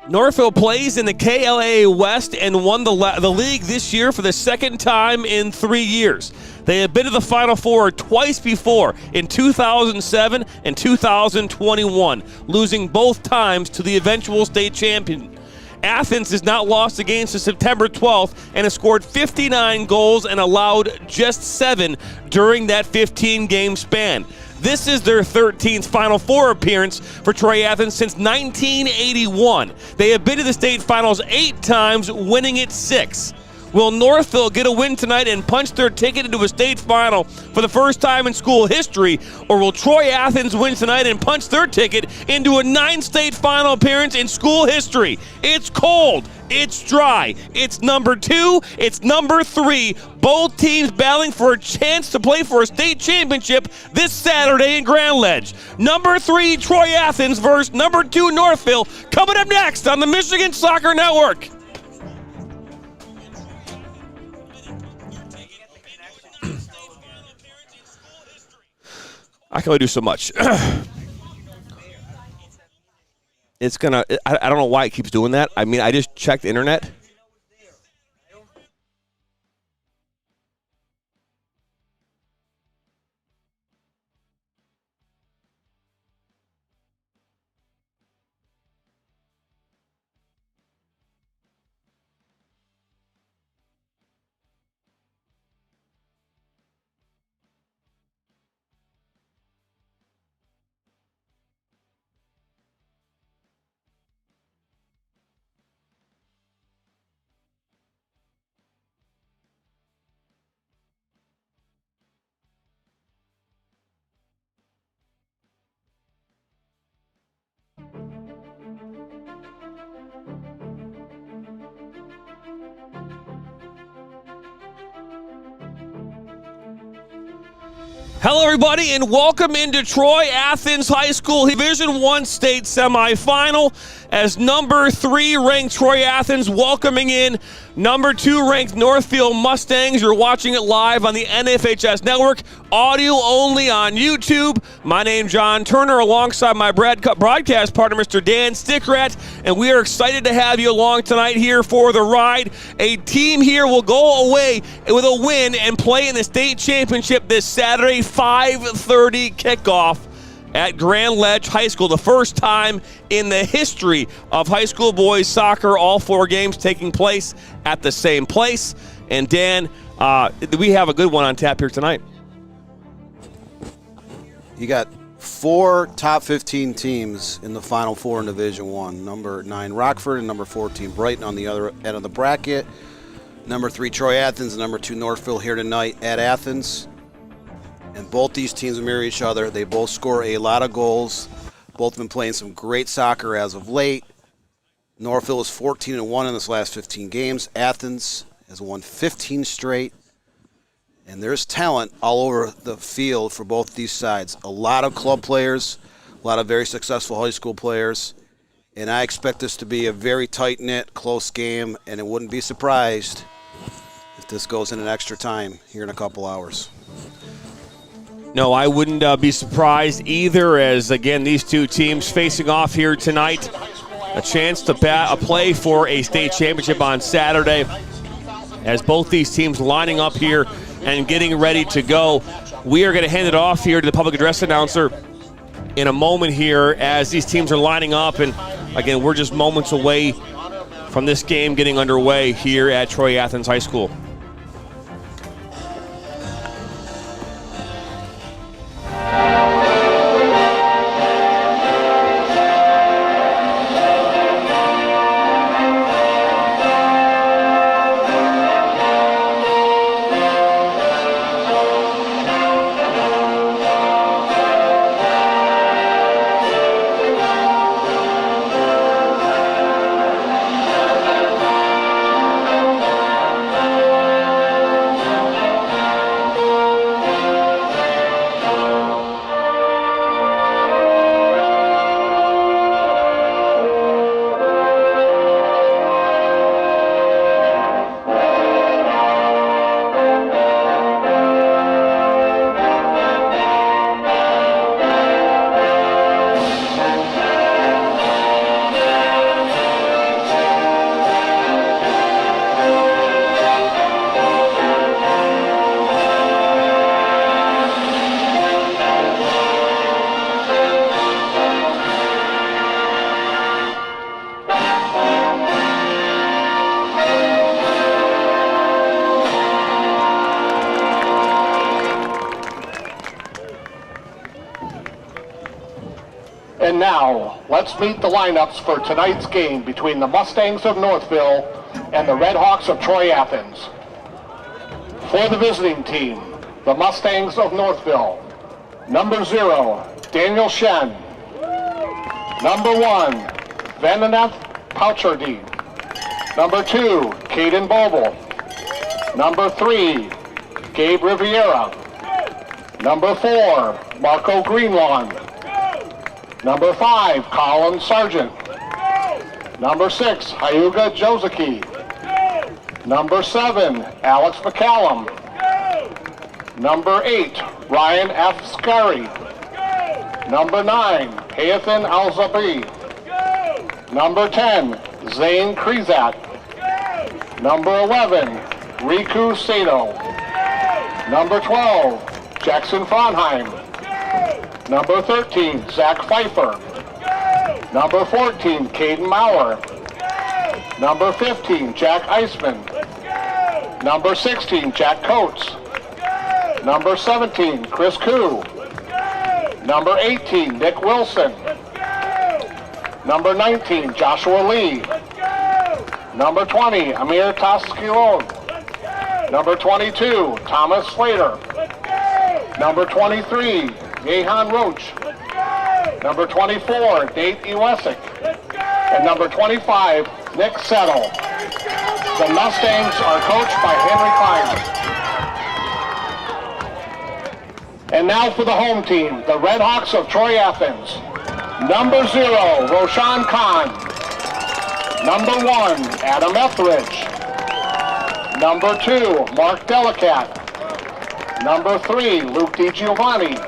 Northville plays in the KLA West and won the league this year for the second time in 3 years. They have been to the Final Four twice before, in 2007 and 2021, losing both times to the eventual state champion. Athens has not lost a game since September 12th and has scored 59 goals and allowed just 7 during that 15-game span. This is their 13th Final Four appearance for Troy Athens since 1981. They have been to the state finals 8 times, winning it 6. Will Northville get a win tonight and punch their ticket into a state final for the first time in school history, or will Troy Athens win tonight and punch their ticket into a 9-state final appearance in school history? It's cold. It's dry. It's number 2. It's number 3. Both teams battling for a chance to play for a state championship this Saturday in Grand Ledge. Number 3, Troy Athens versus number 2, Northville, coming up next on the Michigan Soccer Network. I can only do so much. It's gonna. I don't know why it keeps doing that. I mean, I just checked the internet. Hello, everybody, and welcome into Troy Athens High School Division I State Semifinal as number 3 ranked Troy Athens welcoming in number 2 ranked Northville Mustangs. You're watching it live on the NFHS Network, audio only on YouTube. My name's John Turner alongside my broadcast partner, Mr. Dan Stickrat, and we are excited to have you along tonight here for the ride. A team here will go away with a win and play in the state championship this Saturday, 5:30 kickoff at Grand Ledge High School. The first time in the history of high school boys soccer, all 4 games taking place at the same place. And Dan, we have a good one on tap here tonight. You got 4 top 15 teams in the Final Four in Division I. Number 9 Rockford and number 14 Brighton on the other end of the bracket. Number 3 Troy Athens and number 2 Northville here tonight at Athens. And both these teams mirror each other. They both score a lot of goals. Both been playing some great soccer as of late. Northville is 14-1 in this last 15 games. Athens has won 15 straight. And there's talent all over the field for both these sides. A lot of club players, a lot of very successful high school players. And I expect this to be a very tight-knit, close game, and it wouldn't be surprised if this goes in an extra time here in a couple hours. No, I wouldn't be surprised either, as, again, these two teams facing off here tonight. A chance to play for a state championship on Saturday, as both these teams lining up here and getting ready to go. We are going to hand it off here to the public address announcer in a moment here as these teams are lining up. And, again, we're just moments away from this game getting underway here at Troy Athens High School. now, let's meet the lineups for tonight's game between the Mustangs of Northville and the Red Hawks of Troy Athens. For the visiting team, the Mustangs of Northville, number 0, Daniel Shen. Number 1, Vananeth Pouchardy. Number 2, Caden Boble. Number 3, Gabe Riviera. Number 4, Marco Greenlawn. Number 5, Colin Sargent. Number 6, Hyuga Joseki. Number 7, Alex McCallum. Number 8, Ryan F. Scary. Number 9, Hayathan Al-Zabi. Number 10, Zane Krizat. Number 11, Riku Sato. Number 12, Jackson Fronheim. Number 13, Zach Pfeiffer. Number 14, Caden Maurer. Number 15, Jack Eisman. Number 16, Jack Coates. Number 17, Chris Koo. Number 18, Nick Wilson. Number 19, Joshua Lee. Number 20, Amir Taskilon. Number 22, Thomas Slater. Number 23, Yehan Roach. Number 24, Nate Iwesick. And number 25, Nick Settle. The Mustangs are coached by Henry Klein. And now for the home team, the Red Hawks of Troy Athens. Number 0, Roshan Khan. Number 1, Adam Etheridge. Number 2, Mark Delicat. Number 3, Luke DiGiovanni.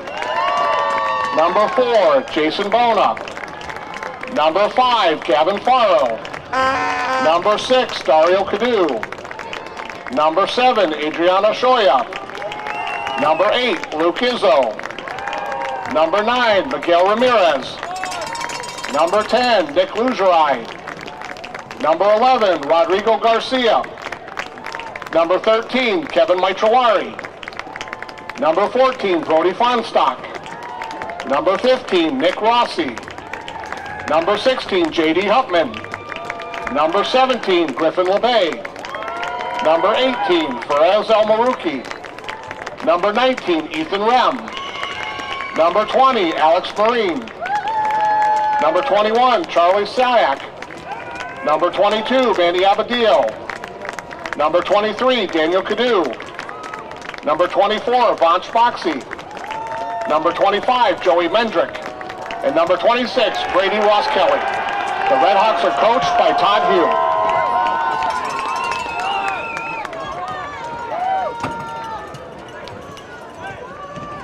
Number 4, Jason Bona. Number 5, Gavin Faro. Number 6, Dario Cadu. Number 7, Adriana Shoya. Number 8, Luke Izzo. Number 9, Miguel Ramirez. Number 10, Nick Lugerai. Number 11, Rodrigo Garcia. Number 13, Kevin Maitrawari. Number 14, Brody Fonstock. Number 15, Nick Rossi. Number 16, J.D. Hupman. Number 17, Griffin LeBay. Number 18, Perez El Maruki. Number 19, Ethan Rem. Number 20, Alex Marine. Number 21, Charlie Sayak. Number 22, Vandy Abadil. Number 23, Daniel Cadu. Number 24, Vonch Foxy. Number 25, Joey Mendrick. And number 26, Brady Ross Kelly. The Red Hawks are coached by Todd Hugh.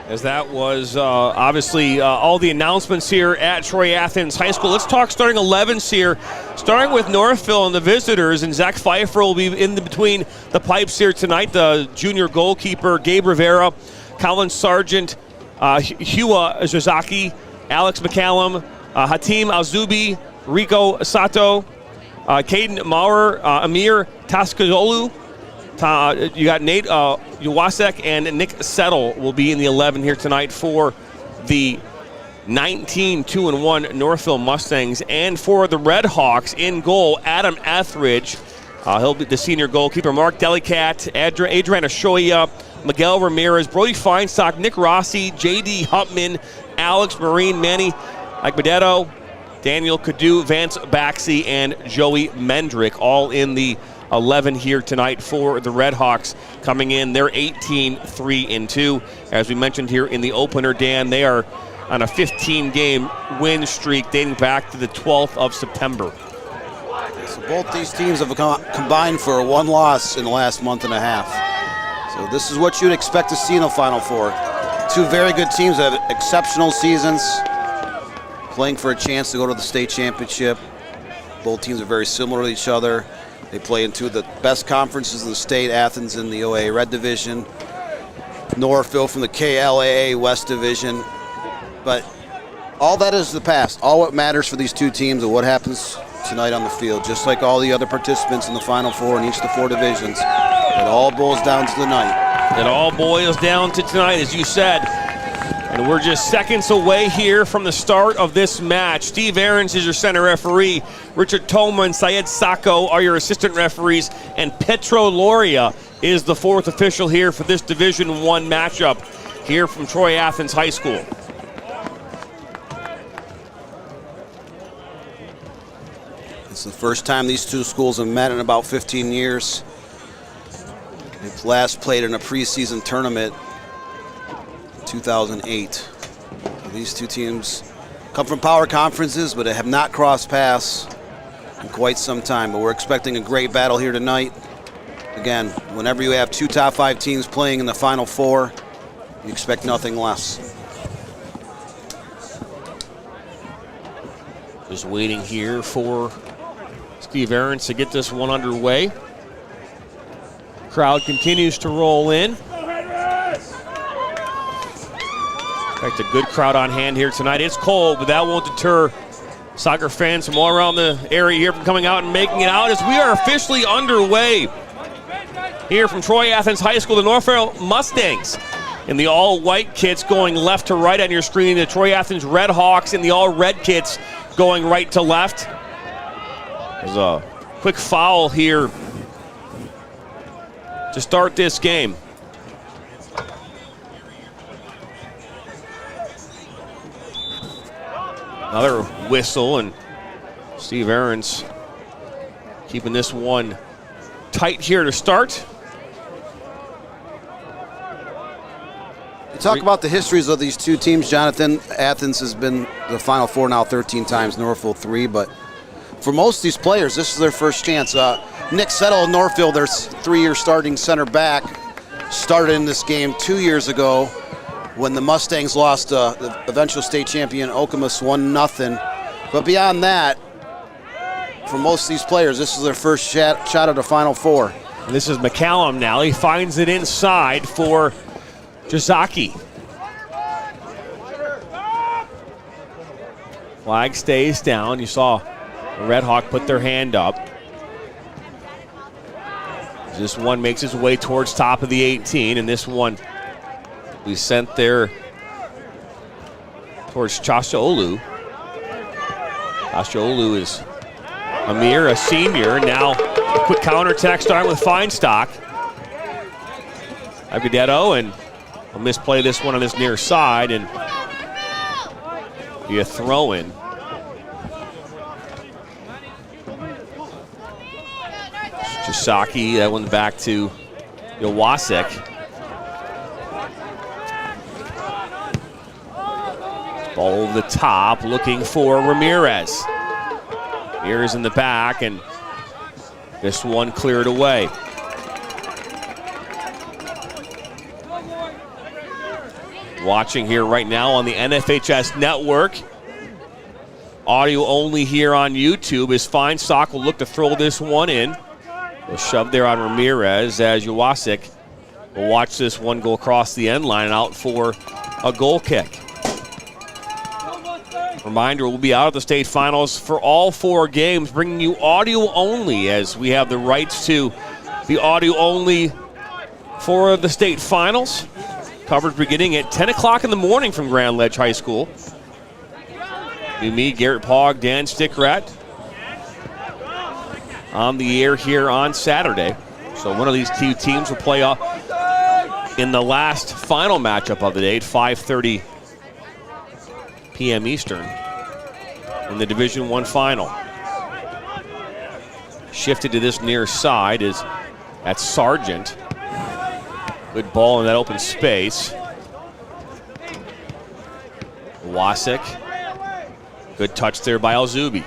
As that was obviously all the announcements here at Troy Athens High School. Let's talk starting 11s here, starting with Northville and the visitors, and Zach Pfeiffer will be in between the pipes here tonight. The junior goalkeeper, Gabe Rivera, Colin Sargent, Hua Zazaki, Alex McCallum, Hatim Alzubi, Rico Sato, Caden Maurer, Amir Taskazolu. You got Nate Iwasek and Nick Settle will be in the 11 here tonight for the 19-2-1 Northville Mustangs. And for the Red Hawks, in goal, Adam Etheridge. He'll be the senior goalkeeper. Mark Delicat, Adriana Shoya, Miguel Ramirez, Brody Feinstock, Nick Rossi, J.D. Hupman, Alex Marine, Manny Agbadetto, Daniel Cadu, Vance Baxi, and Joey Mendrick, all in the 11 here tonight for the Red Hawks coming in. They're 18-3-2. As we mentioned here in the opener, Dan, they are on a 15-game win streak dating back to the 12th of September. So both these teams have combined for one loss in the last month and a half. So this is what you'd expect to see in the Final Four. Two very good teams that have exceptional seasons, playing for a chance to go to the state championship. Both teams are very similar to each other. They play in two of the best conferences in the state, Athens in the OAA Red Division, Northville from the KLAA West Division. But all that is the past. All what matters for these two teams is what happens tonight on the field, just like all the other participants in the Final Four in each of the four divisions. It all boils down to the night. It all boils down to tonight, as you said. And we're just seconds away here from the start of this match. Steve Ahrens is your center referee. Richard Toma and Syed Sacco are your assistant referees. And Petro Loria is the fourth official here for this Division I matchup here from Troy Athens High School. It's the first time these two schools have met in about 15 years. They've last played in a preseason tournament 2008. These two teams come from power conferences, but have not crossed paths in quite some time. But we're expecting a great battle here tonight. Again, whenever you have two top 5 teams playing in the Final Four, you expect nothing less. Just waiting here for Steve Ahrens to get this one underway. Crowd continues to roll in. In fact, a good crowd on hand here tonight. It's cold, but that won't deter soccer fans from all around the area here from coming out and making it out as we are officially underway here from Troy Athens High School. The Northville Mustangs in the all-white kits going left to right on your screen. The Troy Athens Red Hawks in the all-red kits going right to left. There's a quick foul here to start this game. Another whistle, and Steve Ahrens keeping this one tight here to start. You talk about the histories of these two teams, Jonathan. Athens has been the Final Four now 13 times, Northville 3, but for most of these players, this is their first chance. Nick Settle of Northville, their 3-year starting center back, started in this game 2 years ago when the Mustangs lost the eventual state champion Okemos 1-0. But beyond that, for most of these players, this is their first shot at the Final Four. And this is McCallum now. He finds it inside for Jazaki. Flag stays down. You saw the Red Hawk put their hand up. This one makes its way towards top of the 18, and this one we sent there towards Chashaolu. Chashaolu is Amir, a senior. Now a quick counterattack starting with Feinstock. Agudetto, and will misplay this one on this near side, and be a throw-in. Josaki, that one back to Yowasek. Ball over the top, looking for Ramirez. Ramirez in the back, and this one cleared away. Watching here right now on the NFHS network. Audio only here on YouTube as Feinstock will look to throw this one in. We'll shove there on Ramirez as Yowasek will watch this one go across the end line and out for a goal kick. Reminder, we'll be out at the state finals for all 4 games, bringing you audio only as we have the rights to the audio only for the state finals. Coverage beginning at 10 o'clock in the morning from Grand Ledge High School. Me, Garrett Pogg, Dan Stickrat on the air here on Saturday. So one of these two teams will play off in the last final matchup of the day at 5:30 p.m. Eastern in the Division I final. Shifted to this near side is at Sargent. Good ball in that open space. Wasik. Good touch there by Alzubi.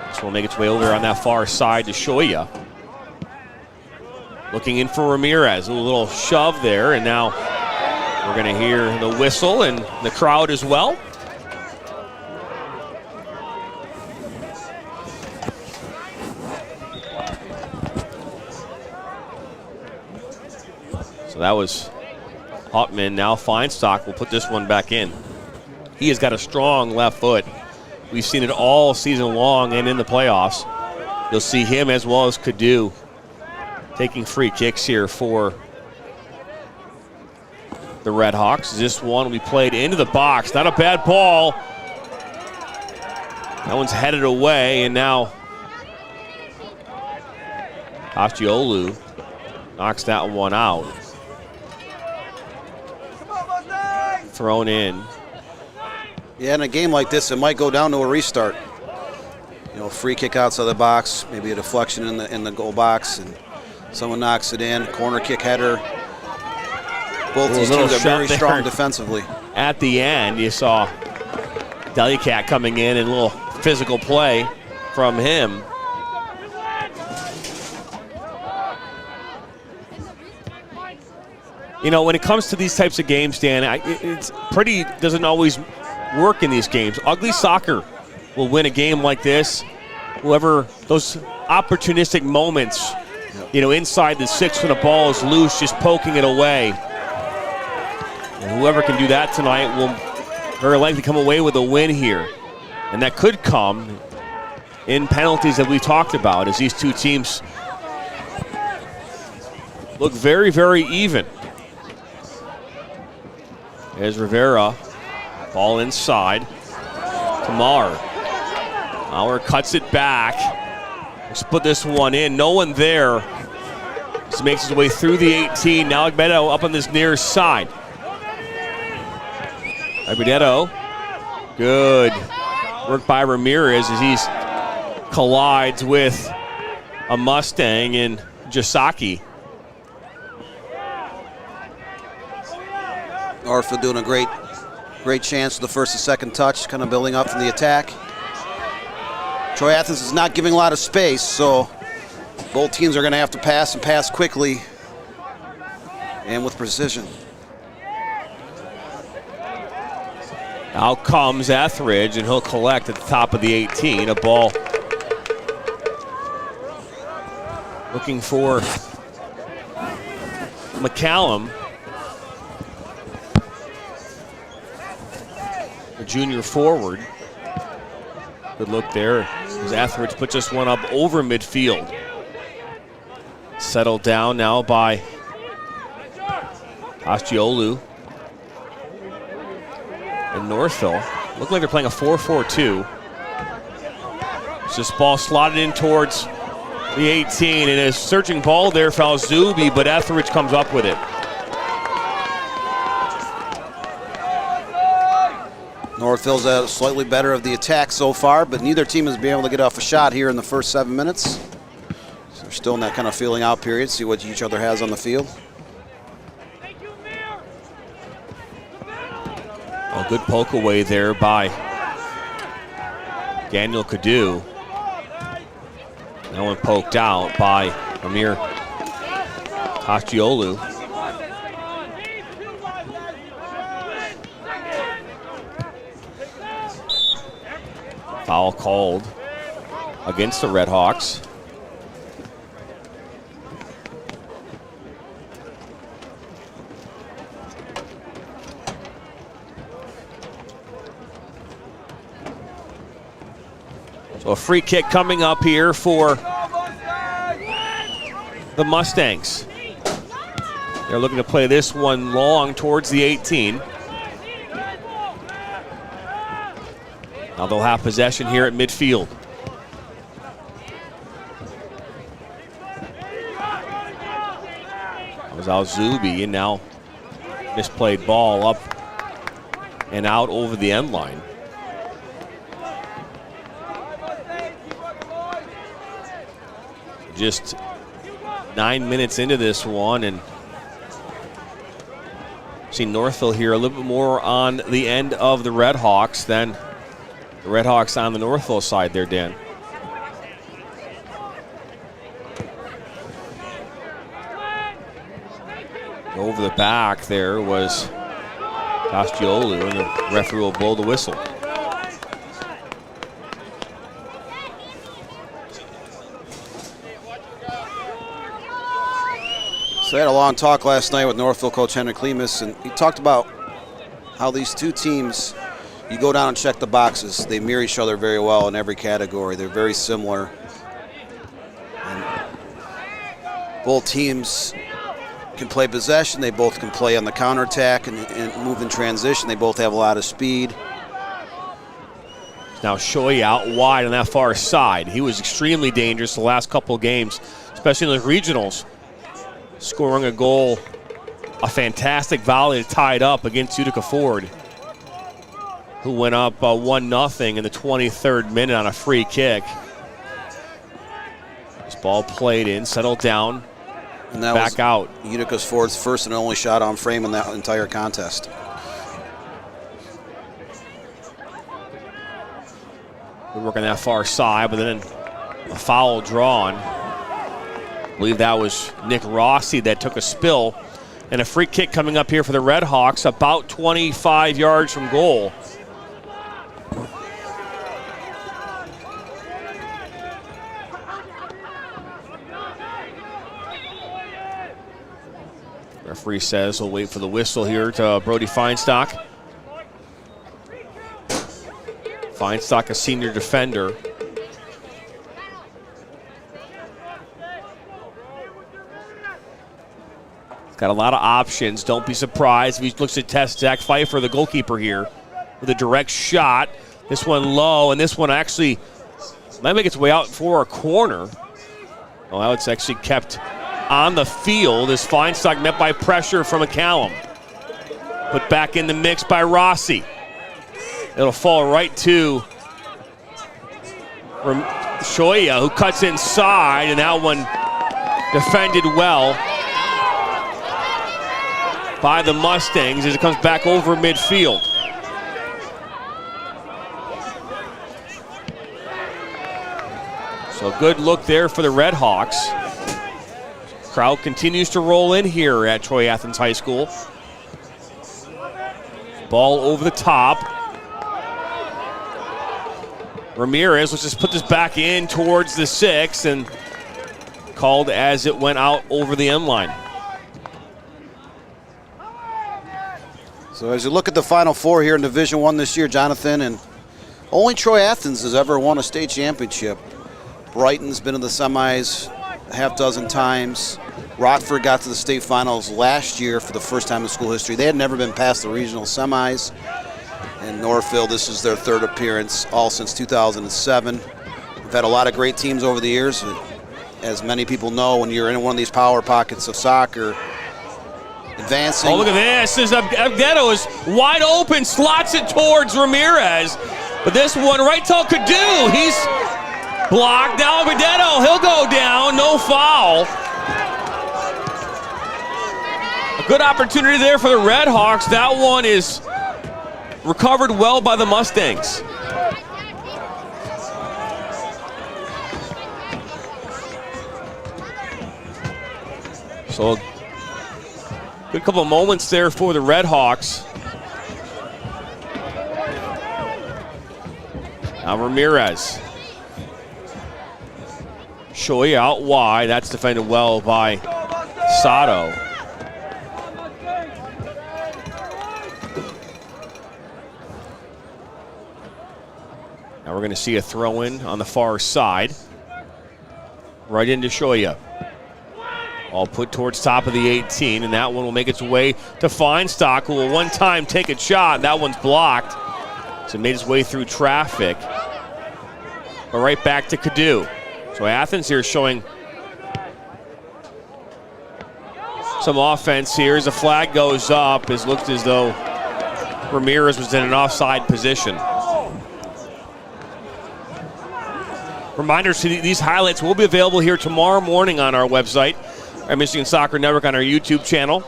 This will make its way over on that far side to Shoya. Looking in for Ramirez. A little shove there, and now we're going to hear the whistle and the crowd as well. So that was Hotman. Now Feinstock will put this one back in. He has got a strong left foot. We've seen it all season long and in the playoffs. You'll see him as well as Kadu taking free kicks here for the Red Hawks. This one we played into the box. Not a bad ball. That one's headed away, and now Asciolu knocks that one out. Thrown in. Yeah, in a game like this, it might go down to a restart. You know, free kick outside the box, maybe a deflection in the goal box, and someone knocks it in. Corner kick header. Both these teams are very strong defensively. At the end, you saw Delicat coming in and a little physical play from him. You know, when it comes to these types of games, Dan, it's pretty doesn't always work in these games. Ugly soccer will win a game like this. Whoever, those opportunistic moments, you know, inside the 6 when the ball is loose, just poking it away. And whoever can do that tonight will very likely come away with a win here. And that could come in penalties that we talked about, as these two teams look very, very even. There's Rivera, ball inside to Maurer. Maurer cuts it back. Let's put this one in. No one there. Just makes his way through the 18. Now Agbedo up on this near side. Agbedo, good work by Ramirez as he collides with a Mustang in Jasaki. Northville doing a great chance for the first and second touch, kind of building up from the attack. Troy Athens is not giving a lot of space, so both teams are going to have to pass and pass quickly and with precision. Out comes Etheridge, and he'll collect at the top of the 18. A ball looking for McCallum. The junior forward. Good look there as Etheridge puts this one up over midfield. Settled down now by Asciolu. And Northville look like they're playing a 4-4-2. It's this ball slotted in towards the 18, and a searching ball there for Alzubi, but Etheridge comes up with it. Northville's slightly better of the attack so far, but neither team has been able to get off a shot here in the first 7 minutes. So they're still in that kind of feeling out period, see what each other has on the field. A good poke away there by Daniel Cadu. That one poked out by Amir Asciolu. Foul called against the Red Hawks. So a free kick coming up here for the Mustangs. They're looking to play this one long towards the 18. Now they'll have possession here at midfield. That was Alzubi, and now misplayed ball up and out over the end line. Just 9 minutes into this one, and see Northville here a little bit more on the end of the Red Hawks than the Red Hawks on the Northville side there, Dan. Over the back there was Asciolu, and the referee will blow the whistle. So I had a long talk last night with Northville coach Henrik Lemus, and he talked about how these two teams, you go down and check the boxes. They mirror each other very well in every category. They're very similar. And both teams can play possession. They both can play on the counterattack and move in transition. They both have a lot of speed. Now Shoei out wide on that far side. He was extremely dangerous the last couple of games, especially in the regionals, scoring a goal, a fantastic volley to tie it up against Utica Ford, who went up 1-0 in the 23rd minute on a free kick. This ball played in, settled down, and that back was out. Utica's Ford's first and only shot on frame in that entire contest. We're working that far side, but then a foul drawn. I believe that was Nick Rossi that took a spill. And a free kick coming up here for the Red Hawks, about 25 yards from goal. Referee says we'll wait for the whistle here to Brody Feinstock. Feinstock, a senior defender. Got a lot of options. Don't be surprised if he looks to test Zach Pfeiffer, the goalkeeper here, with a direct shot. This one low, and this one actually might make its way out for a corner. Well, now it's actually kept on the field as Feinstock met by pressure from McCallum. Put back in the mix by Rossi. It'll fall right to Shoya, who cuts inside, and that one defended well by the Mustangs as it comes back over midfield. So good look there for the Red Hawks. Crowd continues to roll in here at Troy Athens High School. Ball over the top. Ramirez, let's just put this back in towards the 6, and called as it went out over the end line. So as you look at the Final Four here in Division I this year, Jonathan, and only Troy Athens has ever won a state championship. Brighton's been in the semis a half dozen times. Rockford got to the state finals last year for the first time in school history. They had never been past the regional semis. And Northville, this is their third appearance, all since 2007. We've had a lot of great teams over the years. As many people know, when you're in one of these power pockets of soccer, advancing. Oh, look at this. Abdeto is wide open, slots it towards Ramirez. But this one right to Cadu. He's blocked. Now Abdeto, he'll go down. No foul. A good opportunity there for the Red Hawks. That one is recovered well by the Mustangs. So good couple of moments there for the Red Hawks. Now Ramirez. Shoei out wide. That's defended well by Sato. Now we're going to see a throw-in on the far side. Right into Shoya. All put towards top of the 18, and that one will make its way to Feinstock, who will one time take a shot. That one's blocked. So it made its way through traffic. But right back to Cadu. So Athens here showing some offense here as the flag goes up. It looked as though Ramirez was in an offside position. Reminders to these highlights will be available here tomorrow morning on our website, our Michigan Soccer Network, on our YouTube channel.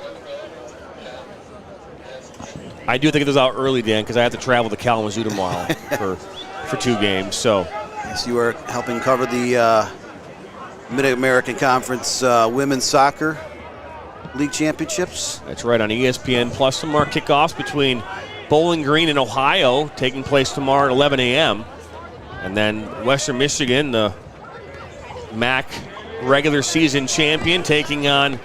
I do think it goes out early, Dan, because I have to travel to Kalamazoo tomorrow for 2 games. So, yes, you are helping cover the Mid-American Conference Women's Soccer League Championships. That's right, on ESPN Plus. Tomorrow kickoffs between Bowling Green and Ohio, taking place tomorrow at 11 a.m. And then Western Michigan, the MAC regular season champion, taking on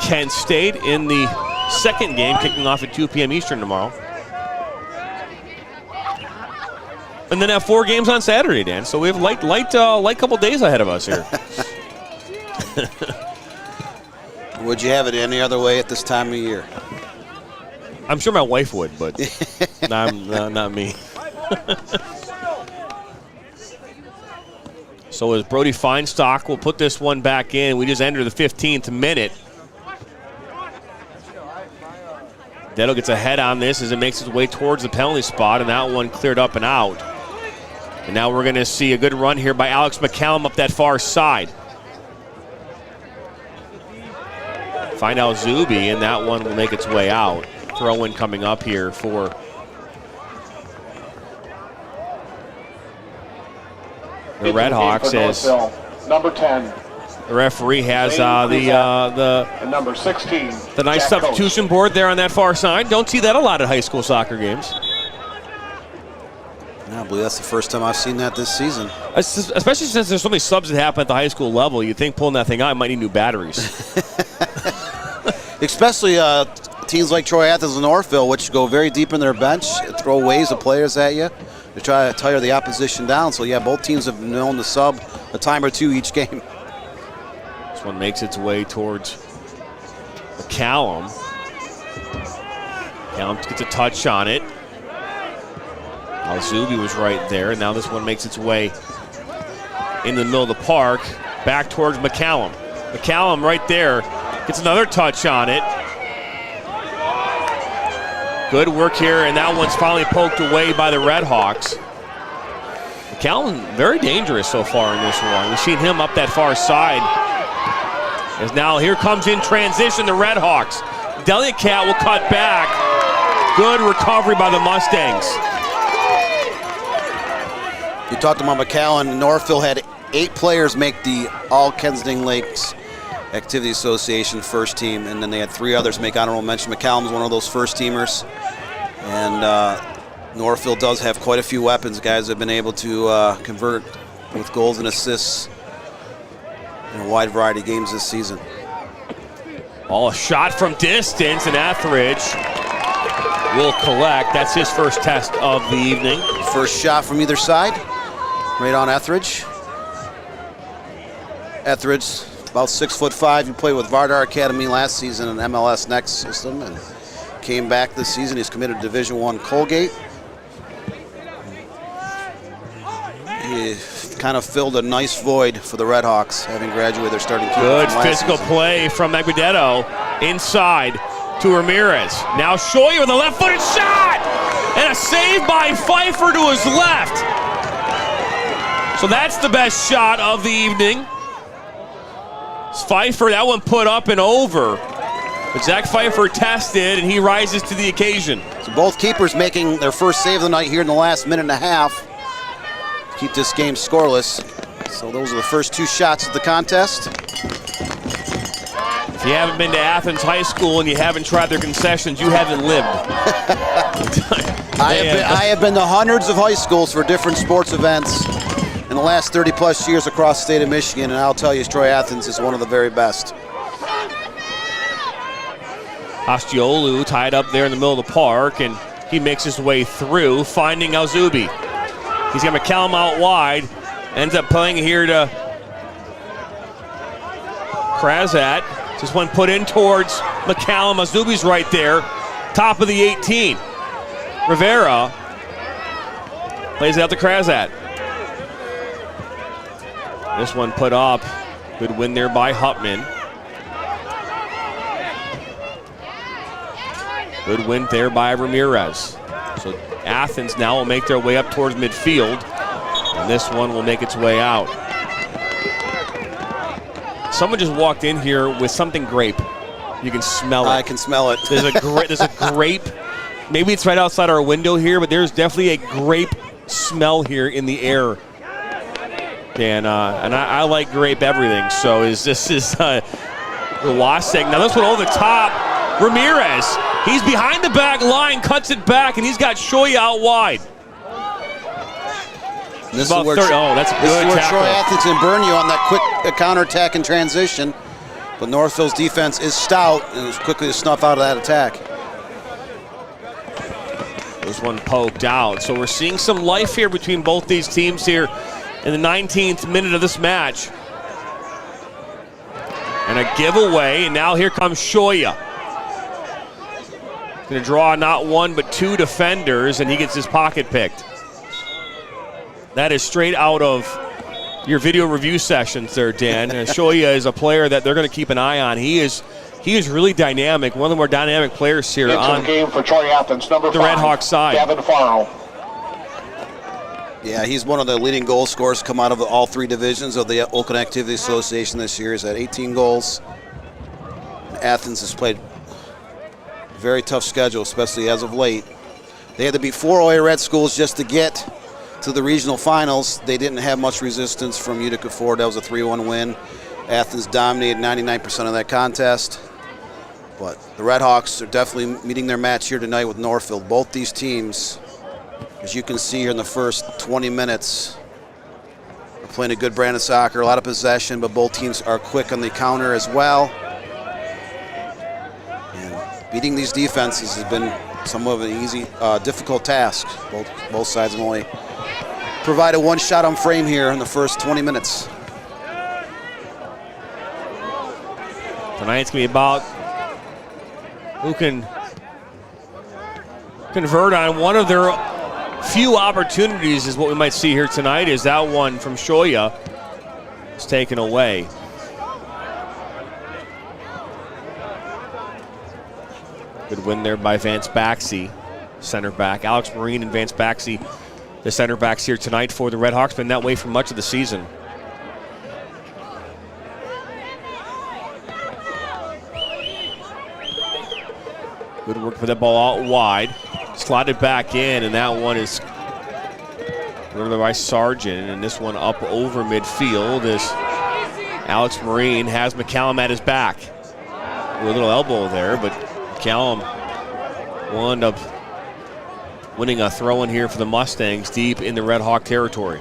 Kent State in the second game, kicking off at 2 p.m. Eastern tomorrow. And then have 4 games on Saturday, Dan. So we have light couple days ahead of us here. Would you have it any other way at this time of year? I'm sure my wife would, but not me. So as Brody Feinstock will put this one back in, we just entered the 15th minute. Detto gets a head on this as it makes its way towards the penalty spot, and that one cleared up and out. And now we're going to see a good run here by Alex McCallum up that far side. Find out Zuby, and that one will make its way out. Throw-in coming up here for the Red Hawks as number 10. the referee has And number 16. the nice Jack substitution board there on that far side. Don't see that a lot at high school soccer games. I believe that's the first time I've seen that this season. Especially since there's so many subs that happen at the high school level. You'd think pulling that thing out might need new batteries. Especially teams like Troy Athens and Northville, which go very deep in their bench, throw waves of players at you to try to tire the opposition down. So, yeah, both teams have known to sub a time or two each game. This one makes its way towards McCallum. McCallum gets a touch on it. Zuby was right there, and now this one makes its way in the middle of the park, back towards McCallum. McCallum right there gets another touch on it. Good work here, and that one's finally poked away by the Red Hawks. McCallum very dangerous so far in this one. We've seen him up that far side. As now here comes in transition the Red Hawks. Delicat will cut back. Good recovery by the Mustangs. You talked about McAllen. Northville had 8 players make the All-Kensington Lakes Activity Association first team, and then they had 3 others make honorable mention. McCallum's one of those first teamers, and Northville does have quite a few weapons. Guys have been able to convert with goals and assists in a wide variety of games this season. A shot from distance, and Etheridge will collect. That's his first test of the evening. First shot from either side, right on Etheridge. Etheridge, about 6'5". He played with Vardar Academy last season in MLS Next system, and came back this season. He's committed to Division I Colgate. He kind of filled a nice void for the Red Hawks, having graduated their starting keeper. Good physical play from Magbedetto inside to Ramirez. Now Shoyer with a left-footed shot, and a save by Pfeiffer to his left. So that's the best shot of the evening. Pfeiffer, that one put up and over. But Zach Pfeiffer tested, and he rises to the occasion. So both keepers making their first save of the night here in the last minute and a half. Keep this game scoreless. So those are the first 2 shots of the contest. If you haven't been to Athens High School and you haven't tried their concessions, you haven't lived. I have been to hundreds of high schools for different sports events in the last 30-plus years across the state of Michigan, and I'll tell you, Troy Athens is one of the very best. Ostiolu tied up there in the middle of the park, and he makes his way through, finding Alzubi. He's got McCallum out wide, ends up playing here to Krazat. Just one put in towards McCallum. Alzubi's right there, top of the 18. Rivera plays it out to Krazat. This one put up. Good win there by Hutman. Good win there by Ramirez. So Athens now will make their way up towards midfield, and this one will make its way out. Someone just walked in here with something grape. You can smell it. I can smell it. There's a grape. Maybe it's right outside our window here, but there's definitely a grape smell here in the air. And I like grape everything. So this is Wasek. Now this one over the top. Ramirez, he's behind the back line, cuts it back, and he's got Shoy out wide. This is where that's a good tackle. Troy Athens can burn you on that quick counterattack and transition. But Northville's defense is stout and was quickly to snuff out of that attack. This one poked out. So we're seeing some life here between both these teams here in the 19th minute of this match. And a giveaway, and now here comes Shoya. Going to draw not one but two defenders, and he gets his pocket picked. That is straight out of your video review sessions there, Dan. Shoya is a player that they're going to keep an eye on. He is really dynamic, one of the more dynamic players here on the game for Troy Athens, number the 5, Red Hawks side. Gavin Farrell. Yeah, he's one of the leading goal scorers come out of all 3 divisions of the Oakland Activity Association this year. He's had 18 goals. Athens has played a very tough schedule, especially as of late. They had to beat 4 Oya Red schools just to get to the regional finals. They didn't have much resistance from Utica Ford. That was a 3-1 win. Athens dominated 99% of that contest. But the Red Hawks are definitely meeting their match here tonight with Northville. Both these teams, as you can see here in the first 20 minutes, are playing a good brand of soccer, a lot of possession, but both teams are quick on the counter as well. And beating these defenses has been somewhat of an easy, difficult task. Both sides have only provided one shot on frame here in the first 20 minutes. Tonight's going to be about who can convert on one of their few opportunities is what we might see here tonight, is that one from Shoya is taken away. Good win there by Vance Baxey, center back. Alex Marine and Vance Baxey, the center backs here tonight for the Red Hawks, been that way for much of the season. Good work for that ball out wide. Slotted back in, and that one is delivered by Sargent, and this one up over midfield as Alex Marine has McCallum at his back. A little elbow there, but McCallum will end up winning a throw-in here for the Mustangs deep in the Red Hawk territory.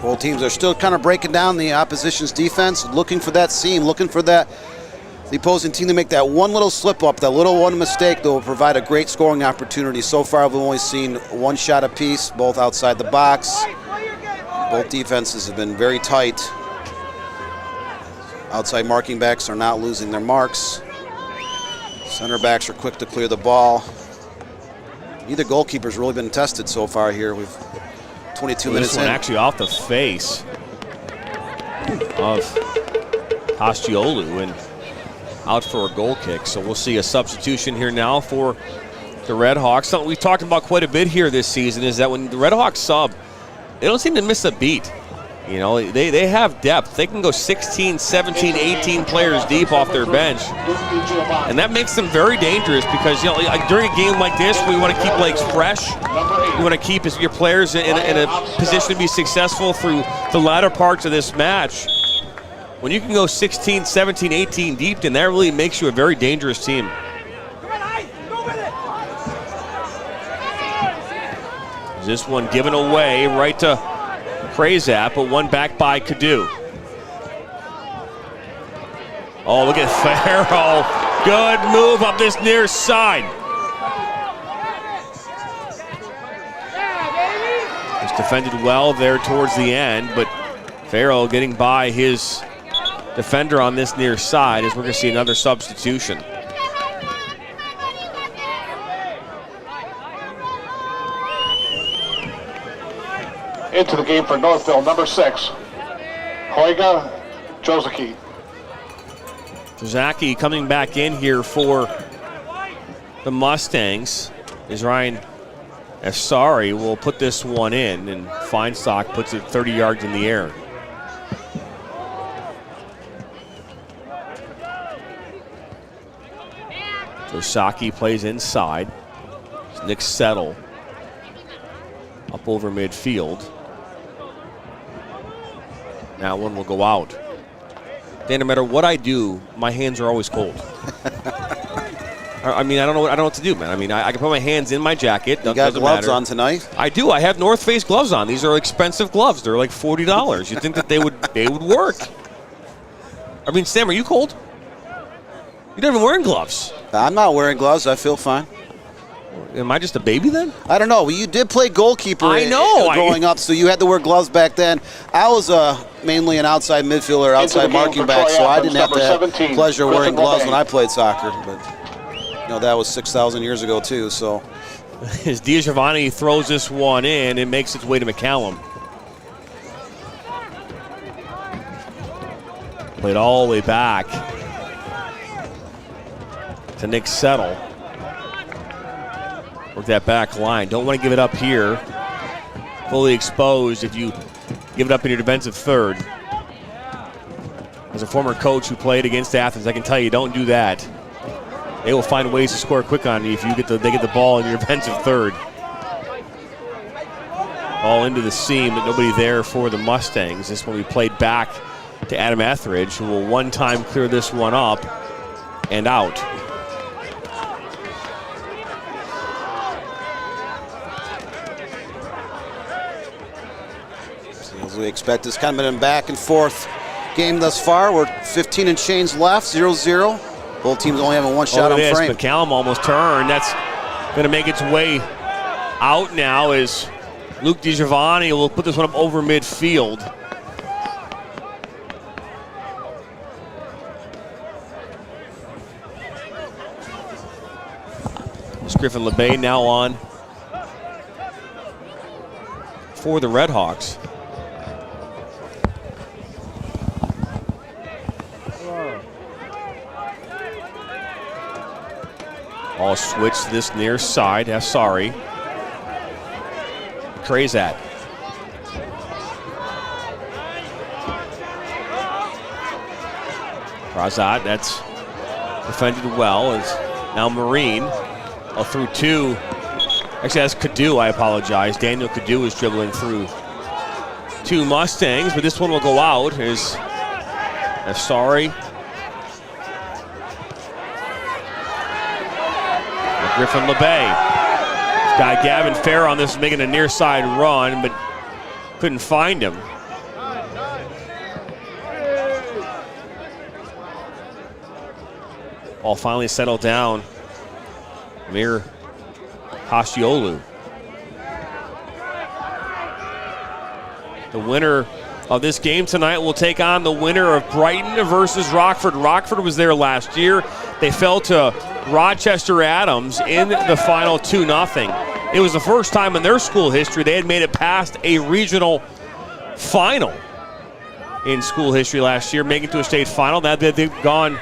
Both teams are still kind of breaking down the opposition's defense, looking for that seam, looking for that the opposing team to make that one little slip-up, that little one mistake that will provide a great scoring opportunity. So far, we've only seen one shot apiece, both outside the box. Both defenses have been very tight. Outside marking backs are not losing their marks. Center backs are quick to clear the ball. Neither goalkeeper's really been tested so far here. We've 22 minutes in. This one actually off the face of Costiolu and out for a goal kick. So we'll see a substitution here now for the Red Hawks. Something we've talked about quite a bit here this season is that when the Red Hawks sub, they don't seem to miss a beat. You know, they have depth. They can go 16, 17, 18 players deep off their bench. And that makes them very dangerous because, you know, like during a game like this, we want to keep legs fresh. You want to keep your players in a position to be successful through the latter parts of this match. When you can go 16, 17, 18 deep, then that really makes you a very dangerous team. This one given away right to Krazap, but one back by Cadu. Oh, look at Farrell. Good move up this near side. It's defended well there towards the end, but Farrell getting by his defender on this near side as we're going to see another substitution. Into the game for Northville, number 6, Hoiga Jozaki. Jozaki coming back in here for the Mustangs is Ryan Asari will put this one in, and Feinstock puts it 30 yards in the air. Jozaki plays inside. Nick Settle up over midfield. That one will go out. Dan, no matter what I do, my hands are always cold. I mean, I don't know what to do, man. I mean, I can put my hands in my jacket. You got gloves on tonight? I do. I have North Face gloves on. These are expensive gloves. They're like $40. You'd think that they would work. I mean, Sam, are you cold? You're not even wearing gloves. I'm not wearing gloves. I feel fine. Am I just a baby then? I don't know. Well, you did play goalkeeper growing up, so you had to wear gloves back then. I was mainly an outside midfielder, outside marking back, so I didn't have to have pleasure wearing gloves when I played soccer. But, that was 6,000 years ago, too. So as DiGiovanni throws this one in, it makes its way to McCallum. Played all the way back to Nick Settle. Work that back line. Don't want to give it up here. Fully exposed if you give it up in your defensive third. As a former coach who played against Athens, I can tell you, don't do that. They will find ways to score quick on you if they get the ball in your defensive third. Ball into the seam, but nobody there for the Mustangs. This one we played back to Adam Etheridge, who will one time clear this one up and out. As we expect, it's kind of been a back and forth game thus far. We're 15 and change left, 0-0. Both teams only having one shot on frame. McCallum almost turned. That's going to make its way out now as Luke DiGiovanni will put this one up over midfield. It's Griffin LeBay now on for the Redhawks. All switch to this near side. Sorry. Krazat. Krazat, that's defended well. Is now Marine. Through two. Actually, that's Cadu, I apologize. Daniel Cadu is dribbling through two Mustangs, but this one will go out. Sorry. Griffin LeBay. Got Gavin Fair on this, making a near side run, but couldn't find him. Ball finally settled down. Amir Hashiolu. The winner of this game tonight will take on the winner of Brighton versus Rockford. Rockford was there last year. They fell to Rochester Adams in the final 2-0. It was the first time in their school history they had made it past a regional final in school history last year, making it to a state final. Now that they've gone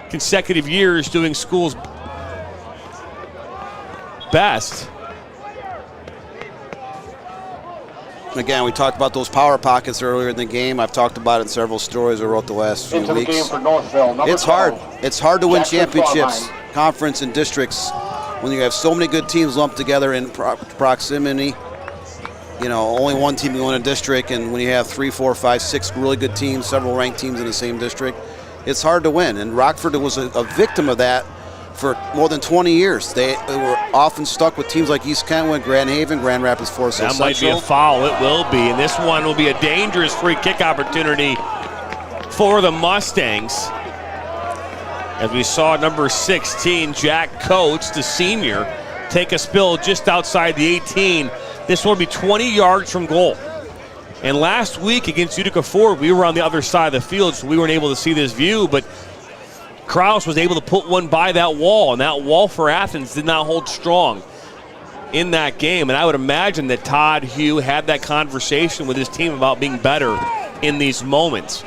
consecutive years doing school's best. Again, we talked about those power pockets earlier in the game. I've talked about it in several stories I wrote the last few weeks. Game for Northville, it's 12. hard. It's hard to win championships, conference and districts, when you have so many good teams lumped together in proximity. Only one team can win a district, and when you have 3, 4, 5, 6 really good teams, several ranked teams in the same district, it's hard to win. And Rockford was a victim of that for more than 20 years. They were often stuck with teams like East Kentwood, Grand Haven, Grand Rapids, Forest Hill Central. That might be a foul. It will be. And this one will be a dangerous free kick opportunity for the Mustangs. As we saw number 16, Jack Coates, the senior, take a spill just outside the 18. This one will be 20 yards from goal. And last week against Utica Ford, we were on the other side of the field, so we weren't able to see this view, but Kraus was able to put one by that wall, and that wall for Athens did not hold strong in that game. And I would imagine that Todd Hugh had that conversation with his team about being better in these moments.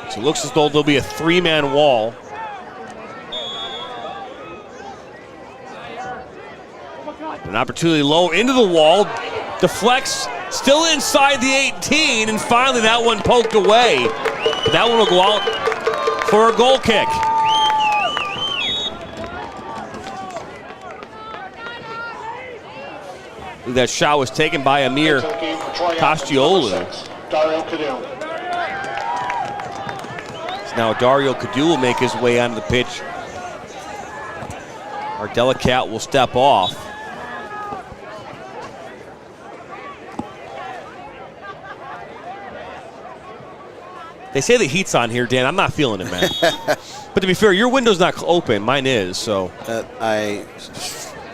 So it looks as though there'll be a 3-man wall. An opportunity low into the wall, deflects, still inside the 18, and finally that one poked away. But that one will go out for a goal kick. That shot was taken by Amir Costiolu. So now Dario Cadu will make his way onto the pitch. Our Delicat will step off. They say the heat's on here, Dan. I'm not feeling it, man. But to be fair, your window's not open. Mine is, so.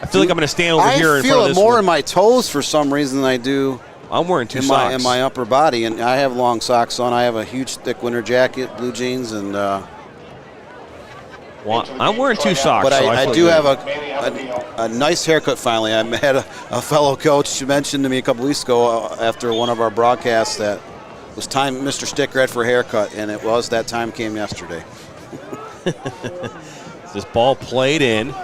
I feel like I'm going to stand over here in front of this I feel it more one. in my toes for some reason than I do I'm wearing two socks. in my upper body, and I have long socks on. I have a huge, thick winter jacket, blue jeans, and I'm wearing two socks. but so I feel do good. have a nice haircut finally. I had a fellow coach mentioned to me a couple weeks ago after one of our broadcasts that it was time Mr. Sticker had for a haircut, and it was. That time came yesterday. This ball played in.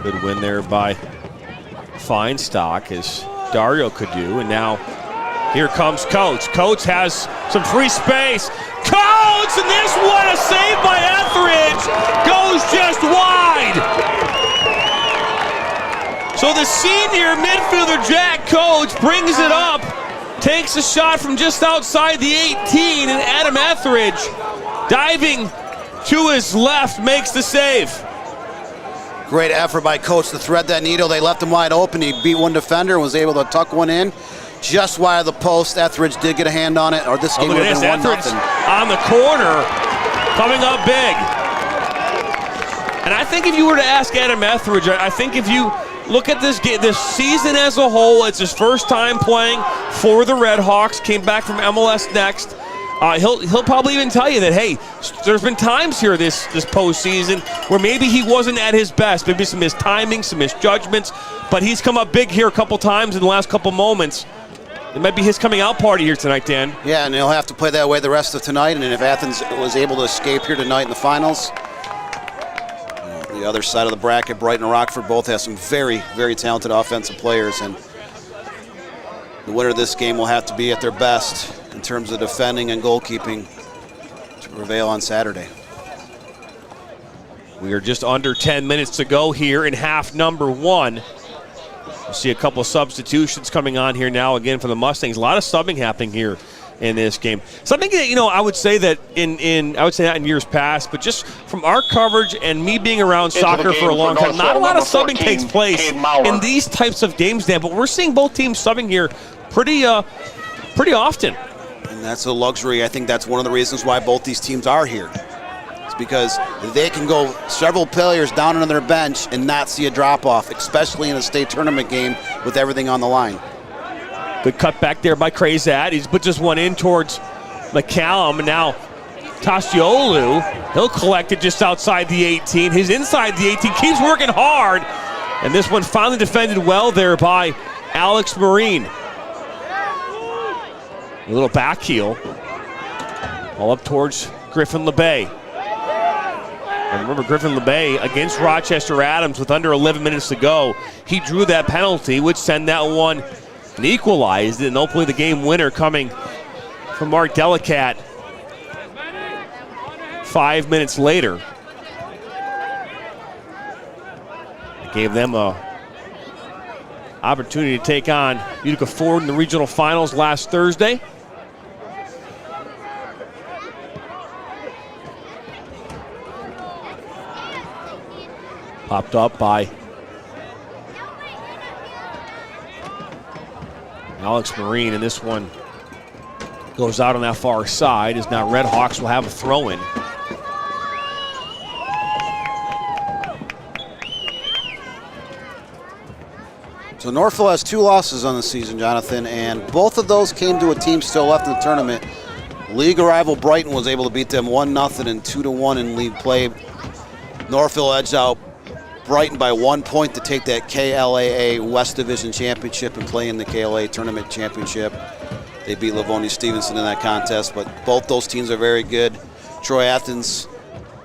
Good win there by Feinstock, as Dario could do. And now here comes Coates. Coates has some free space. Coates, and this one, a save by Etheridge, goes just wide. So the senior midfielder Jack Coates brings it up, takes a shot from just outside the 18, and Adam Etheridge, diving to his left, makes the save. Great effort by Coach to thread that needle. They left him wide open. He beat one defender and was able to tuck one in just wide of the post. Etheridge did get a hand on it, or this game would have been 1-0. Etheridge on the corner, coming up big. And I think if you were to ask Adam Etheridge, I think if you look at this game, this season as a whole, it's his first time playing for the Red Hawks, came back from MLS Next. He'll probably even tell you that, hey, there's been times here this postseason where maybe he wasn't at his best, maybe some mistiming, some misjudgments, but he's come up big here a couple times in the last couple moments. It might be his coming out party here tonight, Dan. Yeah, and he'll have to play that way the rest of tonight, and if Athens was able to escape here tonight in the finals, the other side of the bracket, Brighton and Rockford both have some very, very talented offensive players, and the winner of this game will have to be at their best in terms of defending and goalkeeping to prevail on Saturday. We are just under 10 minutes to go here in half number one. We'll see a couple of substitutions coming on here now again for the Mustangs. A lot of subbing happening here in this game. Something that, I would say that I would say not in years past, but just from our coverage and me being around soccer for a long time, not a lot of subbing takes place in these types of games, Dan, but we're seeing both teams subbing here pretty often. And that's a luxury. I think that's one of the reasons why both these teams are here. It's because they can go several players down on their bench and not see a drop-off, especially in a state tournament game with everything on the line. Good cut back there by Krazat. He's put just one in towards McCallum. And now Tasciolu, he'll collect it just outside the 18. He's inside the 18, keeps working hard. And this one finally defended well there by Alex Marine. A little back heel. All up towards Griffin LeBay. And remember, Griffin LeBay against Rochester Adams with under 11 minutes to go. He drew that penalty, which sent that one and equalized it. And hopefully the game winner coming from Mark Delicat 5 minutes later. It gave them a opportunity to take on Utica Ford in the regional finals last Thursday. Popped up by Alex Marine, and this one goes out on that far side, as now Red Hawks will have a throw-in. So Northville has 2 losses on the season, Jonathan, and both of those came to a team still left in the tournament. League rival Brighton was able to beat them 1-0 and 2-1 in league play. Northville edged out Brighton by 1 point to take that KLAA West Division Championship and play in the KLA Tournament Championship. They beat Livonia Stevenson in that contest, but both those teams are very good. Troy Athens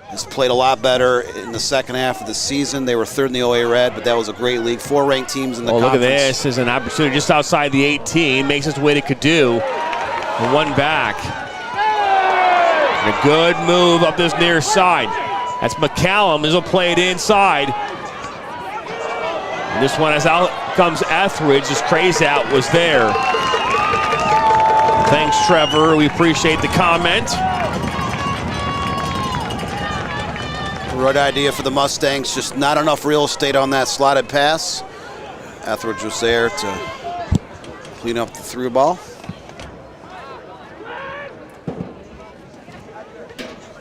has played a lot better in the second half of the season. They were 3rd in the OA Red, but that was a great league. 4 ranked teams in the conference. Look at this. This is an opportunity just outside the 18. Makes its way to Cadu. One back. And a good move up this near side. That's McCallum. This will play it inside. And this one, as out comes Etheridge, as Krazat was there. Thanks, Trevor. We appreciate the comment. Right idea for the Mustangs, just not enough real estate on that slotted pass. Etheridge was there to clean up the through ball.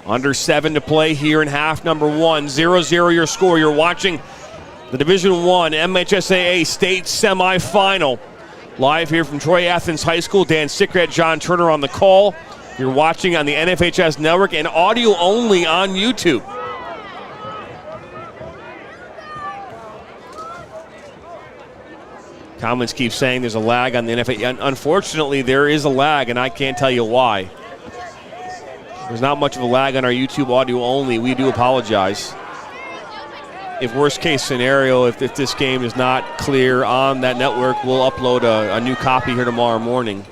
Under 7 to play here in half number 1. 0-0 your score. You're watching the Division I MHSAA State Semifinal. Live here from Troy Athens High School. Dan Sickrat, John Turner on the call. You're watching on the NFHS Network and audio only on YouTube. Comments keep saying there's a lag on the NFHS. Unfortunately, there is a lag, and I can't tell you why. There's not much of a lag on our YouTube audio only. We do apologize. If worst case scenario, if this game is not clear on that network, we'll upload a new copy here tomorrow morning.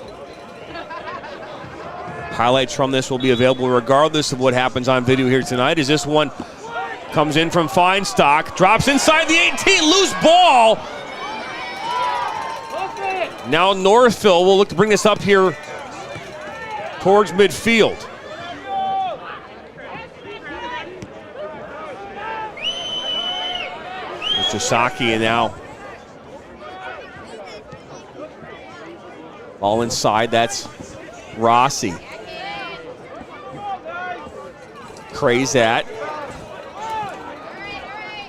Highlights from this will be available regardless of what happens on video here tonight. As this one comes in from Feinstock, drops inside the 18, loose ball. Now Northville will look to bring this up here towards midfield. Sasaki and now all inside. That's Rossi. Krazat.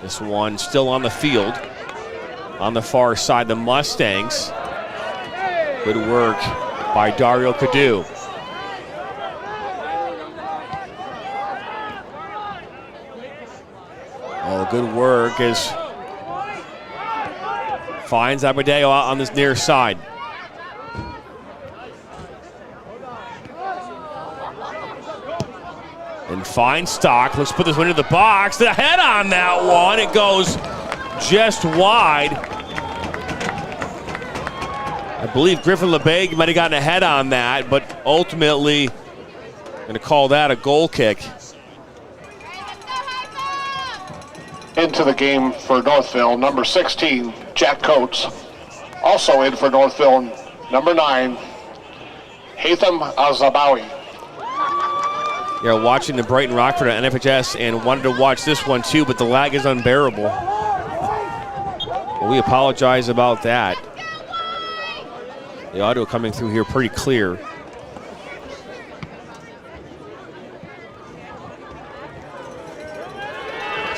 This one still on the field. On the far side, the Mustangs. Good work by Dario Cadu. Oh, good work as finds Abadeo out on this near side. And Feinstock, let's put this one into the box. The head on that one, it goes just wide. I believe Griffin LeBeg might have gotten a head on that, but ultimately going to call that a goal kick. Into the game for Northville, number 16, Jack Coates. Also in for Northville, number 9, Haitham Azabawi. Yeah, watching the Brighton Rockford at NFHS and wanted to watch this one too, but the lag is unbearable. Well, we apologize about that. The audio coming through here pretty clear.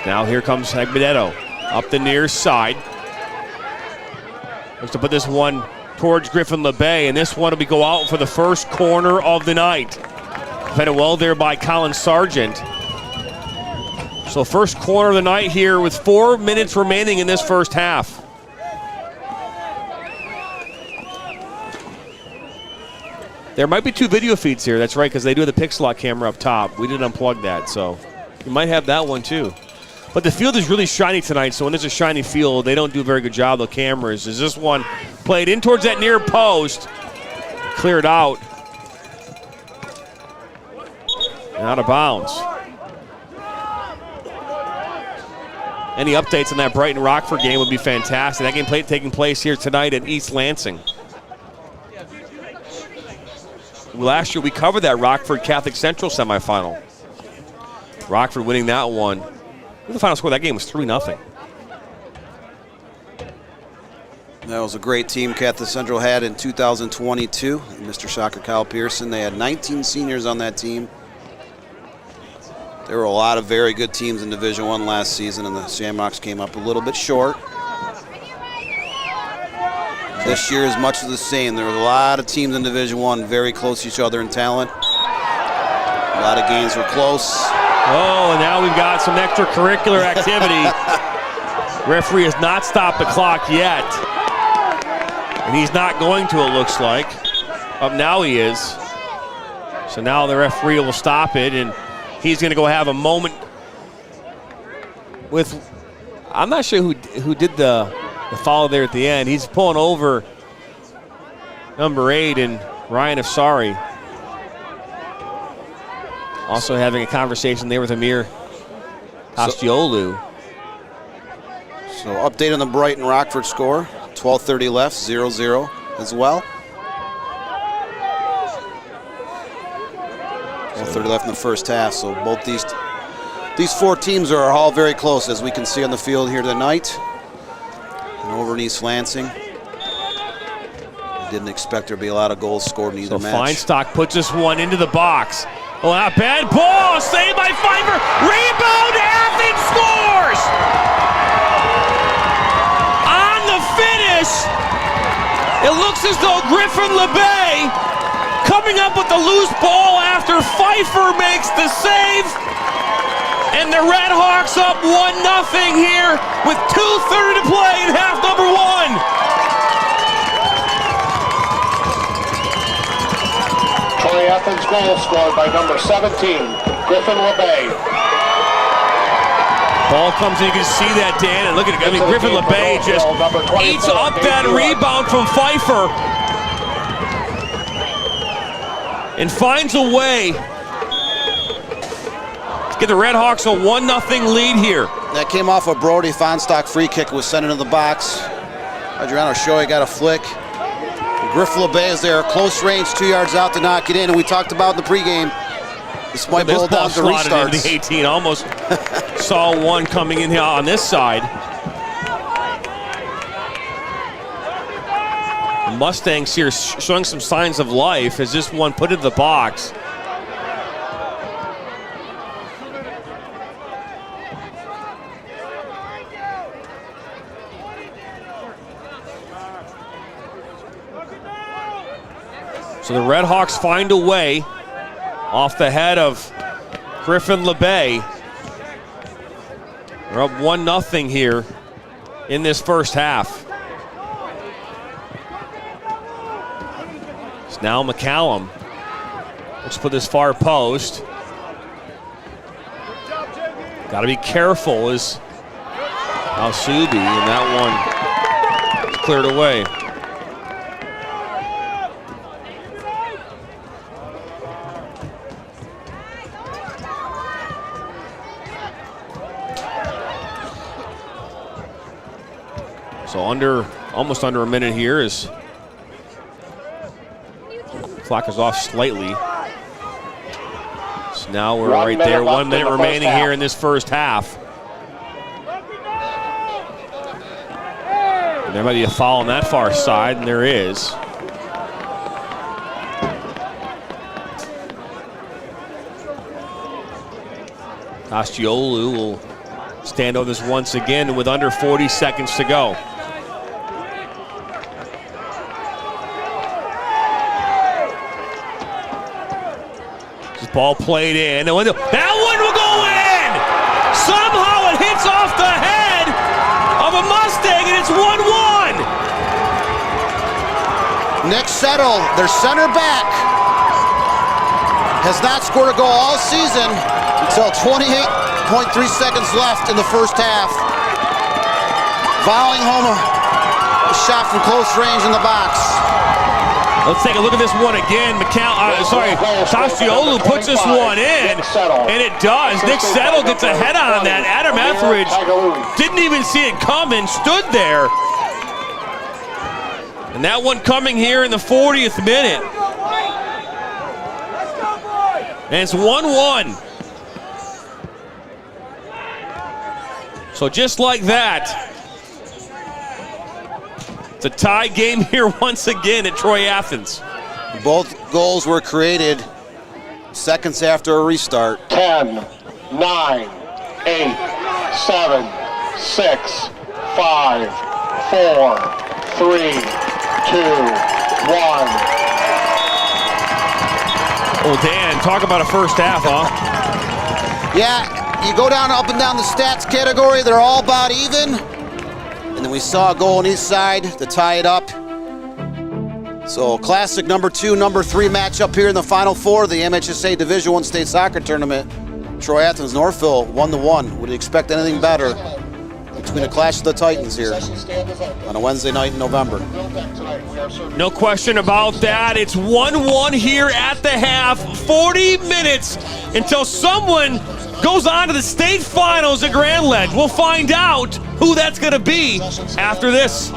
Now here comes Agbadeto up the near side. Looks to put this one towards Griffin LeBay, and this one will go out for the first corner of the night. Defended well there by Colin Sargent. So first corner of the night here with 4 minutes remaining in this first half. There might be 2 video feeds here. That's right, because they do have the Pixel Lock camera up top. We didn't unplug that, so you might have that one too. But the field is really shiny tonight, so when there's a shiny field, they don't do a very good job with cameras. As this one played in towards that near post, cleared out, and out of bounds. Any updates on that Brighton Rockford game would be fantastic. That game taking place here tonight at East Lansing. Last year we covered that Rockford Catholic Central semifinal. Rockford winning that one. The final score of that game was 3-0. That was a great team Catholic Central had in 2022. Mr. Shocker Kyle Pearson. They had 19 seniors on that team. There were a lot of very good teams in Division I last season, and the Shamrocks came up a little bit short. This year is much of the same. There were a lot of teams in Division I very close to each other in talent. A lot of games were close. Oh, and now we've got some extracurricular activity. Referee has not stopped the clock yet. And he's not going to, it looks like. Up now he is. So now the referee will stop it, and he's going to go have a moment with, I'm not sure who did the foul there at the end. He's pulling over number 8 and Ryan Afsari. Also having a conversation there with Amir Costiolu. So update on the Brighton Rockford score. 12:30 left, 0-0 as well. 12:30 left in the first half. So both these 4 teams are all very close, as we can see on the field here tonight. And over in East Lansing. I didn't expect there to be a lot of goals scored in either match. So Feinstock puts this one into the box. Oh, not bad ball. Saved by Pfeiffer. Rebound. Athens scores. On the finish, it looks as though Griffin LeBay coming up with the loose ball after Pfeiffer makes the save. And the Red Hawks up 1-0 here with 2:30 to play in half number one. Troy Athens goal scored by number 17, Griffin LeBay. Ball comes in, you can see that, Dan, and look at it. I mean, Griffin LeBay just eats up that rebound from Pfeiffer and finds a way to get the Red Hawks a 1-0 lead here. That came off a Brody Fonstock free kick, was sent into the box. Adriano Shoei got a flick. Griffin LeBay is there, close range, 2 yards out to knock it in. And we talked about in the pregame, this might boil down to restarts. Into the 18, almost saw one coming in here on this side. The Mustangs here showing some signs of life as this one put into the box. So the Red Hawks find a way off the head of Griffin LeBay. They're up 1-0 here in this first half. It's now McCallum. Let's put this far post. Got to be careful as Al-Subi, and that one is cleared away. So almost under a minute here as clock is off slightly. So now we're right there, 1 minute remaining here in this first half. And there might be a foul on that far side, and there is. Costiolu will stand on this once again with under 40 seconds to go. Ball played in. That one will go in! Somehow it hits off the head of a Mustang, and it's 1-1. Nick Settle, their center back, has not scored a goal all season until 28.3 seconds left in the first half. Volleying home a shot from close range in the box. Let's take a look at this one again. Costiolu puts this one in, and it does. Nick Settle gets a head on that. Adam Etheridge didn't even see it coming, stood there. And that one coming here in the 40th minute. And it's 1-1. So just like that, it's a tie game here once again at Troy Athens. Both goals were created seconds after a restart. 10, 9, 8, 7, 6, 5, 4, 3, 2, 1. Oh, Dan, talk about a first half, huh? Yeah, you go down up and down the stats category, they're all about even. And then we saw a goal on each side to tie it up. So classic number 2, number 3 matchup here in the Final Four of the MHSAA Division I State Soccer Tournament. Troy Athens, Northville, 1-1. Would you expect anything better between the clash of the Titans here on a Wednesday night in November? No question about that. It's 1-1 here at the half. 40 minutes until someone goes on to the state finals at Grand Ledge. We'll find out who that's going to be after this.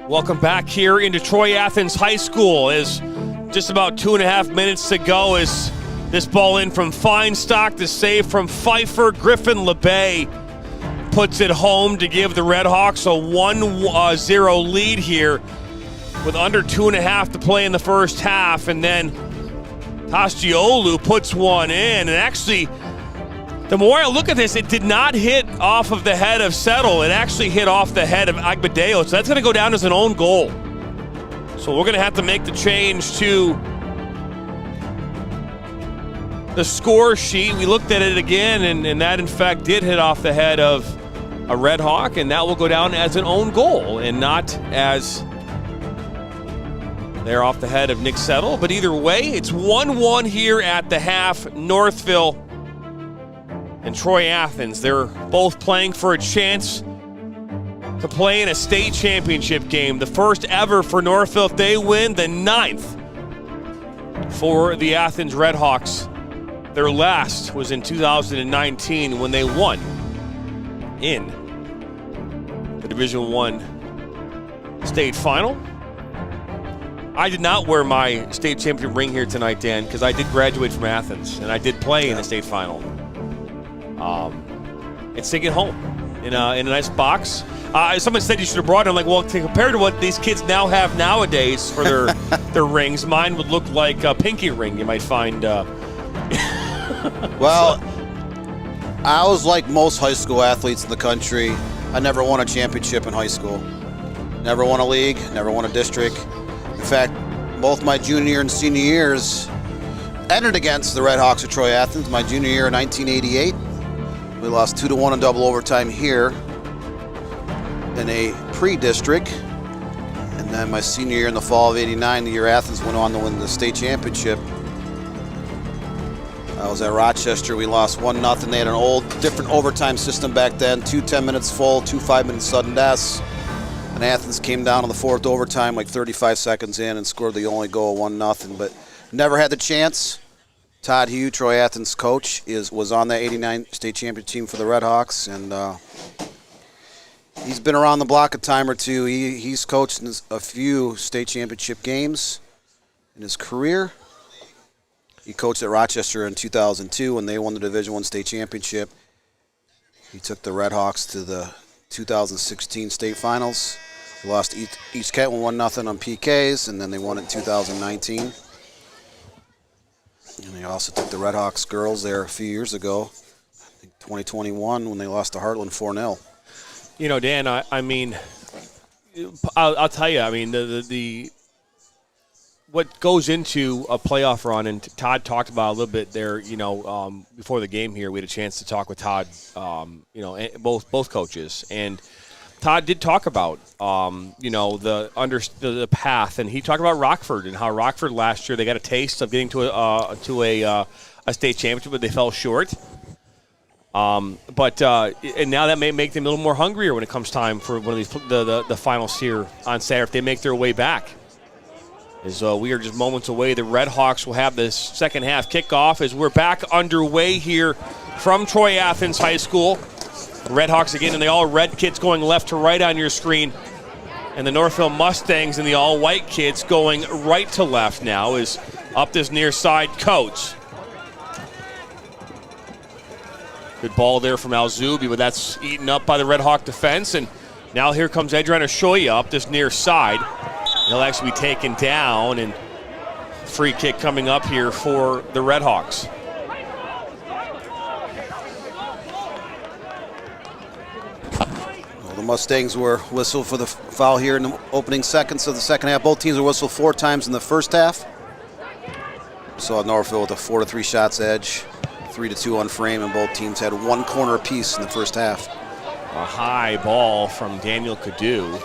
Welcome back here into Troy Athens High School. As just about 2.5 minutes to go as this ball in from Feinstock, the save from Pfeiffer. Griffin LeBay puts it home to give the Redhawks a 1-0 lead here with under 2.5 to play in the first half. And then Tasciolu puts one in. And actually, the more I look at this, it did not hit off of the head of Settle. It actually hit off the head of Agbadeo. So that's going to go down as an own goal. So we're going to have to make the change to the score sheet. We looked at it again, and that, in fact, did hit off the head of a Red Hawk, and that will go down as an own goal and not as they're off the head of Nick Settle. But either way, it's 1-1 here at the half. Northville and Troy Athens, they're both playing for a chance to play in a state championship game. The first ever for Northville. If they win, the 9th for the Athens Redhawks. Their last was in 2019 when they won in the Division I state final. I did not wear my state championship ring here tonight, Dan, because I did graduate from Athens and I did play in the state final. It's taken home in a nice box. Someone said you should have brought it. I'm like, well, compared to what these kids now have nowadays for their rings, mine would look like a pinky ring you might find. Well, I was like most high school athletes in the country. I never won a championship in high school. Never won a league, never won a district. In fact, both my junior and senior years entered against the Redhawks of Troy Athens. My junior year in 1988, we lost 2-1 in double overtime here in a pre-district. And then my senior year in the fall of '89, the year Athens went on to win the state championship. I was at Rochester. We lost 1-0. They had an old, different overtime system back then. 2 10 minutes full, 2 5-minute sudden deaths. And Athens came down in the fourth overtime like 35 seconds in and scored the only goal, 1-0. But never had the chance. Todd Hugh, Troy Athens coach, was on that '89 state championship team for the Redhawks, and he's been around the block a time or two. He's coached in a few state championship games in his career. He coached at Rochester in 2002 when they won the Division I state championship. He took the Redhawks to the 2016 state finals. They lost East Kentland 1-0 on PKs, and then they won it in 2019. And they also took the Redhawks girls there a few years ago, I think 2021, when they lost to Heartland 4-0. You know, Dan, I mean, I'll tell you, I mean, the what goes into a playoff run, and Todd talked about a little bit there, you know, before the game here, we had a chance to talk with Todd, you know, both coaches. And Todd did talk about, you know, the path, and he talked about Rockford and how Rockford last year, they got a taste of getting to a state championship, but they fell short. And now that may make them a little more hungrier when it comes time for one of these the finals here on Saturday if they make their way back. As we are just moments away, the Redhawks will have this second half kickoff as we're back underway here from Troy Athens High School. The Redhawks again in the all-red kits going left to right on your screen. And the Northville Mustangs and the all-white kits going right to left now is up this near side coach. Good ball there from Alzubi, but that's eaten up by the Redhawk defense. And now here comes Adrian Ashoya up this near side. He'll actually be taken down, and free kick coming up here for the Redhawks. Well, the Mustangs were whistled for the foul here in the opening seconds of the second half. Both teams were whistled 4 times in the first half. We saw Northville with a 4-3 shots edge, 3-2 on frame, and both teams had 1 corner apiece in the first half. A high ball from Daniel Cadu.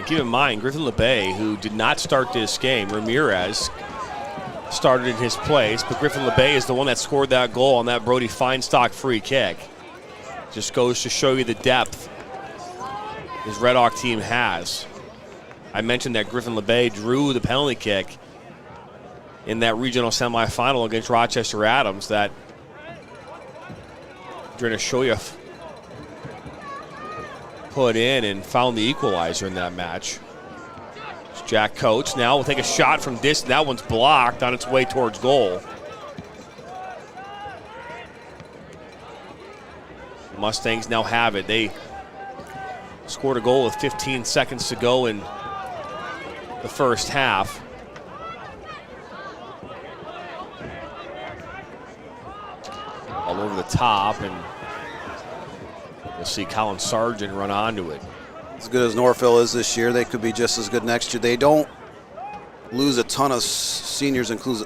Keep in mind, Griffin LeBay, who did not start this game, Ramirez started in his place, but Griffin LeBay is the one that scored that goal on that Brody Feinstock free kick. Just goes to show you the depth his Red Hawk team has. I mentioned that Griffin LeBay drew the penalty kick in that regional semifinal against Rochester Adams that Shoyev put in and found the equalizer in that match. It's Jack Coates now will take a shot from distance. That one's blocked on its way towards goal. The Mustangs now have it. They scored a goal with 15 seconds to go in the first half. All over the top, and you'll see Colin Sargent run onto it. As good as Northville is this year, they could be just as good next year. They don't lose a ton of seniors, in terms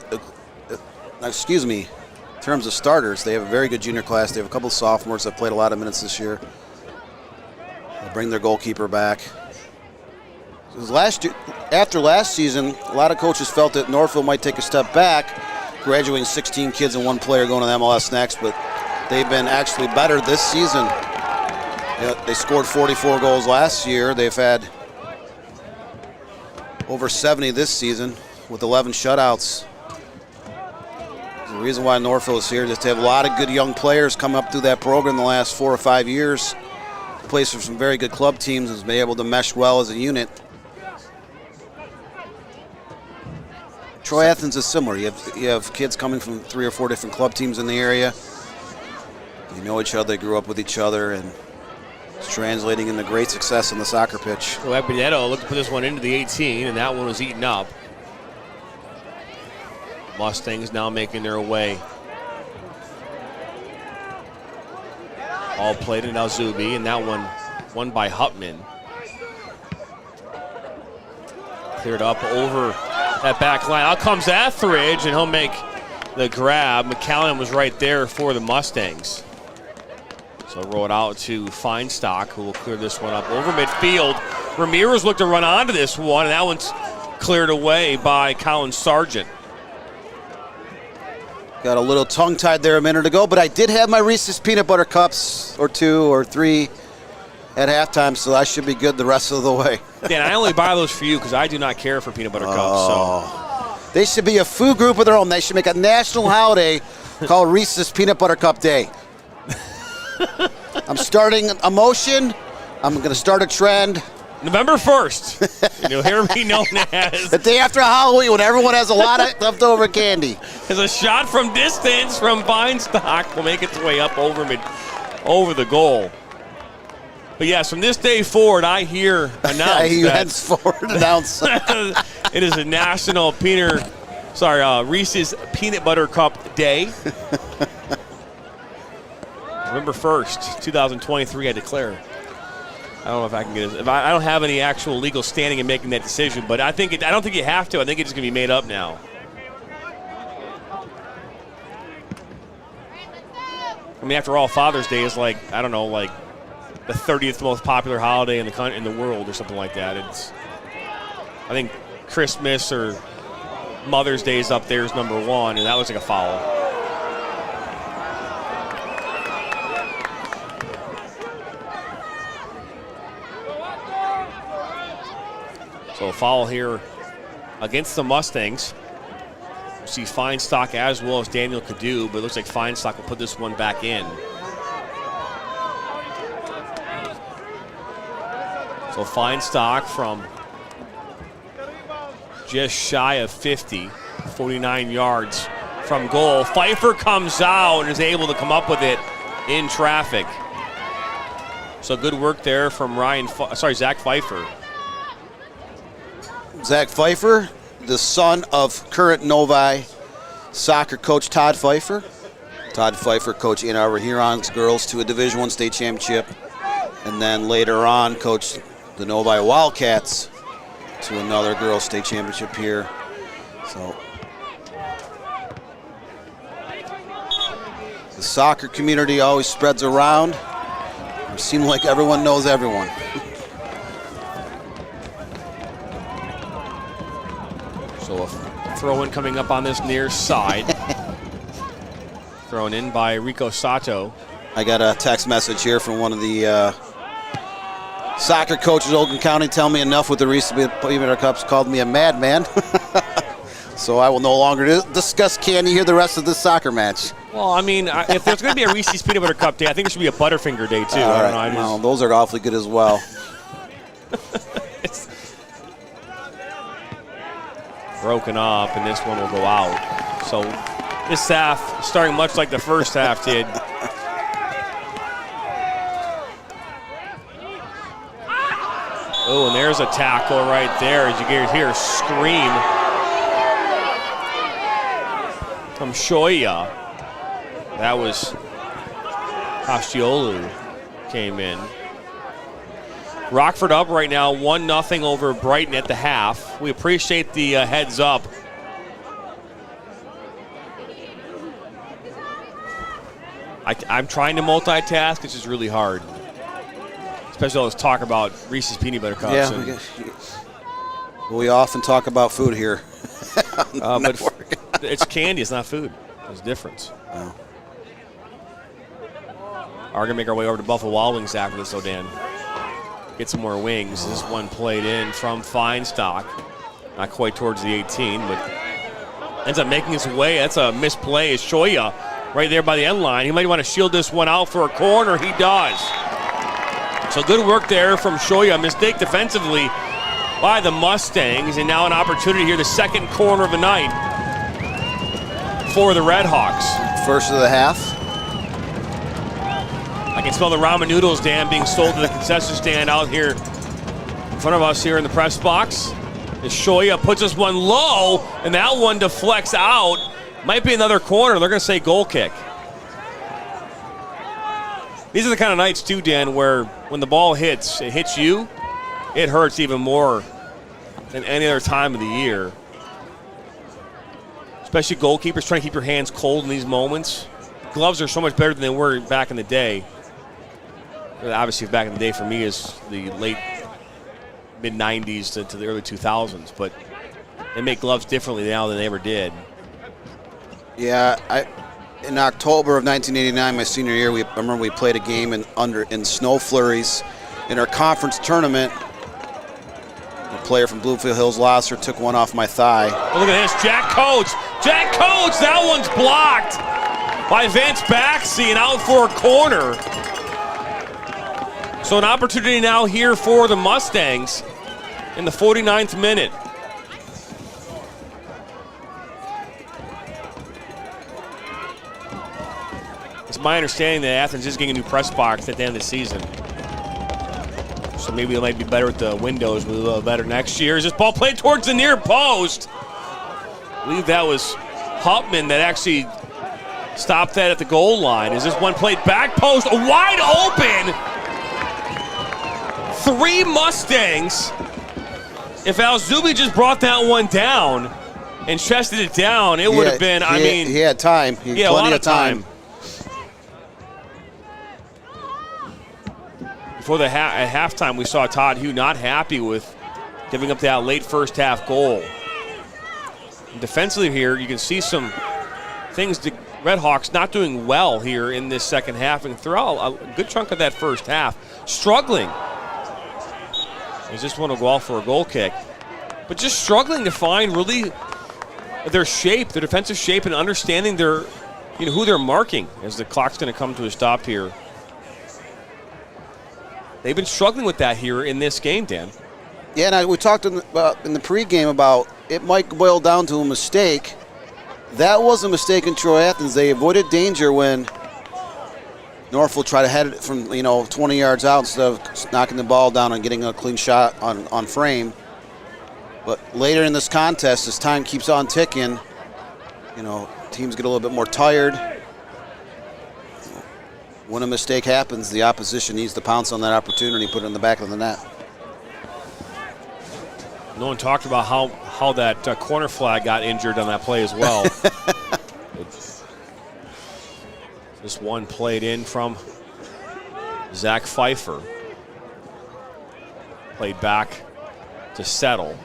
of starters. They have a very good junior class. They have a couple of sophomores that played a lot of minutes this year. They'll bring their goalkeeper back. After last season, a lot of coaches felt that Northville might take a step back, graduating 16 kids and one player going to MLS next, but they've been actually better this season. They scored 44 goals last year. They've had over 70 this season with 11 shutouts. The reason why Northville is here is to have a lot of good young players come up through that program the last 4 or 5 years. Plays for some very good club teams and has been able to mesh well as a unit. Troy Athens is similar. You have kids coming from 3 or 4 different club teams in the area. They know each other, they grew up with each other, and it's translating into great success on the soccer pitch. So Epinetto looked to put this one into the 18, and that one was eaten up. Mustangs now making their way. All played in Alzubi, and that one won by Hutman. Cleared up over that back line. Out comes Etheridge, and he'll make the grab. McCallan was right there for the Mustangs. So roll it out to Feinstock, who will clear this one up over midfield. Ramirez looked to run onto this one, and that one's cleared away by Colin Sargent. Got a little tongue-tied there a minute ago, but I did have my Reese's Peanut Butter Cups, or 2 or 3, at halftime, so I should be good the rest of the way. Dan, I only buy those for you because I do not care for peanut butter cups. So. They should be a food group of their own. They should make a national holiday called Reese's Peanut Butter Cup Day. I'm starting a motion. I'm going to start a trend. November 1st, you'll hear me known as the day after Halloween, when everyone has a lot of leftover candy. As a shot from distance from Feinstock will make its way up over the goal. But yes, from this day forward, I hear announced it is a national Reese's Peanut Butter Cup Day. November 1st, 2023, I declare. I don't know if I can get it. I don't have any actual legal standing in making that decision, but I don't think you have to. I think it's going to be made up now. I mean, after all, Father's Day is the 30th most popular holiday in the world or something like that. I think Christmas or Mother's Day is up there as number 1, and that was like a foul. So a foul here against the Mustangs. We'll see Feinstock as well as Daniel Cadu, but it looks like Feinstock will put this one back in. So Feinstock from just shy of 50, 49 yards from goal. Pfeiffer comes out and is able to come up with it in traffic. So good work there from Zach Pfeiffer. Zach Pfeiffer, the son of current Novi soccer coach Todd Pfeiffer. Todd Pfeiffer coached Ann Arbor Hurons girls to a Division I state championship, and then later on coached the Novi Wildcats to another girls state championship here. So the soccer community always spreads around. It seems like everyone knows everyone. So a throw-in coming up on this near side. Thrown in by Rico Sato. I got a text message here from one of the soccer coaches in Oakland County telling me enough with the Reese's Peanut Butter Cups called me a madman. So I will no longer discuss candy here the rest of this soccer match. Well, I mean, if there's going to be a Reese's Peanut Butter Cup day, I think it should be a Butterfinger day, too. All I don't right. know. Well, those are awfully good as well. It's broken up, and this one will go out. So this half starting much like the first half did. Oh, and there's a tackle right there as you hear a scream from Shoya. That was Hashiolu came in. Rockford up right now, 1-0 over Brighton at the half. We appreciate the heads up. I'm trying to multitask. It's just really hard. Especially all this talk about Reese's Peanut Butter Cups. Yeah, we often talk about food here. But it's candy. It's not food. There's a difference. Oh. We're going to make our way over to Buffalo Wild Wings after this, though, Dan. Get some more wings. This one played in from Feinstock. Not quite towards the 18, but ends up making his way. That's a misplay. It's Shoya right there by the end line. He might want to shield this one out for a corner. He does. So good work there from Shoya. Mistake defensively by the Mustangs. And now an opportunity here, the second corner of the night for the Red Hawks. First of the half. I can smell the ramen noodles, Dan, being sold to the concession stand out here in front of us here in the press box. As Shoya puts this one low, and that one deflects out. Might be another corner. They're going to say goal kick. These are the kind of nights, too, Dan, where when the ball hits, it hits you, it hurts even more than any other time of the year. Especially goalkeepers trying to keep your hands cold in these moments. Gloves are so much better than they were back in the day. Obviously, back in the day for me is the late mid-'90s to the early 2000s, but they make gloves differently now than they ever did. Yeah, in October of 1989, my senior year, I remember we played a game in snow flurries in our conference tournament. A player from Bluefield Hills Losser took one off my thigh. Oh, look at this, Jack Coates. Jack Coates, that one's blocked by Vance Baxi and out for a corner. So an opportunity now here for the Mustangs in the 49th minute. It's my understanding that Athens is getting a new press box at the end of the season. So maybe it might be better with the windows, a little better next year. Is this ball played towards the near post? I believe that was Hupman that actually stopped that at the goal line. Is this one played back post, wide open? 3 Mustangs. If Alzubi just brought that one down and chested it down, it would have been, he had time. He had yeah, plenty a lot of time. Before at halftime, we saw Todd Hugh not happy with giving up that late first half goal. And defensively here, you can see some things the Red Hawks not doing well here in this second half and throughout a good chunk of that first half. Struggling. They just want to go out for a goal kick. But just struggling to find really their shape, their defensive shape, and understanding their, who they're marking as the clock's going to come to a stop here. They've been struggling with that here in this game, Dan. Yeah, and we talked in the pregame about it might boil down to a mistake. That was a mistake in Troy Athens. They avoided danger when Northville tried to head it from 20 yards out instead of knocking the ball down and getting a clean shot on frame. But later in this contest, as time keeps on ticking, teams get a little bit more tired. When a mistake happens, the opposition needs to pounce on that opportunity, put it in the back of the net. No one talked about how that corner flag got injured on that play as well. This one played in from Zach Pfeiffer. Played back to Settle.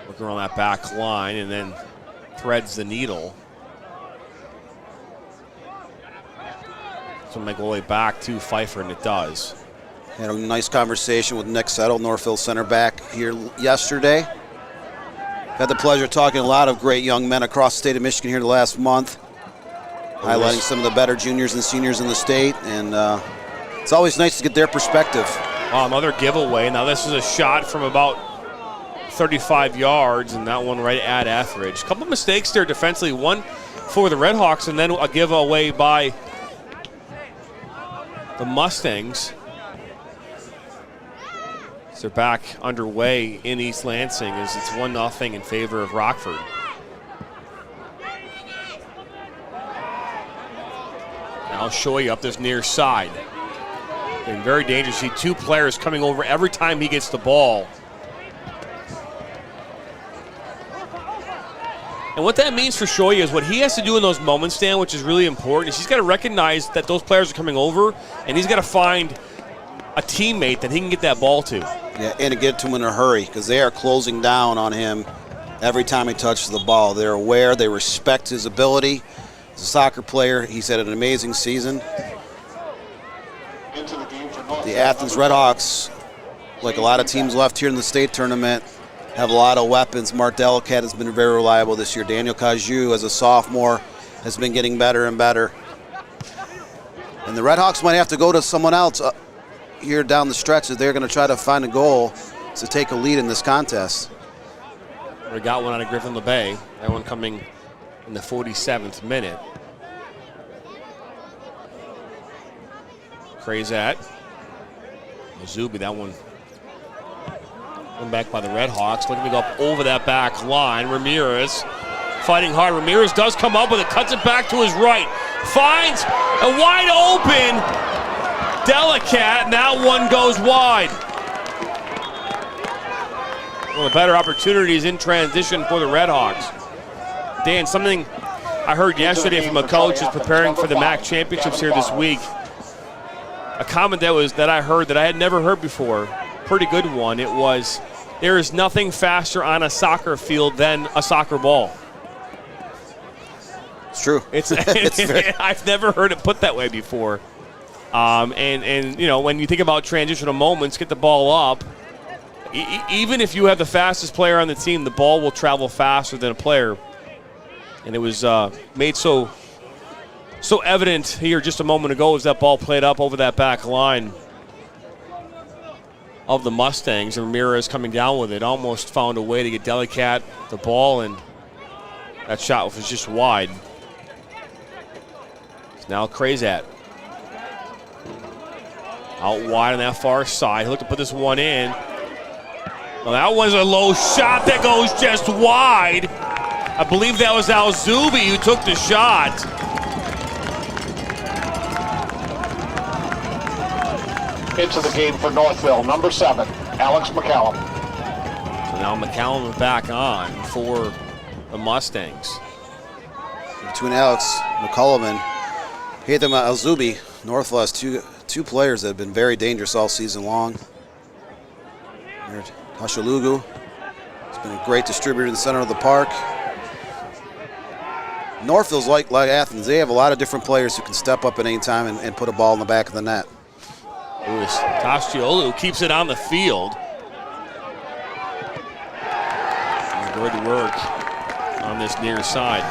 Looking around that back line and then threads the needle. So make our way back to Pfeiffer, and it does. Had a nice conversation with Nick Settle, Northville center back, here yesterday. Had the pleasure of talking to a lot of great young men across the state of Michigan here the last month, highlighting some of the better juniors and seniors in the state, and it's always nice to get their perspective. Another giveaway. Now this is a shot from about 35 yards, and that one right at Etheridge. A couple of mistakes there defensively, one for the Redhawks, and then a giveaway by the Mustangs. So they're back underway in East Lansing as it's 1-0 in favor of Rockford. Now Shoy up this near side. And very dangerous. See two players coming over every time he gets the ball. And what that means for Shoy is what he has to do in those moments, Stan, which is really important, is he's got to recognize that those players are coming over, and he's got to find a teammate that he can get that ball to. Yeah, and to get to him in a hurry, because they are closing down on him every time he touches the ball. They're aware, they respect his ability. As a soccer player, he's had an amazing season. The Athens Redhawks, like a lot of teams left here in the state tournament, have a lot of weapons. Mark Delicat has been very reliable this year. Daniel Caju, as a sophomore, has been getting better and better. And the Redhawks might have to go to someone else here down the stretch if they're going to try to find a goal to take a lead in this contest. We got one out of Griffin LeBay. That one coming in the 47th minute. Krazat. Mazubi, that one back by the Redhawks. Looking to go up over that back line. Ramirez fighting hard. Ramirez does come up with it, cuts it back to his right. Finds a wide open Delicat, and that one goes wide. One of the better opportunities in transition for the Redhawks. Dan, something I heard yesterday from a coach who's preparing for the MAC championships here this week. A comment that I heard that I had never heard before. Pretty good one. It was, there is nothing faster on a soccer field than a soccer ball. It's true. I've never heard it put that way before. And you know, when you think about transitional moments, get the ball up. Even if you have the fastest player on the team, the ball will travel faster than a player. And it was made so evident here just a moment ago as that ball played up over that back line of the Mustangs. And Ramirez coming down with it, almost found a way to get Delicat the ball, and that shot was just wide. It's now Krazat. Out wide on that far side. He'll look to put this one in. Well, that was a low shot that goes just wide. I believe that was Alzubi who took the shot. Into the game for Northville, number 7, Alex McCallum. So now McCallum back on for the Mustangs. Between Alex McCallum and Haitham Alzubi, Northville has two players that have been very dangerous all season long. Hashalugu has been a great distributor in the center of the park. Northville's like Athens. They have a lot of different players who can step up at any time and put a ball in the back of the net. It was Tasciolu keeps it on the field. Good work on this near side.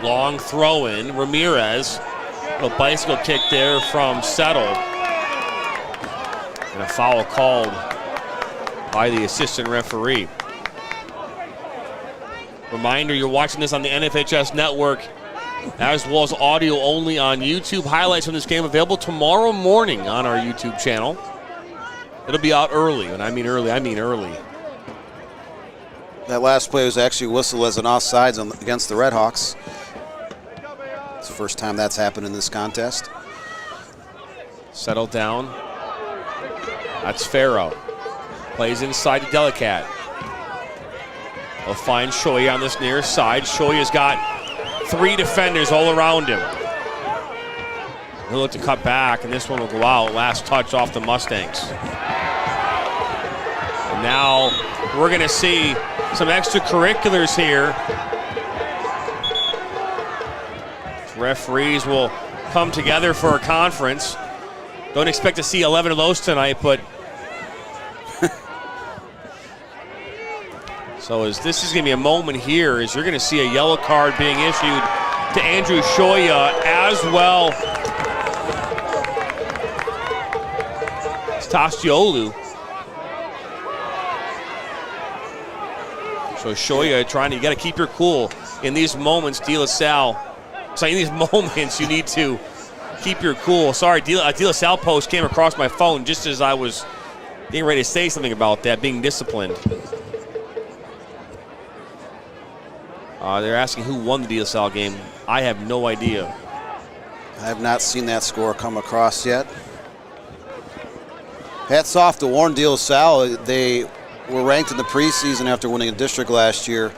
Long throw in. Ramirez. A bicycle kick there from Settle. And a foul called by the assistant referee. Reminder, you're watching this on the NFHS network, as well as audio only on YouTube. Highlights from this game available tomorrow morning on our YouTube channel. It'll be out early. When I mean early, I mean early. That last play was actually whistled as an offsides against the Redhawks. It's the first time that's happened in this contest. Settle down. That's Farrow. Plays inside to Delicat. They'll find Shoy on this near side. Shoy has got 3 defenders all around him. He'll look to cut back, and this one will go out. Last touch off the Mustangs. And now we're going to see some extracurriculars here. Referees will come together for a conference. Don't expect to see 11 of those tonight, but So this is going to be a moment here as you're going to see a yellow card being issued to Andrew Shoya as well. It's Tasciolu. So Shoya trying to, you got to keep your cool in these moments, De La Salle. So in these moments, you need to keep your cool. Sorry, De La Salle post came across my phone just as I was getting ready to say something about that, being disciplined. They're asking who won the De La Salle game. I have no idea. I have not seen that score come across yet. Hats off to Warren De La Salle. They were ranked in the preseason after winning a district last year.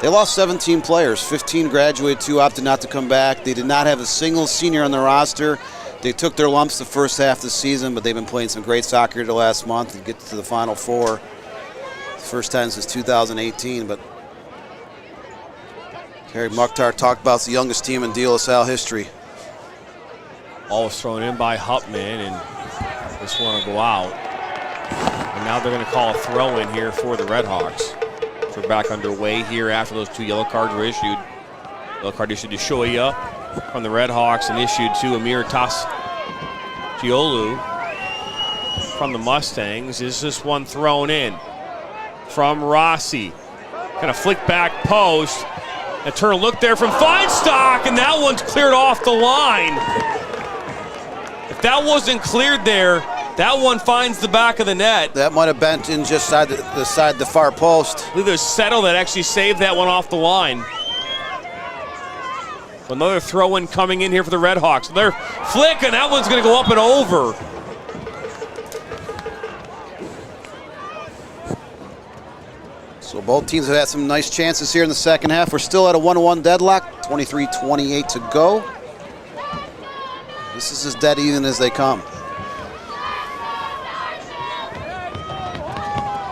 They lost 17 players. 15 graduated, 2 opted not to come back. They did not have a single senior on the roster. They took their lumps the first half of the season, but they've been playing some great soccer the last month and get to the Final Four. First time since 2018, but Terry Mukhtar talked about the youngest team in De La Salle history. Ball was thrown in by Hupman, and this one will go out. And now they're going to call a throw in here for the Red Hawks. We're back underway here after those 2 yellow cards were issued. Yellow card issued to Shoya from the Red Hawks and issued to Amir Tasciolu from the Mustangs. Is this one thrown in from Rossi? Kind of flick back post. A turn look there from Feinstock, and that one's cleared off the line. If that wasn't cleared there, that one finds the back of the net. That might have bent in just side the far post. I believe there's Settle that actually saved that one off the line. Another throw-in coming in here for the Red Hawks. They're flick, and that one's going to go up and over. So both teams have had some nice chances here in the second half. We're still at a 1-1 deadlock, 23-28 to go. This is as dead even as they come.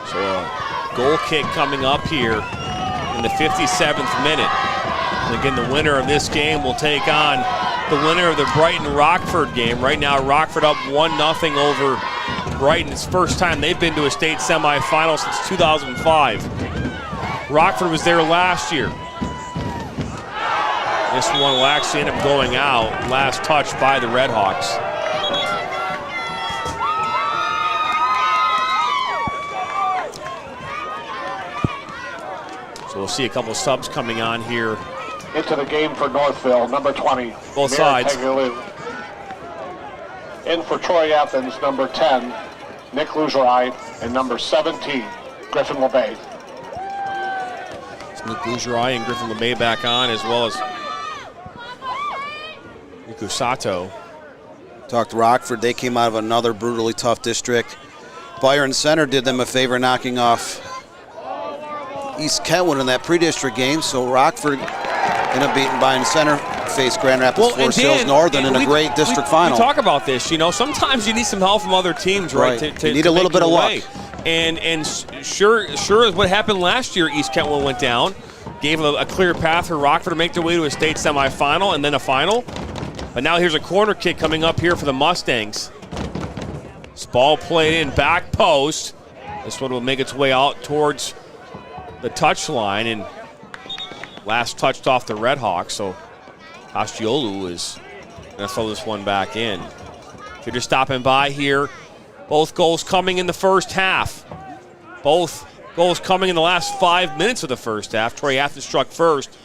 So a goal kick coming up here in the 57th minute. And again, the winner of this game will take on the winner of the Brighton-Rockford game. Right now, Rockford up 1-0 over Brighton. It's the first time they've been to a state semifinal since 2005. Rockford was there last year. This one will actually end up going out. Last touch by the Red Hawks. So we'll see a couple subs coming on here. Into the game for Northville, number 20. Both sides. In for Troy Athens, number 10, Nick Lugerai, and number 17, Griffin LeBay. It's Nick Lugerai and Griffin LeBay back on, as well as Riku Sato. Talked to Rockford. They came out of another brutally tough district. Byron Center did them a favor knocking off East Kentwood in that pre-district game, so Rockford ended up beating Byron Center, faced Grand Rapids Forest Hills Northern in a great district final. We talk about this, you know, sometimes you need some help from other teams, right? You need a little bit of luck. And sure as what happened last year, East Kentwood went down, gave a clear path for Rockford to make their way to a state semifinal and then a final. But now here's a corner kick coming up here for the Mustangs. This ball played in back post. This one will make its way out towards the touchline, and last touched off the Red Hawks, so Tasciolu is going to throw this one back in. If you're just stopping by here, both goals coming in the first half. Both goals coming in the last 5 minutes of the first half. Troy Athens struck first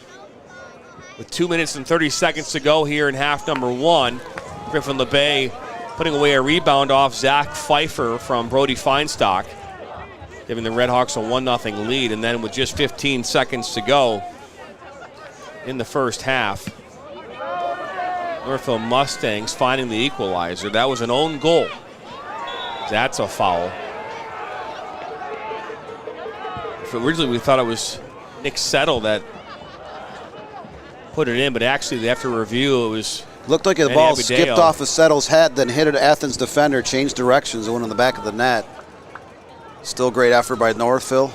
with 2 minutes and 30 seconds to go here in half number 1. Griffin LeBay putting away a rebound off Zach Pfeiffer from Brody Feinstock, giving the Red Hawks a 1-0 lead. And then with just 15 seconds to go in the first half, Northville Mustangs finding the equalizer. That was an own goal. That's a foul. Originally we thought it was Nick Settle that put it in, but actually after review it was looked like the ball skipped off of Settle's head, then hit an Athens defender, changed directions, and went in the back of the net. Still great effort by Northville.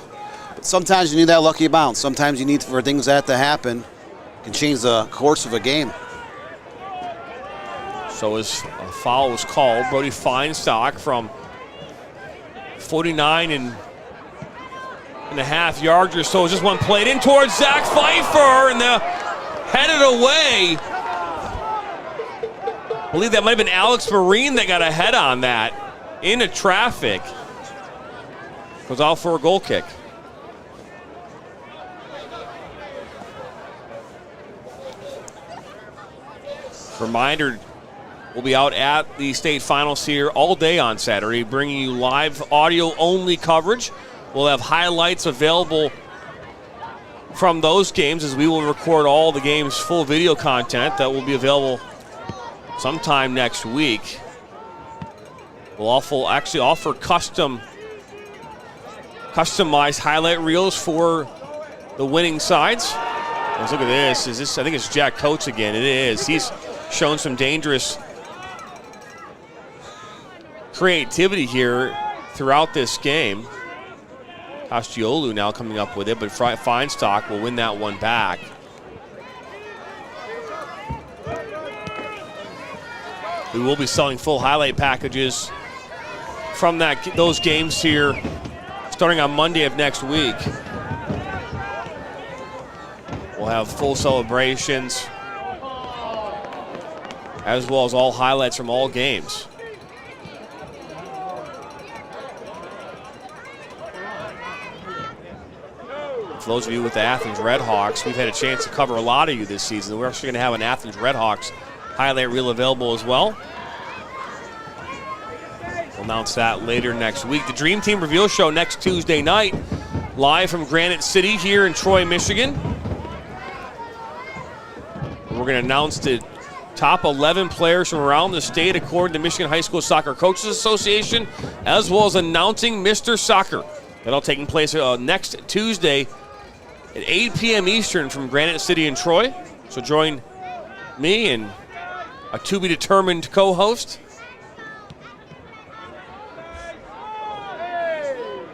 But sometimes you need that lucky bounce. Sometimes you need for things that to happen. It can change the course of a game. So as a foul was called, Brody Feinstock from 49 and 1.5 yards or so. Just one played in towards Zach Pfeiffer, and they're headed away. I believe that might have been Alex Marine that got a head on that into traffic. Goes out for a goal kick. Reminder, we'll be out at the state finals here all day on Saturday, bringing you live audio-only coverage. We'll have highlights available from those games, as we will record all the games' full video content that will be available sometime next week. We'll actually offer customized highlight reels for the winning sides. Let's look at this. I think it's Jack Coates again. It is. He's shown some dangerous creativity here throughout this game. Costiolu now coming up with it, but Feinstock will win that one back. We will be selling full highlight packages from those games here starting on Monday of next week. We'll have full celebrations as well as all highlights from all games. For those of you with the Athens Redhawks, we've had a chance to cover a lot of you this season. We're actually going to have an Athens Redhawks highlight reel available as well. We'll announce that later next week. The Dream Team Reveal Show next Tuesday night, live from Granite City here in Troy, Michigan. We're going to announce the top 11 players from around the state according to Michigan High School Soccer Coaches Association, as well as announcing Mr. Soccer. That'll take place next Tuesday at 8 p.m. Eastern from Granite City in Troy. So join me and a to-be-determined co-host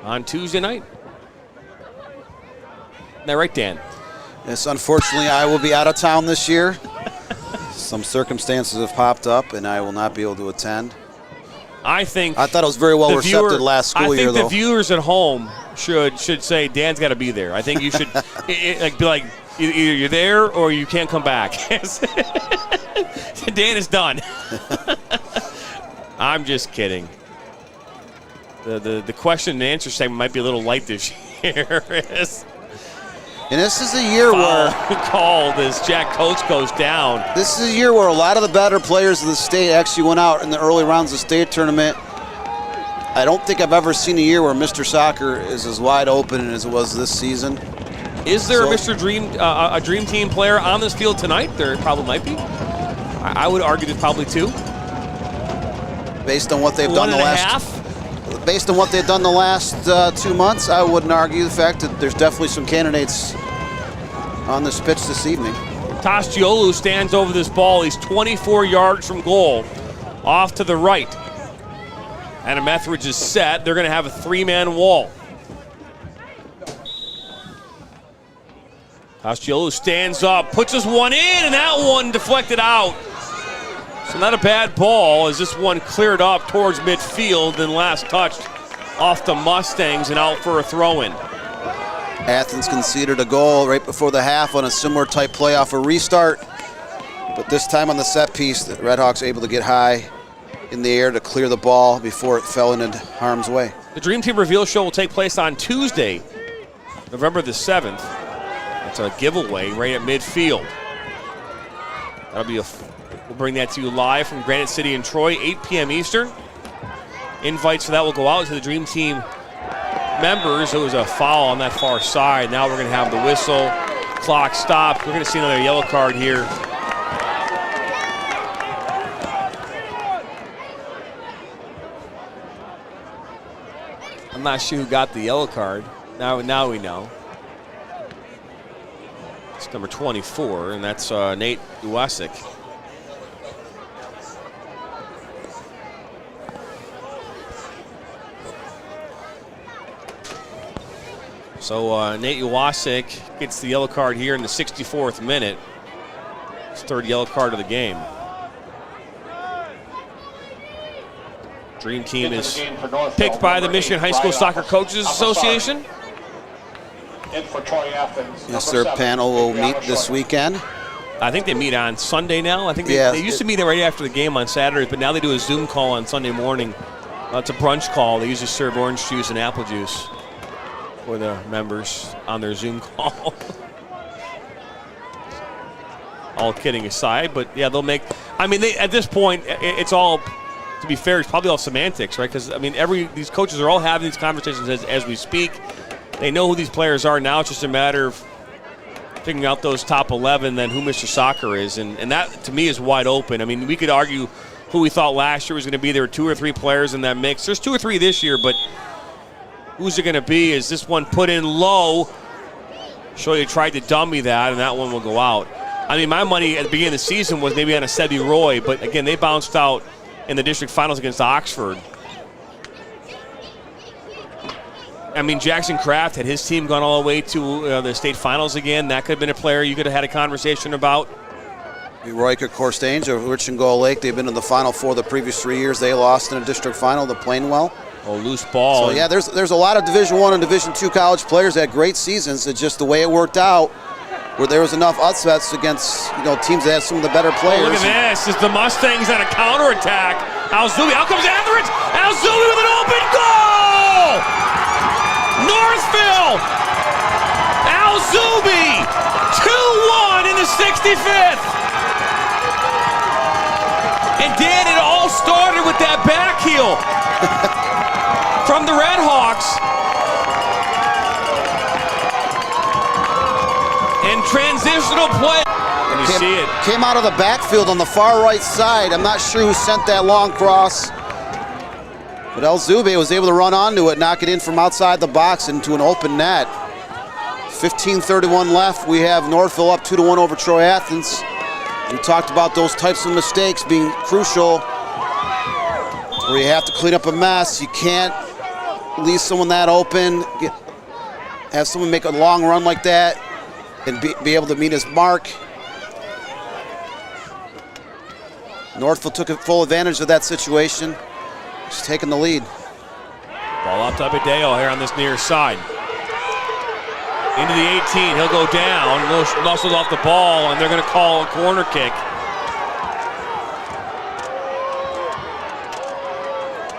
on Tuesday night. Isn't that right, Dan? Yes, unfortunately, I will be out of town this year. Some circumstances have popped up, and I will not be able to attend. I thought it was very well receptive last school year, though. I think the viewers at home should say Dan's got to be there. I think you should be like, either you're there or you can't come back. Dan is done. I'm just kidding. The question and answer segment might be a little light this year. And this is a year where called as Jack Coates goes down. This is a year where a lot of the better players in the state actually went out in the early rounds of the state tournament. I don't think I've ever seen a year where Mr. Soccer is as wide open as it was this season. Is there a Dream Team player on this field tonight? There probably might be. I would argue there's probably two. Based on what they've done based on what they've done the last 2 months, I wouldn't argue the fact that there's definitely some candidates on this pitch this evening. Costiolu stands over this ball. He's 24 yards from goal, off to the right. Adam Etheridge is set. They're going to have a three-man wall. Costiolu stands up, puts his one in, and that one deflected out. So not a bad ball as this one cleared up towards midfield and last touched off the Mustangs and out for a throw-in. Athens conceded a goal right before the half on a similar type play off a restart. But this time on the set piece, the Redhawks able to get high in the air to clear the ball before it fell into harm's way. The Dream Team Reveal Show will take place on Tuesday, November the 7th. It's a giveaway right at midfield. We'll bring that to you live from Granite City in Troy, 8 p.m. Eastern. Invites for that will go out to the Dream Team members. It was a foul on that far side. Now we're going to have the whistle. Clock stopped. We're going to see another yellow card here. I'm not sure who got the yellow card. Now we know. It's number 24, and that's Nate Uwasik. So Nate Uwasik gets the yellow card here in the 64th minute. His third yellow card of the game. Dream Team is picked by the Michigan High School Soccer Coaches Association. in for Troy Athens. Yes, their panel will meet this weekend. I think they meet on Sunday now. I think Yeah, they used to meet right after the game on Saturdays, but now they do a Zoom call on Sunday morning. It's a brunch call. They usually serve orange juice and apple juice for the members on their Zoom call. All kidding aside, but yeah, they'll make. I mean, at this point, it's all, to be fair, it's probably all semantics, right? Because I mean, these coaches are all having these conversations as we speak. They know who these players are now. It's just a matter of figuring out those top 11, then who Mr. Soccer is, and that to me is wide open. I mean, we could argue who we thought last year was going to be. There were 2 or 3 players in that mix. There's 2 or 3 this year, but who's it going to be? Is this one put in low? Shoya tried to dummy that, and that one will go out. I mean, my money at the beginning of the season was maybe on a Sebi Roy, but again, they bounced out in the district finals against Oxford. I mean, Jackson Kraft, had his team gone all the way to the state finals again, that could have been a player you could have had a conversation about. Royka Corstange of Rich and Gull Lake, they've been in the Final Four the previous 3 years. They lost in a district final to Plainwell. Oh, loose ball. So, yeah, there's a lot of Division I and Division II college players that had great seasons. It's just the way it worked out, where there was enough upsets against teams that had some of the better players. Oh, look at this. It's the Mustangs on a counterattack. Al-Zubi, out comes Etheridge. Al-Zubi with an open goal! Northville! Al-Zubi! 2-1 in the 65th! And Dan, it all started with that back heel from the Red Hawks. And transitional play. And you see it. Came out of the backfield on the far right side. I'm not sure who sent that long cross. But El Zube was able to run onto it, knock it in from outside the box into an open net. 15:31 left. We have Northville up 2-1 over Troy Athens. We talked about those types of mistakes being crucial, where you have to clean up a mess. You can't leave someone that open, have someone make a long run like that and be able to meet his mark. Northville took full advantage of that situation. Just taking the lead. Ball up to Abadeo here on this near side. Into the 18, he'll go down, muscles off the ball, and they're going to call a corner kick.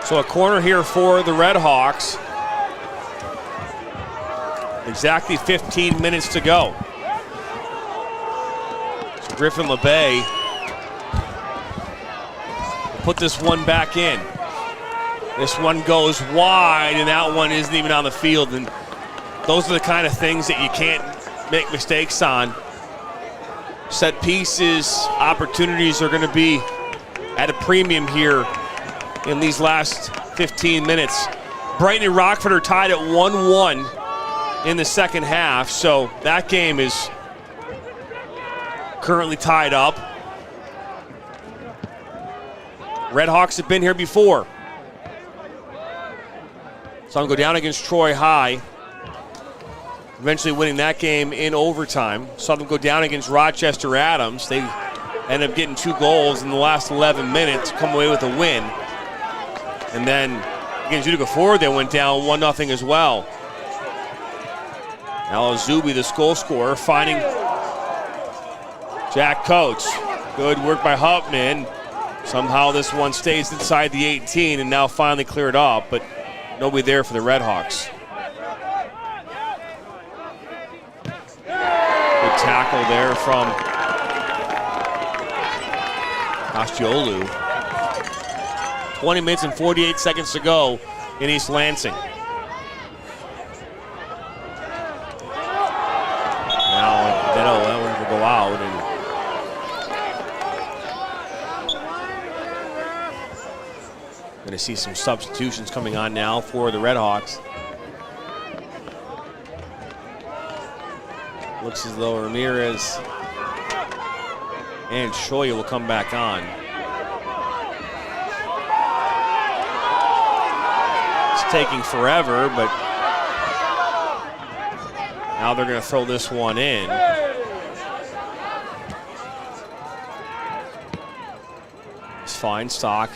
So a corner here for the Red Hawks. Exactly 15 minutes to go. So Griffin LeBay put this one back in. This one goes wide, and that one isn't even on the field. And those are the kind of things that you can't make mistakes on. Set pieces, opportunities are going to be at a premium here in these last 15 minutes. Brighton and Rockford are tied at 1-1 in the second half, so that game is currently tied up. Red Hawks have been here before. So I'm going to go down against Troy High, eventually winning that game in overtime. Saw them go down against Rochester Adams. They ended up getting 2 goals in the last 11 minutes, come away with a win. And then against Utica Ford, they went down 1-0 as well. Al-Azubi, the goal scorer, finding Jack Coates. Good work by Huffman. Somehow this one stays inside the 18 and now finally cleared off, but nobody there for the Red Hawks. Good tackle there from Asciolu. 20 minutes and 48 seconds to go in East Lansing. Now, that one will go out. And going to see some substitutions coming on now for the Red Hawks. Looks as though Ramirez and Shoya will come back on. It's taking forever, but now they're going to throw this one in. It's fine, Stock.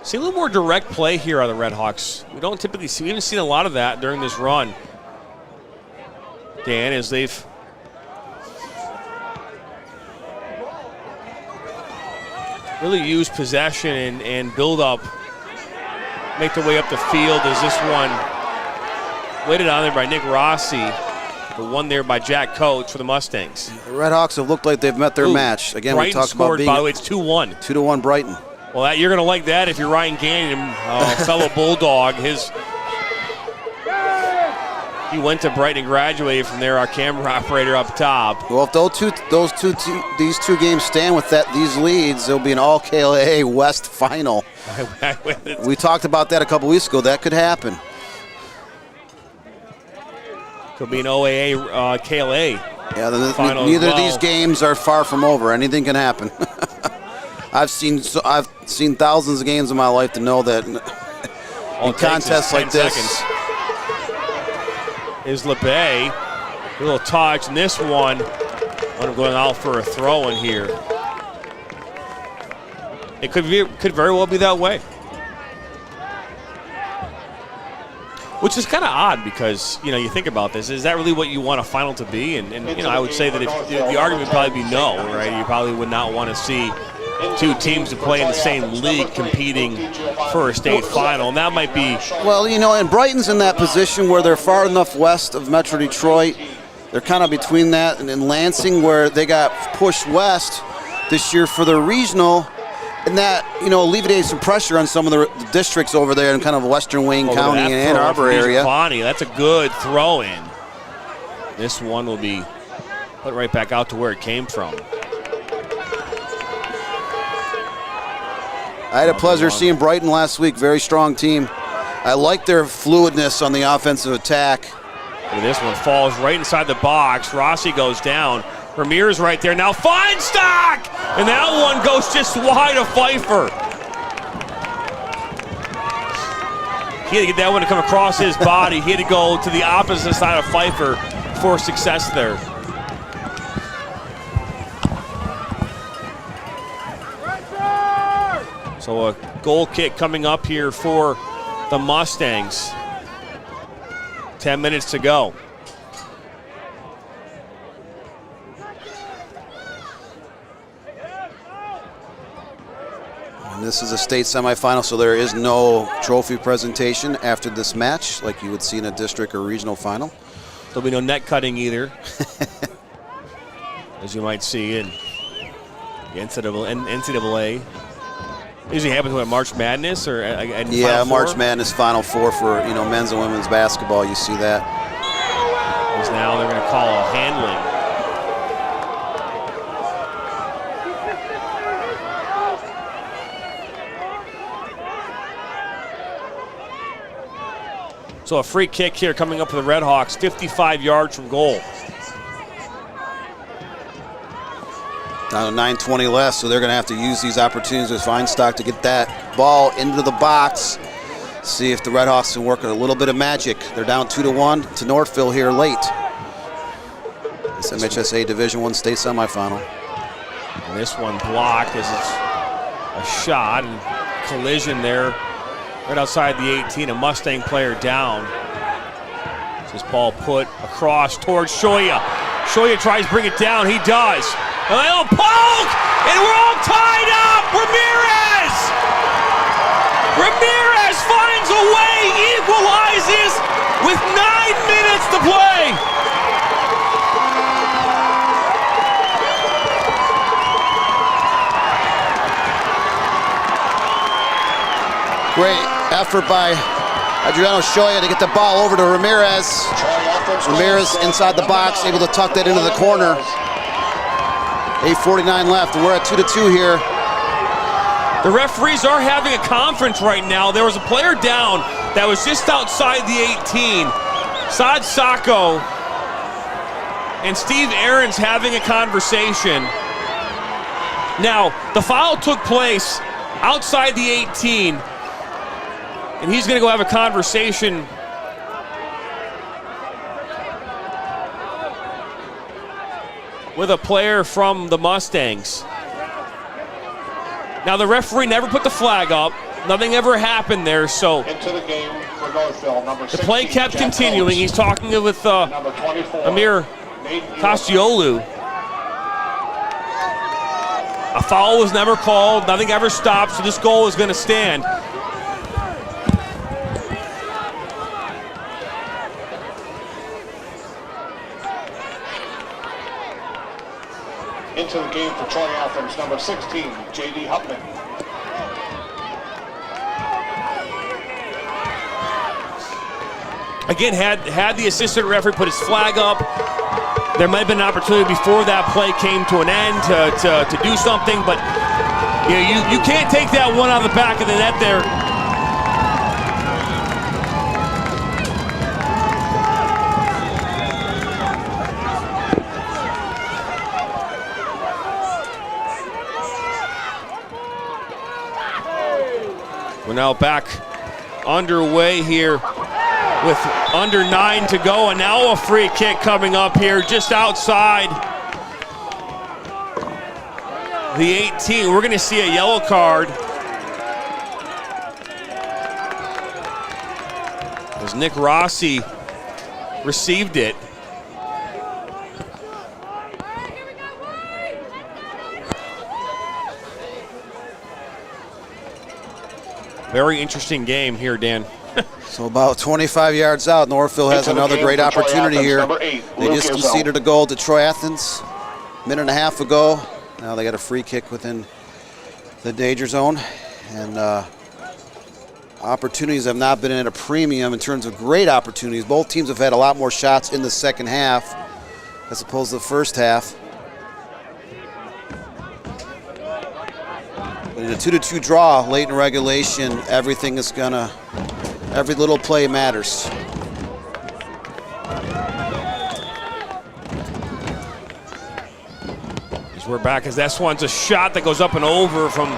See a little more direct play here on the Red Hawks. We don't typically see, we haven't seen a lot of that during this run. Dan, as they've really used possession and build up, make their way up the field as this one waited on there by Nick Rossi, the one there by Jack Coates for the Mustangs. The Redhawks have looked like they've met their match. Again, Brighton we talked scored, about being by the way, it's 2-1. 2-1 Brighton. Well, you're going to like that if you're Ryan Gagnon, fellow Bulldog. He went to Brighton and graduated from there, our camera operator up top. Well, if these two games stand with these leads, there'll be an all KLA West final. We talked about that a couple weeks ago. That could happen. Could be an OAA KLA. Yeah, neither of these games are far from over. Anything can happen. I've seen thousands of games in my life to know that in contests like this. Is LeBay, a little touch, and this one, I'm going out for a throw in here. It could very well be that way. Which is kind of odd because, you think about this. Is that really what you want a final to be? And I would say that if the argument would probably be no, right? You probably would not want to see two teams that play in the same league competing for a state final, and that might be... Well, and Brighton's in that position where they're far enough west of Metro Detroit. They're kind of between that and Lansing, where they got pushed west this year for their regional, and that, alleviated some pressure on some of the districts over there in kind of Western Wayne County and Ann Arbor area. That's a good throw-in. This one will be put right back out to where it came from. I had a pleasure seeing Brighton last week. Very strong team. I like their fluidness on the offensive attack. And this one falls right inside the box. Rossi goes down. Ramirez right there. Now Feinstock! And that one goes just wide of Pfeiffer. He had to get that one to come across his body. He had to go to the opposite side of Pfeiffer for success there. So a goal kick coming up here for the Mustangs. 10 minutes to go. And this is a state semifinal, so there is no trophy presentation after this match like you would see in a district or regional final. There'll be no net cutting either, as you might see in the NCAA. Usually happens with March Madness or yeah, March Madness Final Four for men's and women's basketball. You see that. Because now they're going to call a handling. So a free kick here coming up for the Redhawks, 55 yards from goal. Down to 9:20 left, so they're going to have to use these opportunities with Feinstock to get that ball into the box. See if the Redhawks can work a little bit of magic. They're down 2-1 to Northville here late. This MHSAA Division I state semifinal. And this one blocked as it's a shot and collision there right outside the 18. A Mustang player down. This ball put across towards Shoya. Shoya tries to bring it down. He does. A little poke, and we're all tied up. Ramirez finds a way, equalizes with 9 minutes to play. Great effort by Adriano Shoya to get the ball over to Ramirez. Ramirez inside the box, able to tuck that into the corner. 8:49 left, and we're at 2-2 here. The referees are having a conference right now. There was a player down that was just outside the 18. Saad Sacco and Steve Aarons having a conversation. Now, the foul took place outside the 18, and he's going to go have a conversation with a player from the Mustangs. Now, the referee never put the flag up. Nothing ever happened there, so Into the game for Northville, number 16. the play kept Jack continuing. Coates. He's talking with Number 24. Amir Nate Costiolu. A foul was never called. Nothing ever stopped, so this goal is going to stand. Into the game for Troy Athens, number 16, J.D. Hupman. Again, had the assistant referee put his flag up, there might have been an opportunity before that play came to an end to do something, but you can't take that one out of the back of the net there. We're now back underway here with under 9 to go, and now a free kick coming up here just outside the 18. We're going to see a yellow card as Nick Rossi received it. Very interesting game here, Dan. So about 25 yards out, Northville has another great opportunity here. They just conceded a goal to Troy Athens a minute and a half ago. Now they got a free kick within the danger zone. And opportunities have not been at a premium in terms of great opportunities. Both teams have had a lot more shots in the second half as opposed to the first half. But in a 2-2 draw late in regulation, everything is gonna, every little play matters. As we're back, as that one's a shot that goes up and over from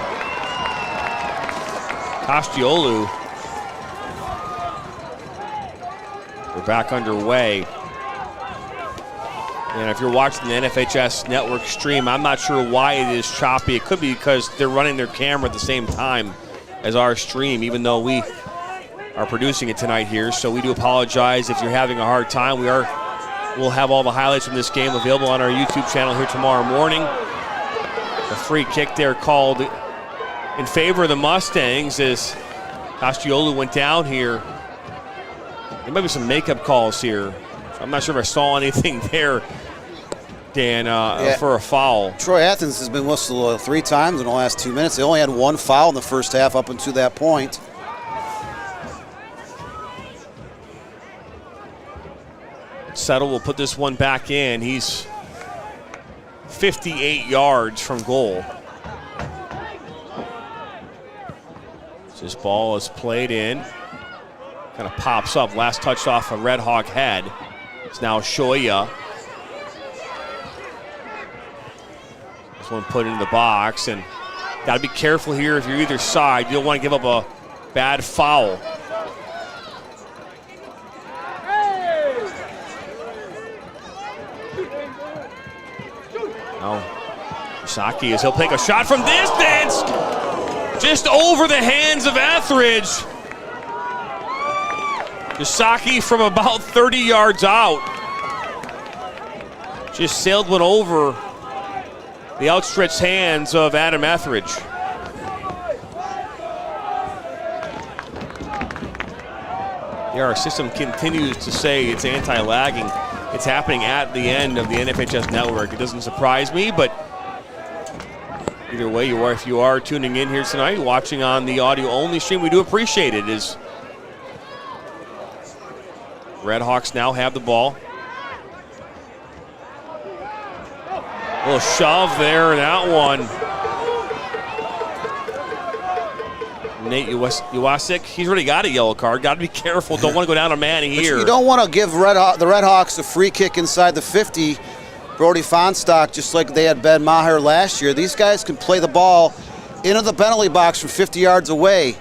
Costiolu. We're back underway. And if you're watching the NFHS network stream, I'm not sure why it is choppy. It could be because they're running their camera at the same time as our stream, even though we are producing it tonight here. So we do apologize if you're having a hard time. We'll have all the highlights from this game available on our YouTube channel here tomorrow morning. The free kick there called in favor of the Mustangs as Costiolu went down here. There might be some makeup calls here. I'm not sure if I saw anything there, Dan, for a foul. Troy Athens has been whistled 3 times in the last 2 minutes. They only had 1 foul in the first half up until that point. Settle will put this one back in. He's 58 yards from goal. This ball is played in. Kind of pops up. Last touch off a Red Hawk head. It's now Shoya. This one put into the box, and got to be careful here if you're either side. You don't want to give up a bad foul. Now, Saki as he'll take a shot from distance, just over the hands of Etheridge. Yasaki from about 30 yards out just sailed one over the outstretched hands of Adam Etheridge. Yeah, our system continues to say it's anti-lagging. It's happening at the end of the NFHS network. It doesn't surprise me, but either way, if you are tuning in here tonight, watching on the audio-only stream, we do appreciate it. As Red Hawks now have the ball. A little shove there, that one. Nate Iwasik, he's already got a yellow card. Got to be careful. Don't want to go down a man here. You don't want to give the Red Hawks a free kick inside the 50. Brody Fonstock, just like they had Ben Maher last year. These guys can play the ball into the penalty box from 50 yards away.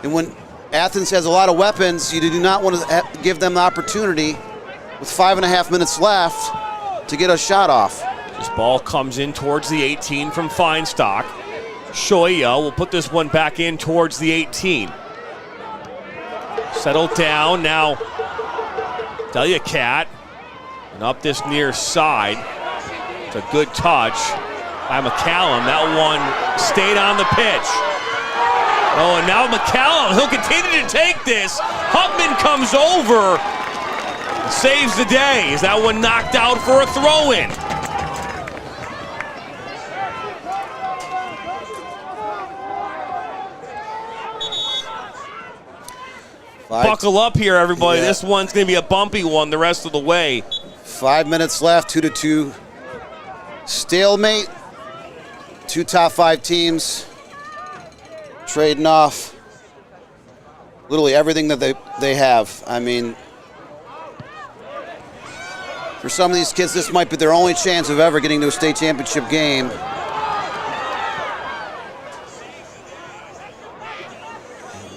And when Athens has a lot of weapons, you do not want to give them the opportunity with 5.5 minutes left to get a shot off. This ball comes in towards the 18 from Feinstock. Shoya will put this one back in towards the 18. Settled down now. Deliacat. And up this near side. It's a good touch by McCallum. That one stayed on the pitch. Oh, and now McCallum, he'll continue to take this. Hutman comes over, saves the day. Is that one knocked out for a throw-in? Buckle up here, everybody. Yeah. This one's going to be a bumpy one the rest of the way. 5 minutes left, 2-2 stalemate. Two top 5 teams trading off literally everything that they have. I mean, for some of these kids, this might be their only chance of ever getting to a state championship game.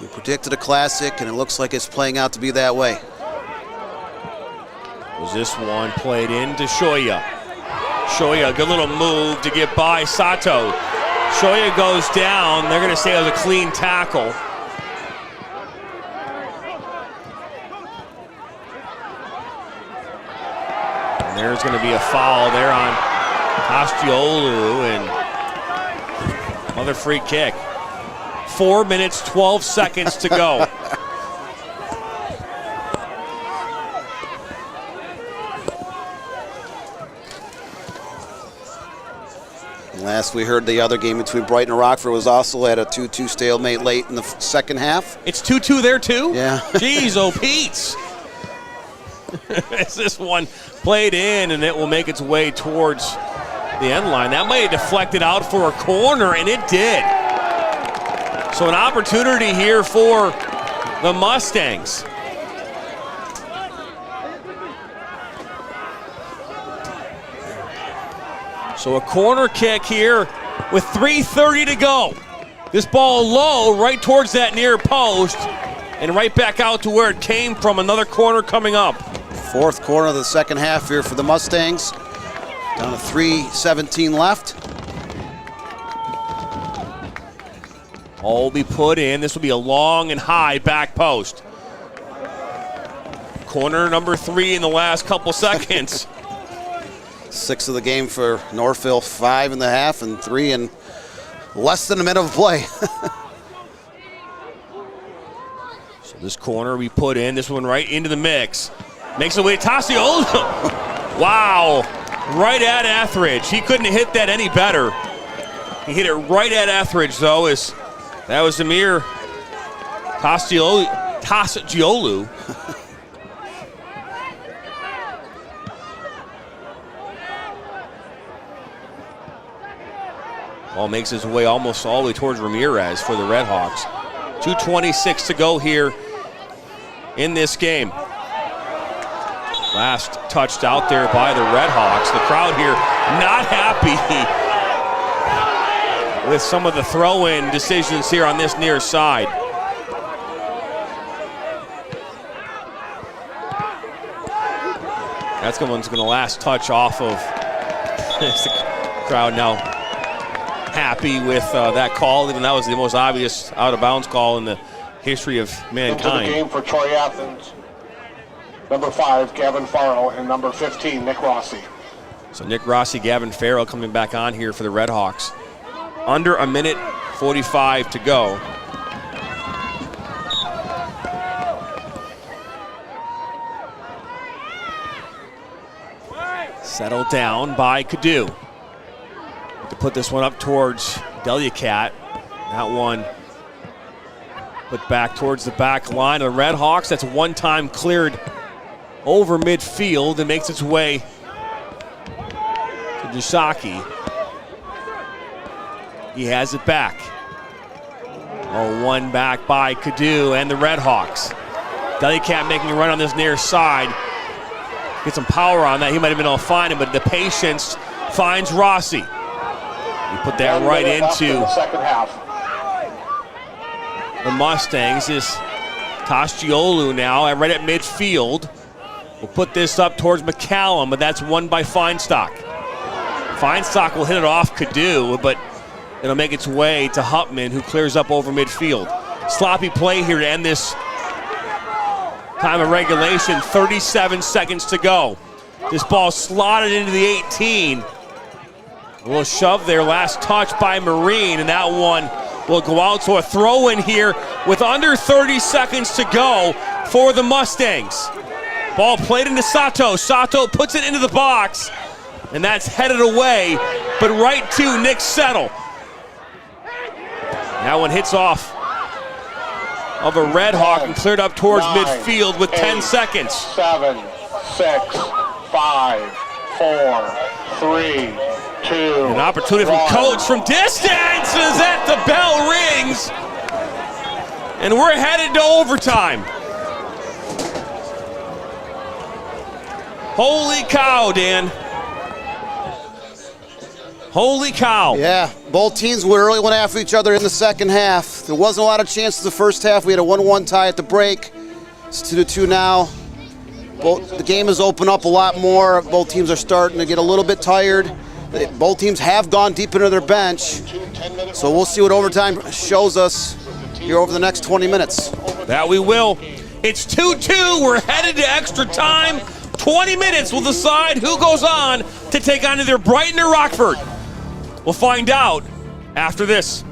We predicted a classic, and it looks like it's playing out to be that way. Was this one played into Shoya? Shoya, a good little move to get by Sato. Shoya goes down. They're going to say it was a clean tackle. And there's going to be a foul there on Costiolu, and another free kick. 4 minutes, 12 seconds to go. Last we heard, the other game between Brighton and Rockford was also at a 2-2 stalemate late in the second half. It's 2-2 there too? Yeah. Jeez, oh Pete's. Is this one played in, and it will make its way towards the end line. That might have deflected out for a corner, and it did. So an opportunity here for the Mustangs. So a corner kick here with 3:30 to go. This ball low right towards that near post and right back out to where it came from. Another corner coming up. Fourth corner of the second half here for the Mustangs. Down to 3:17 left. All will be put in. This will be a long and high back post. Corner number 3 in the last couple seconds. 6 of the game for Northville, 5 in the half and 3 in less than a minute of play. So this corner we put in, this one right into the mix. Makes it way to Tassiolo. Wow, right at Etheridge. He couldn't have hit that any better. He hit it right at Etheridge though. That was Amir Tassiolo. Ball makes his way almost all the way towards Ramirez for the Redhawks. 2:26 to go here in this game. Last touched out there by the Redhawks. The crowd here not happy with some of the throw-in decisions here on this near side. That's the one's going to last touch off of the crowd now. Happy with that call, even that was the most obvious out-of-bounds call in the history of mankind. Into the game for Troy Athens, number 5, Gavin Farrell, and number 15, Nick Rossi. So Nick Rossi, Gavin Farrell coming back on here for the Redhawks. Under a minute 45 to go. Settled down by Cadu. To put this one up towards Deliacat. That one put back towards the back line of the Redhawks. That's one time cleared over midfield and makes its way to Dusaki. He has it back. Oh, one back by Cadu and the Redhawks. Deliacat making a run on this near side. Get some power on that. He might have been able to find him, but the patience finds Rossi. He put that right into the second half. The Mustangs. Is Costiolu now right at midfield. We'll put this up towards McCallum, but that's won by Feinstock. Feinstock will hit it off Cadu, but It'll make its way to Hupman, who clears up over midfield. Sloppy play here to end this time of regulation. 37 seconds to go. This ball slotted into the 18. A little shove there, last touch by Marine, and that one will go out. So a throw in here with under 30 seconds to go for the Mustangs. Ball played into Sato. Sato puts it into the box, and that's headed away, but right to Nick Settle. That one hits off of a Red Hawk and cleared up towards midfield with 10 seconds. 7, 6, 5, 4, 3, 2. An opportunity from Coach from distance as that the bell rings. And we're headed to overtime. Holy cow, Dan. Holy cow. Yeah, both teams really went after each other in the second half. There wasn't a lot of chances the first half. We had a 1-1 tie at the break. It's 2-2 now. The game has opened up a lot more. Both teams are starting to get a little bit tired. Both teams have gone deep into their bench. So we'll see what overtime shows us here over the next 20 minutes. That we will. It's 2-2. We're headed to extra time. 20 minutes will decide who goes on to take on either Brighton or Rockford. We'll find out after this.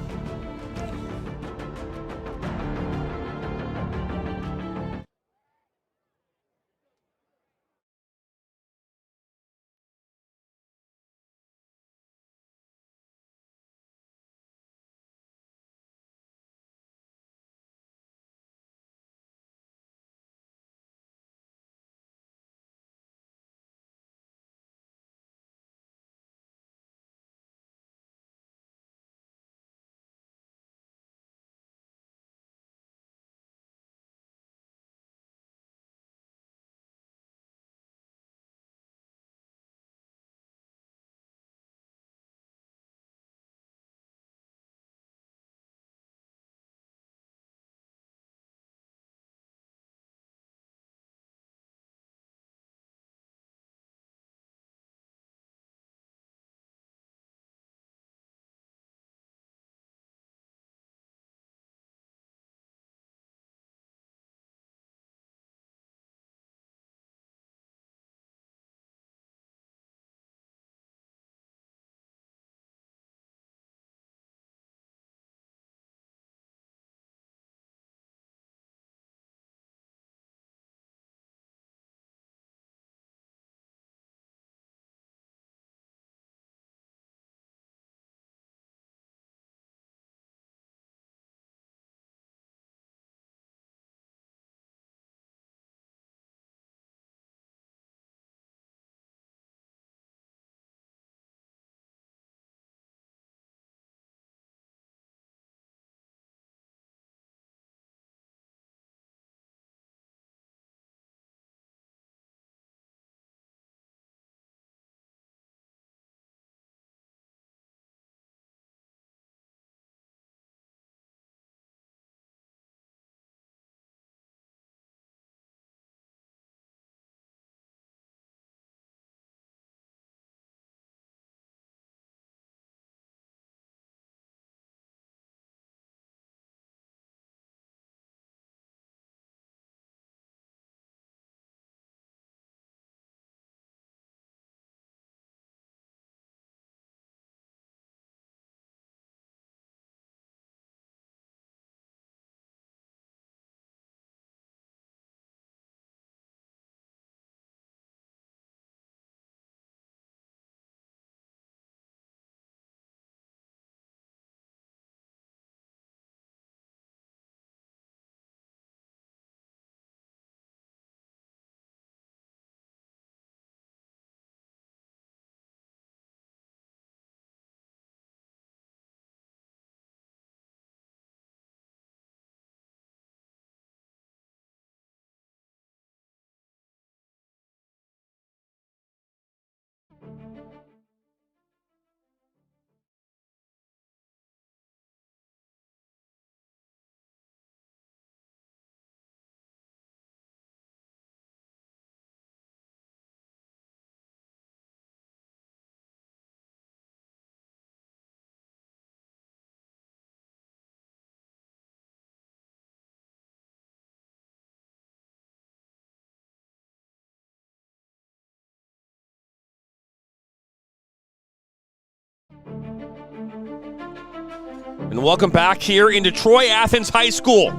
And welcome back here into Troy Athens High School.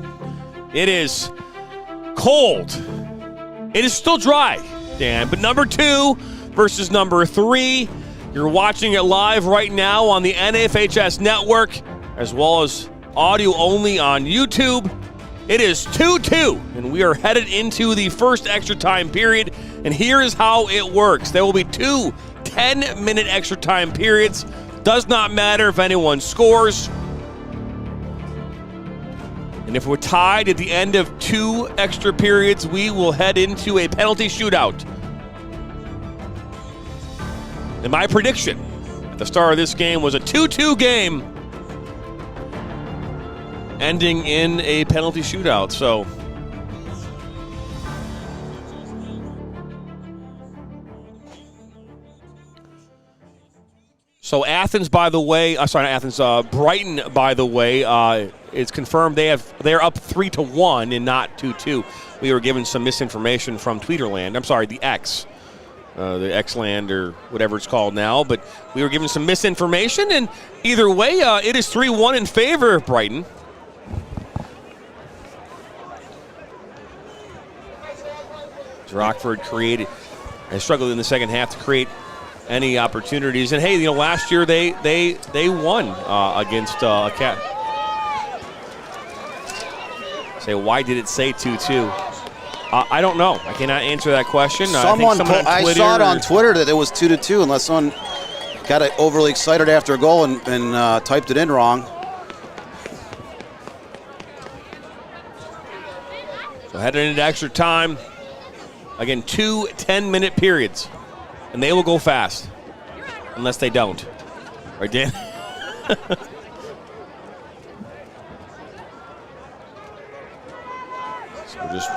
It is cold. It is still dry, Dan, but number 2 versus number 3. You're watching it live right now on the NFHS network, as well as audio only on YouTube. It is 2-2, and we are headed into the first extra time period, and here is how it works. There will be 2 10-minute extra time periods. Does not matter if anyone scores. And if we're tied at the end of 2 extra periods, we will head into a penalty shootout. And my prediction at the start of this game was a 2-2 game ending in a penalty shootout. So Athens, by the way, Brighton, by the way, it's confirmed they're up 3-1 and not 2-2. We were given some misinformation from Tweeterland. I'm sorry, the X-Land or whatever it's called now, but we were given some misinformation, and either way, it is 3-1 in favor of Brighton. Rockford struggled in the second half to create any opportunities. And hey, last year they won against Cat. Say, why did it say 2-2? I don't know. I cannot answer that question. I saw it on Twitter that it was 2-2, unless someone got overly excited after a goal and typed it in wrong. So heading into extra time. Again, 2 10-minute periods, and they will go fast, unless they don't. Right, Dan? So we're just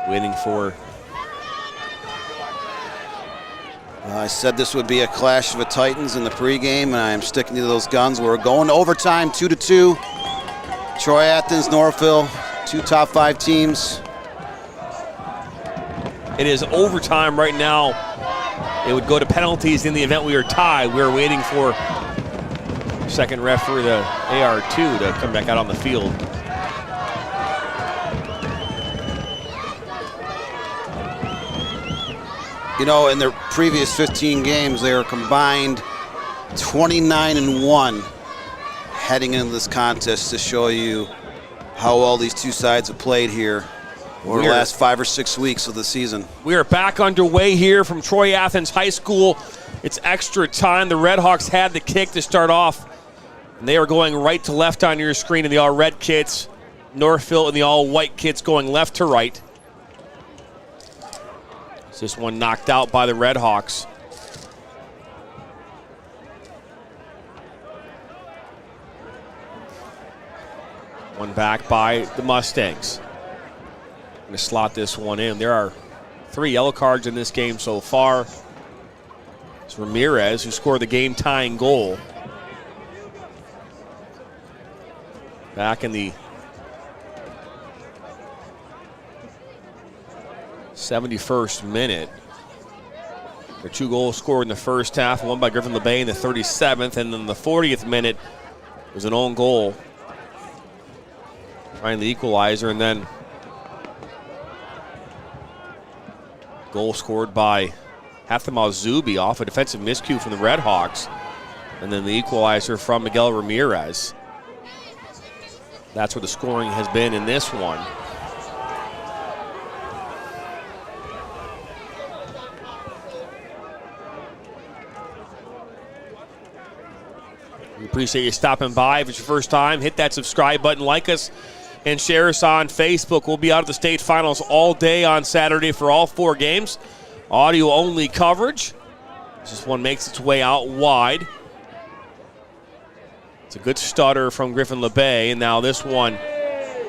waiting for... I said this would be a clash of the Titans in the pregame, and I am sticking to those guns. We're going to overtime, 2-2. Troy Athens, Northville, 2 top 5 teams. It is overtime right now. It would go to penalties in the event we are tied. We're waiting for second referee, the AR2, to come back out on the field. In their previous 15 games, they are combined 29-1 heading into this contest, to show you how well these two sides have played here over the last 5 or 6 weeks of the season. We are back underway here from Troy Athens High School. It's extra time. The Redhawks had the kick to start off, and they are going right to left on your screen in the all-red kits. Northville in the all-white kits going left to right. This one knocked out by the Redhawks. One back by the Mustangs. Going to slot this one in. There are 3 yellow cards in this game so far. It's Ramirez who scored the game-tying goal. Back in the 71st minute. There are 2 goals scored in the first half, one by Griffin LeBay in the 37th, and then the 40th minute was an own goal. Trying the equalizer, and then goal scored by Hatham Zubi off a defensive miscue from the Redhawks. And then the equalizer from Miguel Ramirez. That's where the scoring has been in this one. We appreciate you stopping by. If it's your first time, hit that subscribe button, like us, and share us on Facebook. We'll be out at the state finals all day on Saturday for all 4 games. Audio-only coverage. This one makes its way out wide. It's a good stutter from Griffin LeBay, and now this one,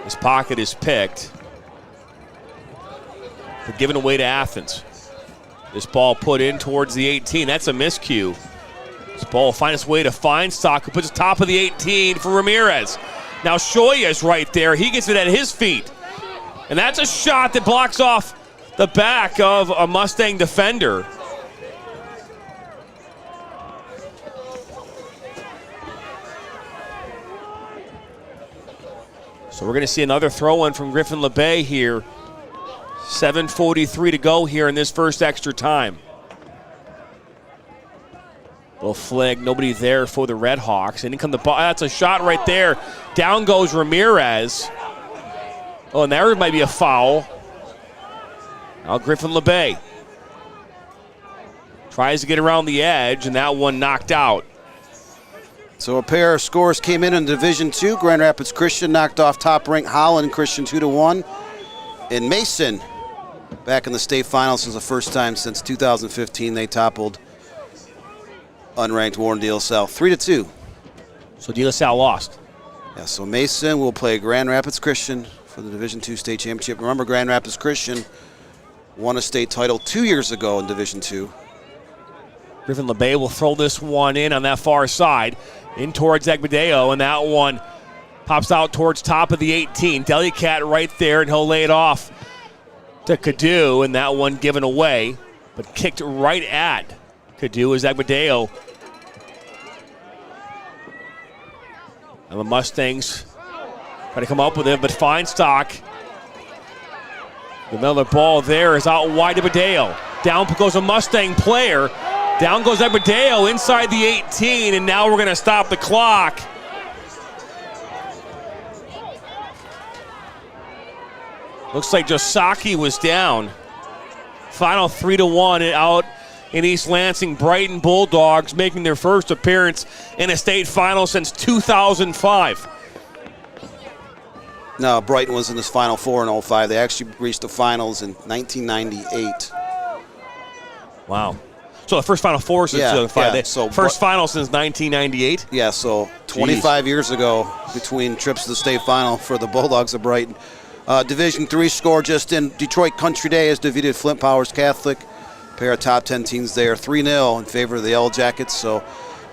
his pocket is picked. But given away to Athens. This ball put in towards the 18. That's a miscue. This ball will find its way to Feinstock, who puts it top of the 18 for Ramirez. Now Shoya's right there. He gets it at his feet. And that's a shot that blocks off the back of a Mustang defender. So we're going to see another throw-in from Griffin LeBay here. 7:43 to go here in this first extra time. Little flag, nobody there for the Red Hawks. And in come the ball. That's a shot right there. Down goes Ramirez. Oh, and there might be a foul. Now Griffin LeBay tries to get around the edge, and that one knocked out. So a pair of scores came in Division II. Grand Rapids Christian knocked off top-ranked Holland Christian 2-1. And Mason, back in the state finals, was the first time since 2015 they toppled unranked Warren De La Salle 3-2. So De La Salle lost. Yeah, so Mason will play Grand Rapids Christian for the Division II state championship. Remember, Grand Rapids Christian won a state title 2 years ago in Division II. Griffin LeBay will throw this one in on that far side, in towards Agbadeo, and that one pops out towards top of the 18. Delicat right there, and he'll lay it off to Cadu, and that one given away, but kicked right at Cadu as Agbadeo. And the Mustangs try to come up with it, but Feinstock, another ball there, is out wide to Agbadeo. Down goes a Mustang player. Down goes Agbadeo inside the 18, and now we're going to stop the clock. Looks like Josaki was down. Final 3-1 out in East Lansing. Brighton Bulldogs making their first appearance in a state final since 2005. No, Brighton was in this Final Four in 05. They actually reached the finals in 1998. Wow. So the first Final Four since 2005. Yeah, so first final since 1998? Yeah, so 25 years ago between trips to the state final for the Bulldogs of Brighton. Division III score just in. Detroit Country Day has defeated Flint Powers Catholic. Pair of top 10 teams there. 3-0 in favor of the Yellow Jackets. So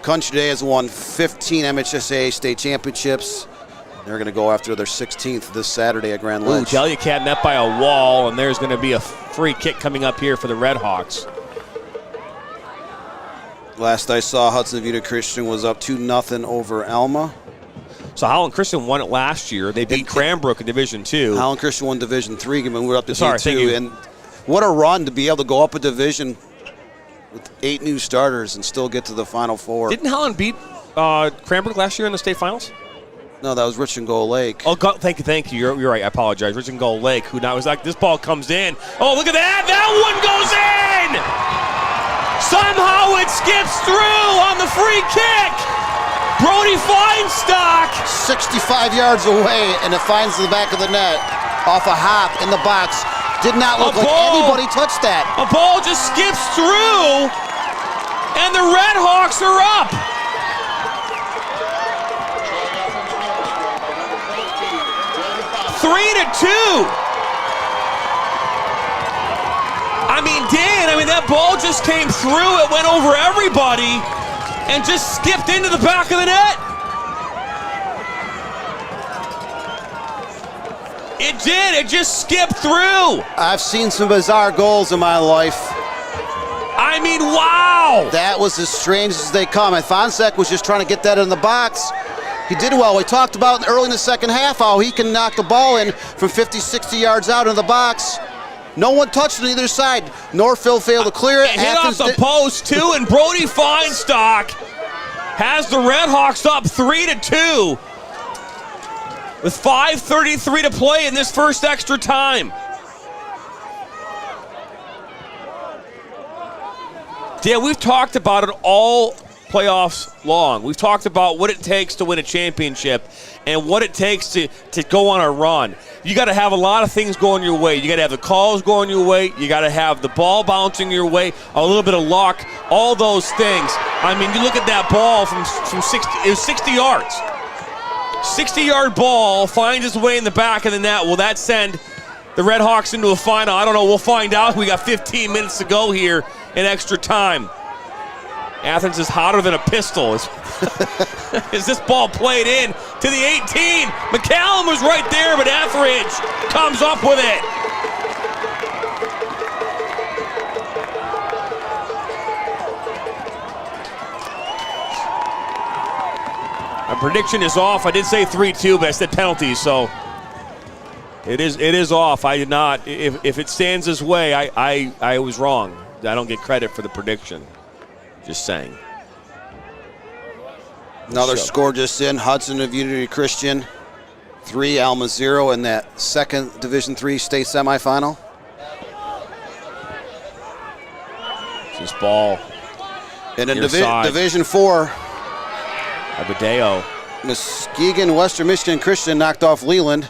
Country Day has won 15 MHSAA state championships. They're going to go after their 16th this Saturday at Grand Ledge. Delicat met by a wall, and there's going to be a free kick coming up here for the Red Hawks. Last I saw, Hudson Vita Christian was up 2-0 over Alma. So Holland Christian won it last year. They beat Cranbrook in Division II. Holland Christian won Division III, and we're up to D2. And what a run to be able to go up a division with 8 new starters and still get to the Final Four. Didn't Holland beat Cranbrook last year in the state finals? No, that was Rich and Gold Lake. Oh, thank you. You're right. I apologize. Rich and Gold Lake, who now is like, this ball comes in. Oh, look at that. That one goes in. Somehow it skips through on the free kick. Brody Feinstock. 65 yards away, and it finds the back of the net off a hop in the box. Did not look like anybody touched that. A ball just skips through, and the Red Hawks are up. Three to two. I mean, Dan, that ball just came through. It went over everybody and just skipped into the back of the net. It did. It just skipped through. I've seen some bizarre goals in my life. I mean, wow. That was as strange as they come. And Fonsek was just trying to get that in the box. He did well. We talked about early in the second half how he can knock the ball in from 50, 60 yards out of the box. No one touched on either side. Northville failed to clear it. Hit off the post, too, and Brody Feinstock has the Red Hawks up 3-2 with 5:33 to play in this first extra time. Dan, we've talked about it all playoffs long. We've talked about what it takes to win a championship and what it takes to go on a run. You got to have a lot of things going your way. You got to have the calls going your way. You got to have the ball bouncing your way, a little bit of luck, all those things. I mean, you look at that ball from 60, it was 60 yards. 60-yard ball finds its way in the back of the net. Will that send the Red Hawks into a final? I don't know. We'll find out. We got 15 minutes to go here in extra time. Athens is hotter than a pistol. Is this ball played in to the 18? McCallum was right there, but Etheridge comes up with it. My prediction is off. I did say 3-2, but I said penalties, so It is off. I did not. If it stands this way, I was wrong. I don't get credit for the prediction. Just saying. Another score just in. Hudson of Unity Christian 3, Alma 0 in that second Division III state semifinal. This ball. And in Division IV, Abadeo. Muskegon, Western Michigan Christian knocked off Leland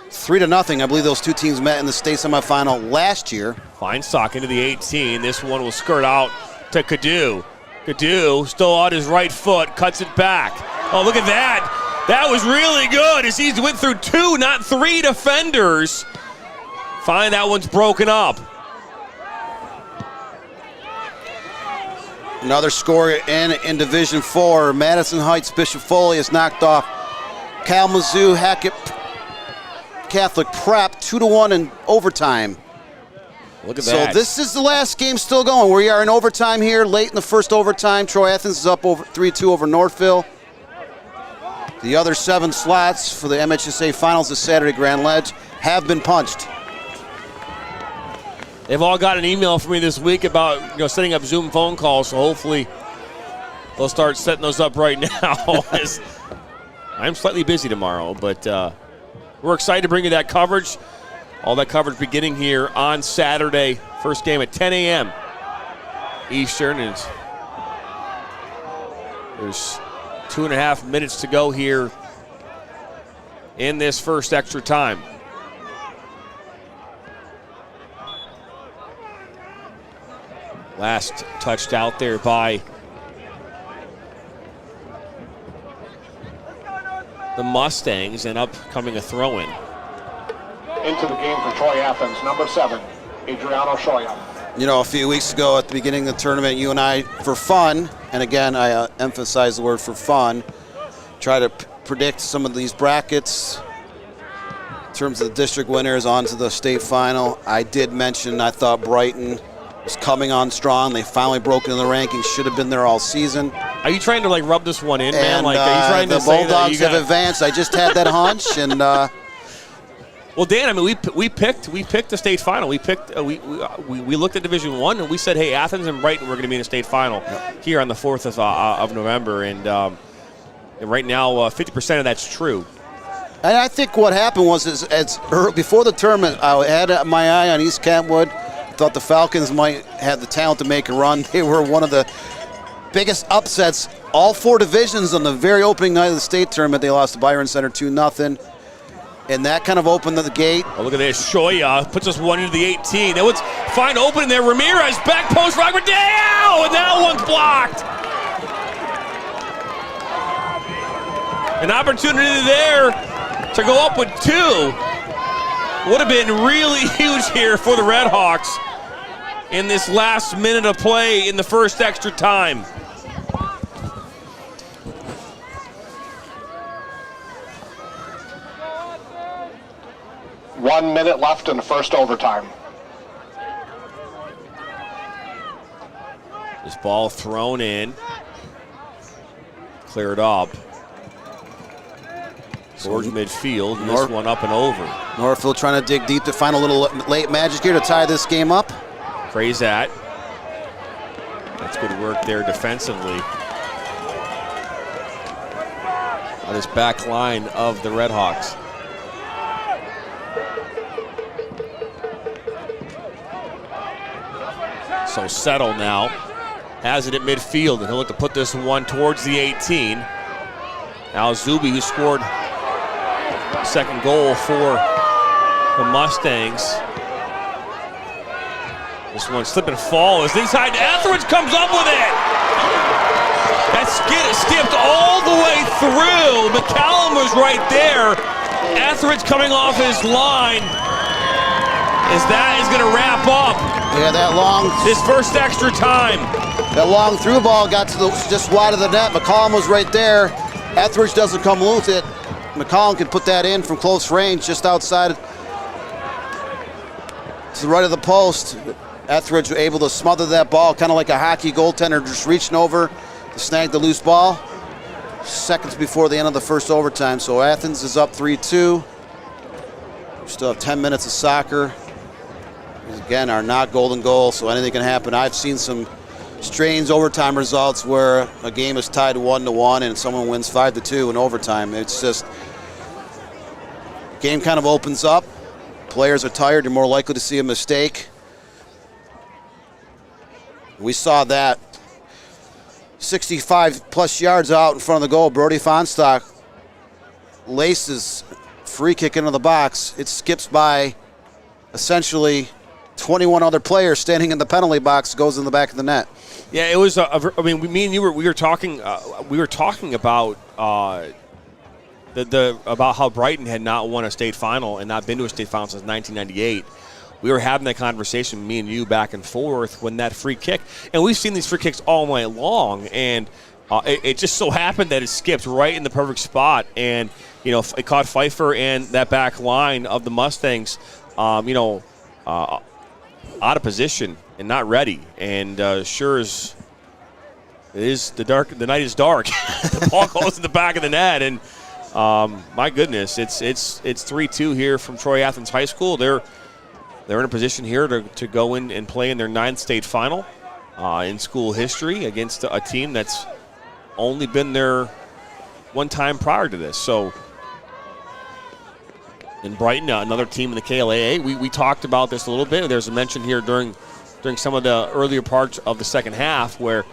3-0. I believe those two teams met in the state semifinal last year. Fine sock into the 18. This one will skirt out to Cadu. Cadu still on his right foot, cuts it back. Oh, look at that. That was really good as he went through 2, not 3 defenders. Fine, that one's broken up. Another score in Division IV. Madison Heights Bishop Foley has knocked off Kalamazoo Hackett Catholic Prep 2-1 in overtime. Look at that. So this is the last game still going. We are in overtime here, late in the first overtime. Troy Athens is up over 3-2 over Northville. The other 7 slots for the MHSAA Finals this Saturday Grand Ledge have been punched. They've all got an email from me this week about setting up Zoom phone calls, so hopefully they'll start setting those up right now. I'm slightly busy tomorrow, but we're excited to bring you that coverage. All that coverage beginning here on Saturday. First game at 10 a.m. Eastern. And there's 2.5 minutes to go here in this first extra time. Last touched out there by the Mustangs, and upcoming a throw-in. Into the game for Troy Athens, number 7, Adriano Shoya. A few weeks ago at the beginning of the tournament, you and I, for fun, and again, I emphasize the word for fun, try to predict some of these brackets in terms of the district winners onto the state final. I did mention I thought Brighton was coming on strong. They finally broke into the rankings. Should have been there all season. Are you trying to rub this one in, man? And, are you trying to say that Bulldogs have advanced. I just had that hunch, and well, Dan, we picked the state final. We picked we looked at Division I, and we said, hey, Athens and Brighton were going to be in a state final here on the 4th of November, and right now 50% of that's true. And I think what happened was before the tournament, I had my eye on East Kentwood. Thought the Falcons might have the talent to make a run. They were one of the biggest upsets, all 4 divisions on the very opening night of the state tournament. They lost to Byron Center 2-0. And that kind of opened the gate. Oh, look at this. Shoya puts us one into the 18. That was fine opening there. Ramirez, back post, Robert Dale, and that one's blocked. An opportunity there to go up with 2. Would have been really huge here for the Red Hawks in this last minute of play in the first extra time. One minute left in the first overtime. This ball thrown in. Cleared up. Towards midfield. And this one up and over. Northville trying to dig deep to find a little late magic here to tie this game up. Praise that. That's good work there defensively. On this back line of the Red Hawks. So Settle now has it at midfield, and he'll look to put this one towards the 18. Now Zuby, who scored second goal for the Mustangs. This one slip and fall is inside. Etheridge comes up with it. That skipped all the way through. McCallum was right there. Etheridge coming off his line. As that is going to wrap up. Yeah, that long. This first extra time. That long through ball got to just wide of the net. McCallum was right there. Etheridge doesn't come loose it. McCallum can put that in from close range, just outside to the right of the post. Etheridge was able to smother that ball, kind of like a hockey goaltender, just reaching over to snag the loose ball. Seconds before the end of the first overtime. So Athens is up 3-2. Still have 10 minutes of soccer. These, again, are not golden goals, so anything can happen. I've seen some strange overtime results where a game is tied 1-1 and someone wins 5-2 in overtime. It's just, game kind of opens up. Players are tired. You're more likely to see a mistake. We saw that 65-plus yards out in front of the goal. Brody Fonstock laces free kick into the box. It skips by essentially 21 other players standing in the penalty box, goes in the back of the net. Yeah, it was. I mean, me and you were talking. We were talking about about how Brighton had not won a state final and not been to a state final since 1998. We were having that conversation, me and you, back and forth when that free kick, and we've seen these free kicks all night long, and it just so happened that it skipped right in the perfect spot, and it caught Pfeiffer and that back line of the Mustangs, out of position and not ready, and sure as it is the night is dark, the ball goes in the back of the net, and my goodness, it's 3-2 here from Troy Athens High School. They're in a position here to go in and play in their 9th state final in school history against a team that's only been there one time prior to this. So in Brighton, another team in the KLAA, we talked about this a little bit. There's a mention here during some of the earlier parts of the second half where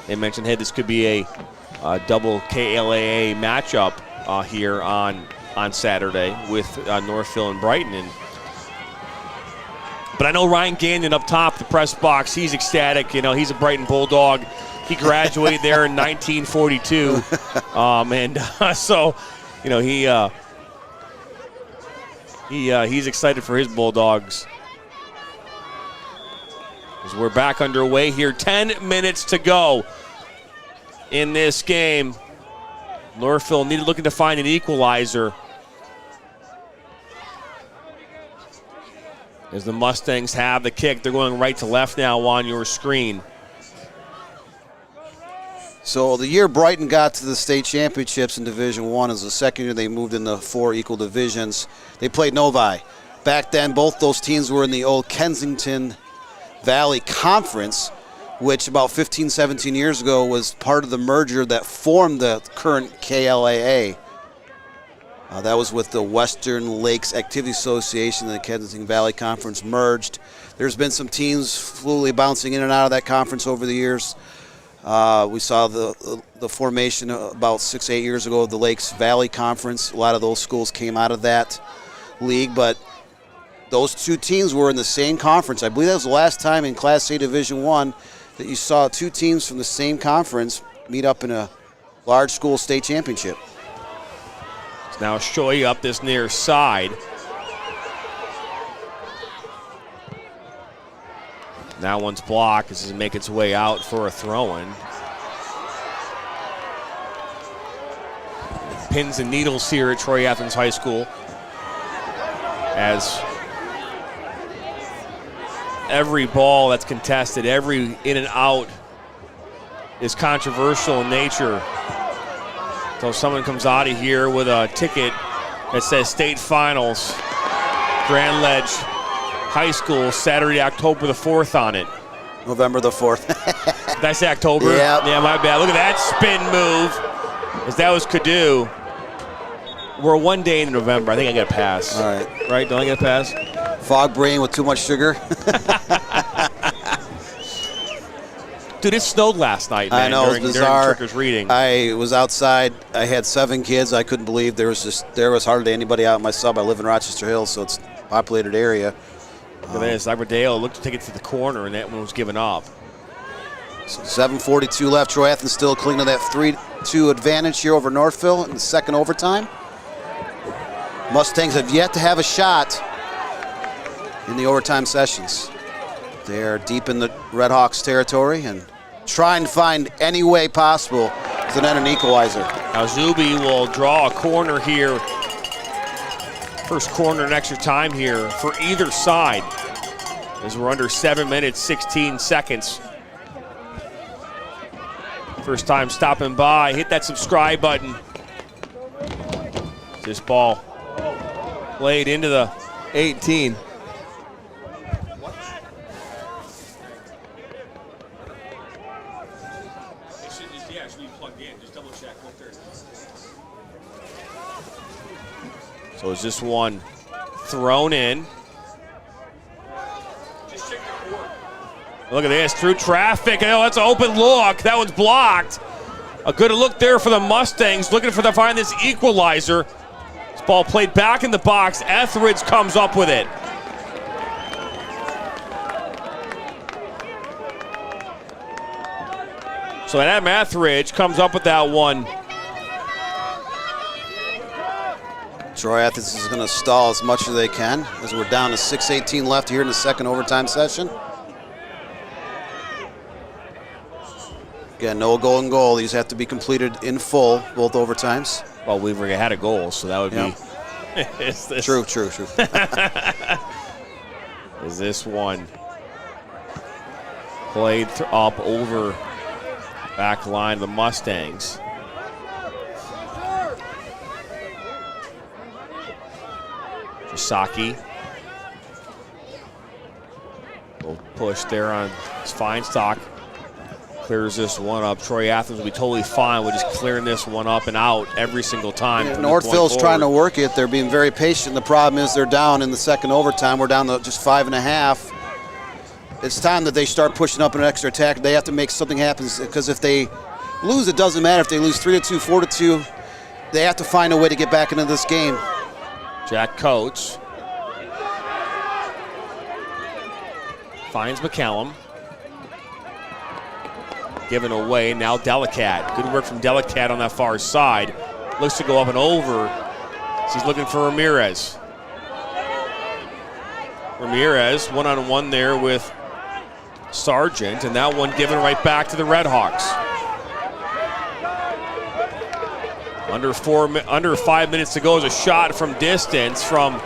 they mentioned, hey, this could be a double KLAA matchup here on Saturday with Northville and Brighton. But I know Ryan Gagnon up top, the press box, he's ecstatic. He's a Brighton Bulldog. He graduated there in 1942. So, he's excited for his Bulldogs. As we're back underway here, 10 minutes to go in this game. Northville looking to find an equalizer. As the Mustangs have the kick, they're going right to left now on your screen. So the year Brighton got to the state championships in Division I is the second year they moved into 4 equal divisions. They played Novi. Back then, both those teams were in the old Kensington Valley Conference, which about 15, 17 years ago was part of the merger that formed the current KLAA. That was with the Western Lakes Activity Association and the Kensington Valley Conference merged. There's been some teams fluidly bouncing in and out of that conference over the years. We saw the formation about 6-8 years ago of the Lakes Valley Conference. A lot of those schools came out of that league, but those two teams were in the same conference. I believe that was the last time in Class A Division I that you saw two teams from the same conference meet up in a large school state championship. Now Shoei up this near side. Now one's blocked as it makes its way out for a throw-in. Pins and needles here at Troy Athens High School as every ball that's contested, every in and out is controversial in nature. So someone comes out of here with a ticket that says State Finals, Grand Ledge High School, Saturday, October the 4th on it. November the 4th. Did I say October? Yeah. Yeah, my bad. Look at that spin move. As that was Cadoo. We're one day in November. I think I get a pass. All right. Right? Don't I get a pass? Fog brain with too much sugar. Dude, it snowed last night, man. I know, it was bizarre. During trick or treating. I was outside. I had 7 kids. I couldn't believe there was hardly anybody out in my sub. I live in Rochester Hills, so it's a populated area. Look at this. Iverdale looked to take it to the corner, and that one was given up. So 7:42 left. Troy Athens still clinging to that 3-2 advantage here over Northville in the second overtime. Mustangs have yet to have a shot in the overtime sessions. They are deep in the Redhawks territory and trying to find any way possible to net an equalizer. Now Zuby will draw a corner here. First corner in extra time here for either side as we're under 7 minutes, 16 seconds. First time stopping by. Hit that subscribe button. This ball played into the 18. So is this one thrown in? Look at this, through traffic. Oh, that's an open look. That one's blocked. A good look there for the Mustangs, looking for find this equalizer. This ball played back in the box. Etheridge comes up with it. So Adam Etheridge comes up with that one. Troy Athens is going to stall as much as they can as we're down to 6:18 left here in the second overtime session. Again, no golden goal. These have to be completed in full, both overtimes. Well, we've already had a goal, so that would be. True. Is this one played up over back line of the Mustangs? Saki will push there on Feinstock. Clears this one up. Troy Athens will be totally fine with just clearing this one up and out every single time. Yeah, Northville's trying to work it. They're being very patient. The problem is they're down in the second overtime. We're down to just 5.5. It's time that they start pushing up an extra attack. They have to make something happen, because if they lose, it doesn't matter. If they lose 3-2, 4-2, they have to find a way to get back into this game. Jack Coates finds McCallum. Given away, now Delicat. Good work from Delicat on that far side. Looks to go up and over. He's looking for Ramirez. Ramirez one-on-one there with Sargent, and that one given right back to the Redhawks. Under 5 minutes to go is a shot from distance from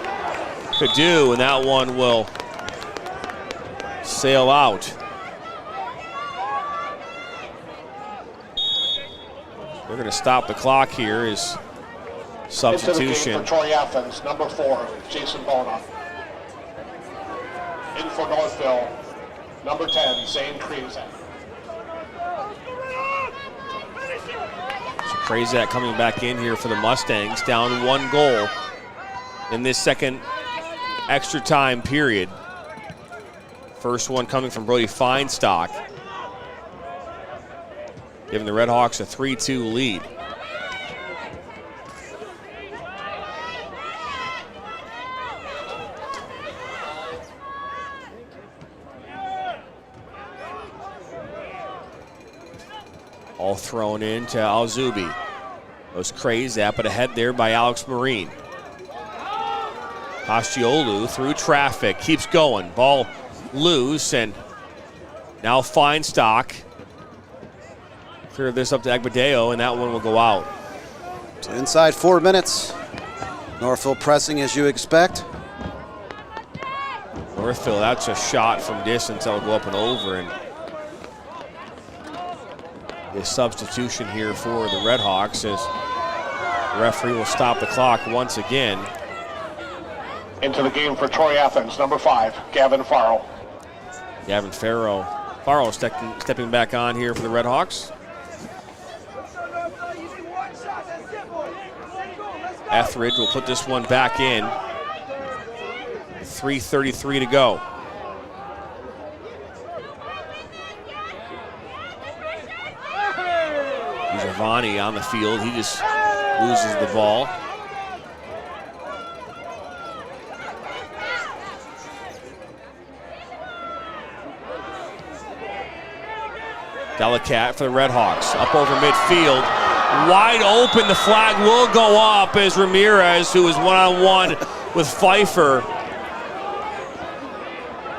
Cadu, and that one will sail out. We're going to stop the clock here as substitution. For Troy Athens, number 4, Jason Bona. In for Northville, number 10, Zane Krezak. So Krezak coming back in here for the Mustangs, down 1 goal in this second extra time period. First one coming from Brody Feinstock, giving the Redhawks a 3-2 lead. All thrown into Alzubi. Goes Krezak, but ahead there by Alex Marine. Pastiolu through traffic, keeps going. Ball loose, and now Feinstock. Clear this up to Agbadeo, and that one will go out. So inside 4 minutes. Northville pressing as you expect. Northville, that's a shot from distance that'll go up and over, and the substitution here for the Redhawks as the referee will stop the clock once again. Into the game for Troy Athens, number 5, Gavin Farrell. Gavin Farrell stepping back on here for the Redhawks. Etheridge will put this one back in. 3:33 to go. Giovanni on the field. He just loses the ball. Delicat for the Redhawks. Up over midfield. Wide open. The flag will go up as Ramirez, who was one-on-one with Pfeiffer,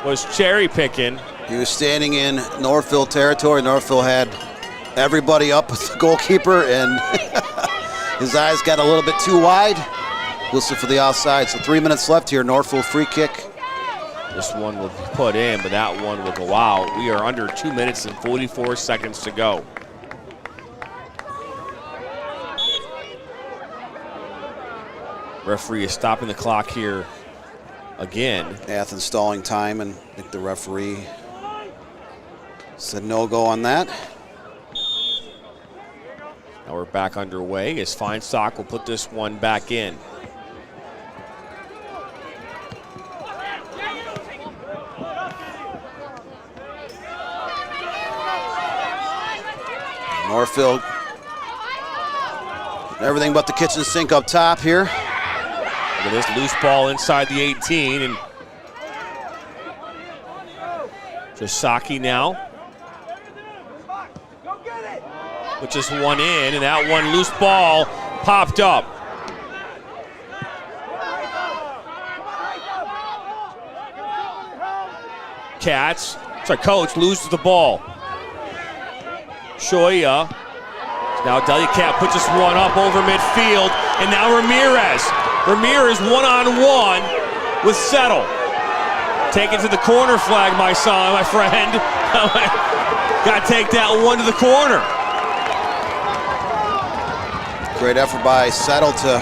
was cherry picking. He was standing in Northville territory. Northville had everybody up with the goalkeeper, and his eyes got a little bit too wide. Whistle for the offside. So 3 minutes left here. Northville free kick. This one will be put in, but that one will go out. We are under 2 minutes and 44 seconds to go. Referee is stopping the clock here again. Athens stalling time, and I think the referee said no go on that. Now we're back underway as Feinstock will put this one back in. Northville, everything but the kitchen sink up top here. Look at this loose ball inside the 18, and Josaki now. With just one in, and that one loose ball popped up. Katz, sorry, coach loses the ball. Shoya. Now Delicat puts this one up over midfield, and now Ramirez. Ramirez one-on-one with Settle. Take it to the corner flag, my son, my friend. Got to take that one to the corner. Great effort by Settle to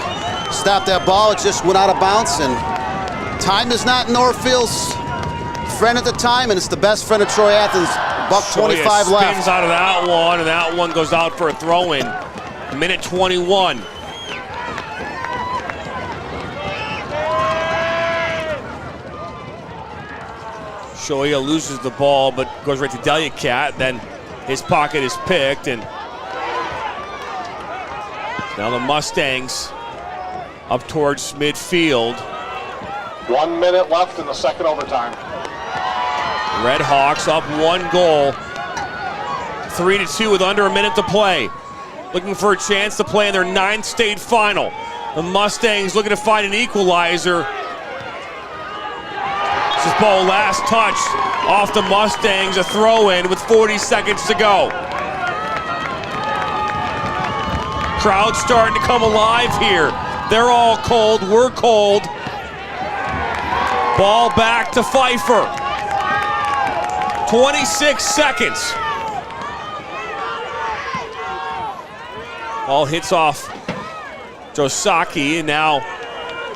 stop that ball. It just went out of bounds, and time is not Northville's friend at the time, and it's the best friend of Troy Athens. $1:25 left. Spins out of that one, and that one goes out for a throw-in. Minute 21. Shoya loses the ball, but goes right to Delicat. Then his pocket is picked, and now the Mustangs up towards midfield. 1 minute left in the second overtime. Red Hawks up 1 goal. 3-2 with under a minute to play. Looking for a chance to play in their 9th state final. The Mustangs looking to find an equalizer. This is ball last touch off the Mustangs, a throw-in with 40 seconds to go. Crowd starting to come alive here. They're all cold, we're cold. Ball back to Pfeiffer. 26 seconds. Ball hits off Josaki, and now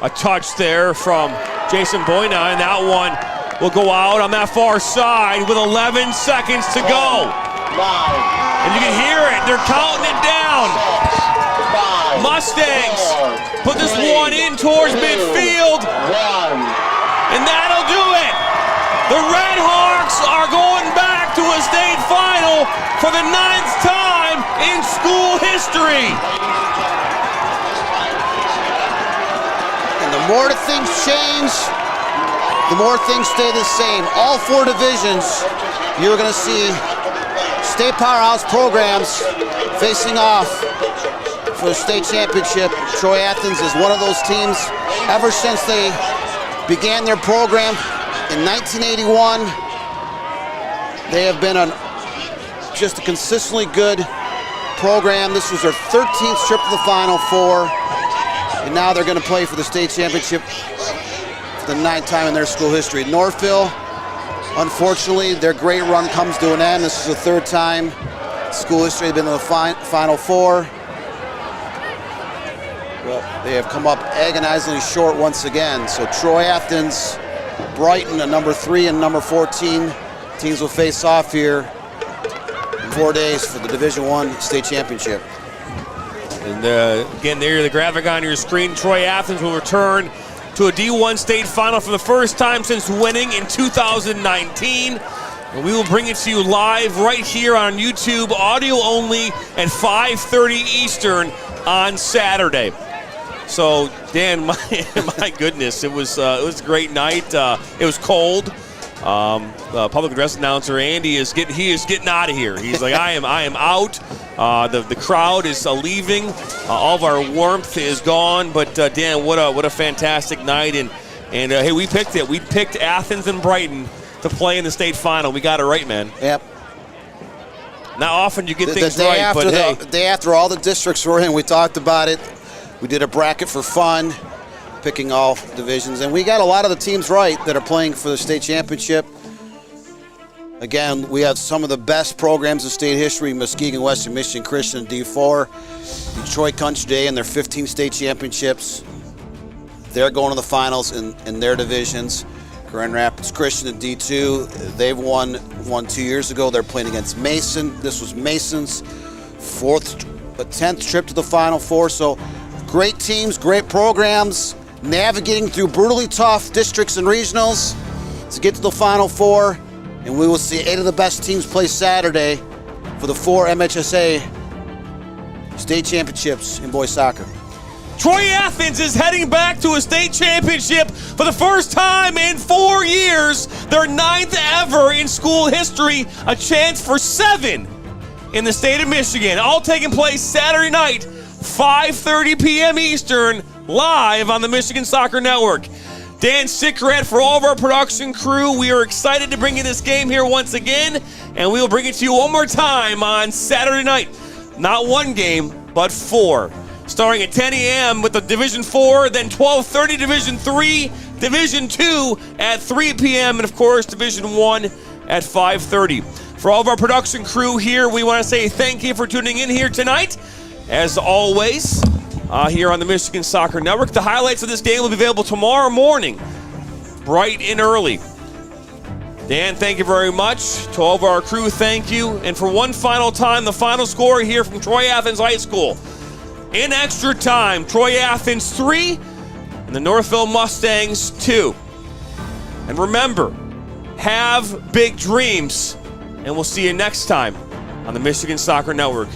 a touch there from Jason Boyna, and that one will go out on that far side with 11 seconds to go. 9, And you can hear it, they're counting it down. 5, Mustangs 4, put this 3, one in towards 2, midfield, 1. and that'll do it. The Red Hawks are going back to a state final for the 9th time in school history. And the more the things change, the more things stay the same. All 4 divisions, you're going to see state powerhouse programs facing off for the state championship. Troy Athens is one of those teams. Ever since they began their program in 1981, they have been just a consistently good program. This was their 13th trip to the Final Four, and now they're going to play for the state championship for the 9th time in their school history. Northville, unfortunately, their great run comes to an end. This is the 3rd time in school history they've been to the Final Four. Well, they have come up agonizingly short once again. So Troy Athens, Brighton at number 3 and number 14 teams will face off here in 4 days for the Division I state championship. And again, there the graphic on your screen. Troy Athens will return to a D1 state final for the first time since winning in 2019. And we will bring it to you live right here on YouTube, audio only, at 5:30 Eastern on Saturday. So, Dan, my goodness, it was a great night. It was cold. Public address announcer Andy is getting out of here. He's like, I am out. The crowd is leaving. All of our warmth is gone. But Dan, what a fantastic night. And hey, we picked it. We picked Athens and Brighton to play in the state final. We got it right, man. Yep. Not often you get things the day right, after but hey. The day after all the districts were in, we talked about it. We did a bracket for fun, picking all divisions, and we got a lot of the teams right that are playing for the state championship. Again, we have some of the best programs in state history: Muskegon, Western Michigan Christian, D4, Detroit Country Day, and their 15 state championships. They're going to the finals in their divisions. Grand Rapids Christian in D2, they've won 2 years ago. They're playing against Mason. This was Mason's 10th trip to the Final Four. So great teams, great programs, navigating through brutally tough districts and regionals to get to the Final Four. And we will see 8 of the best teams play Saturday for the 4 MHSAA state championships in boys soccer. Troy Athens is heading back to a state championship for the first time in 4 years. Their 9th ever in school history, a chance for 7 in the state of Michigan. All taking place Saturday night, 5:30 p.m. Eastern, live on the Michigan Soccer Network. Dan Sickaret for all of our production crew. We are excited to bring you this game here once again, and we will bring it to you one more time on Saturday night. Not one game, but 4. Starting at 10 a.m. with the Division 4, then 12:30 Division 3, Division 2 at 3 p.m., and of course Division 1 at 5:30. For all of our production crew here, we want to say thank you for tuning in here tonight. As always, here on the Michigan Soccer Network, the highlights of this game will be available tomorrow morning, bright and early. Dan, thank you very much. To all of our crew, thank you. And for one final time, the final score here from Troy Athens High School. In extra time, Troy Athens 3 and the Northville Mustangs 2. And remember, have big dreams, and we'll see you next time on the Michigan Soccer Network.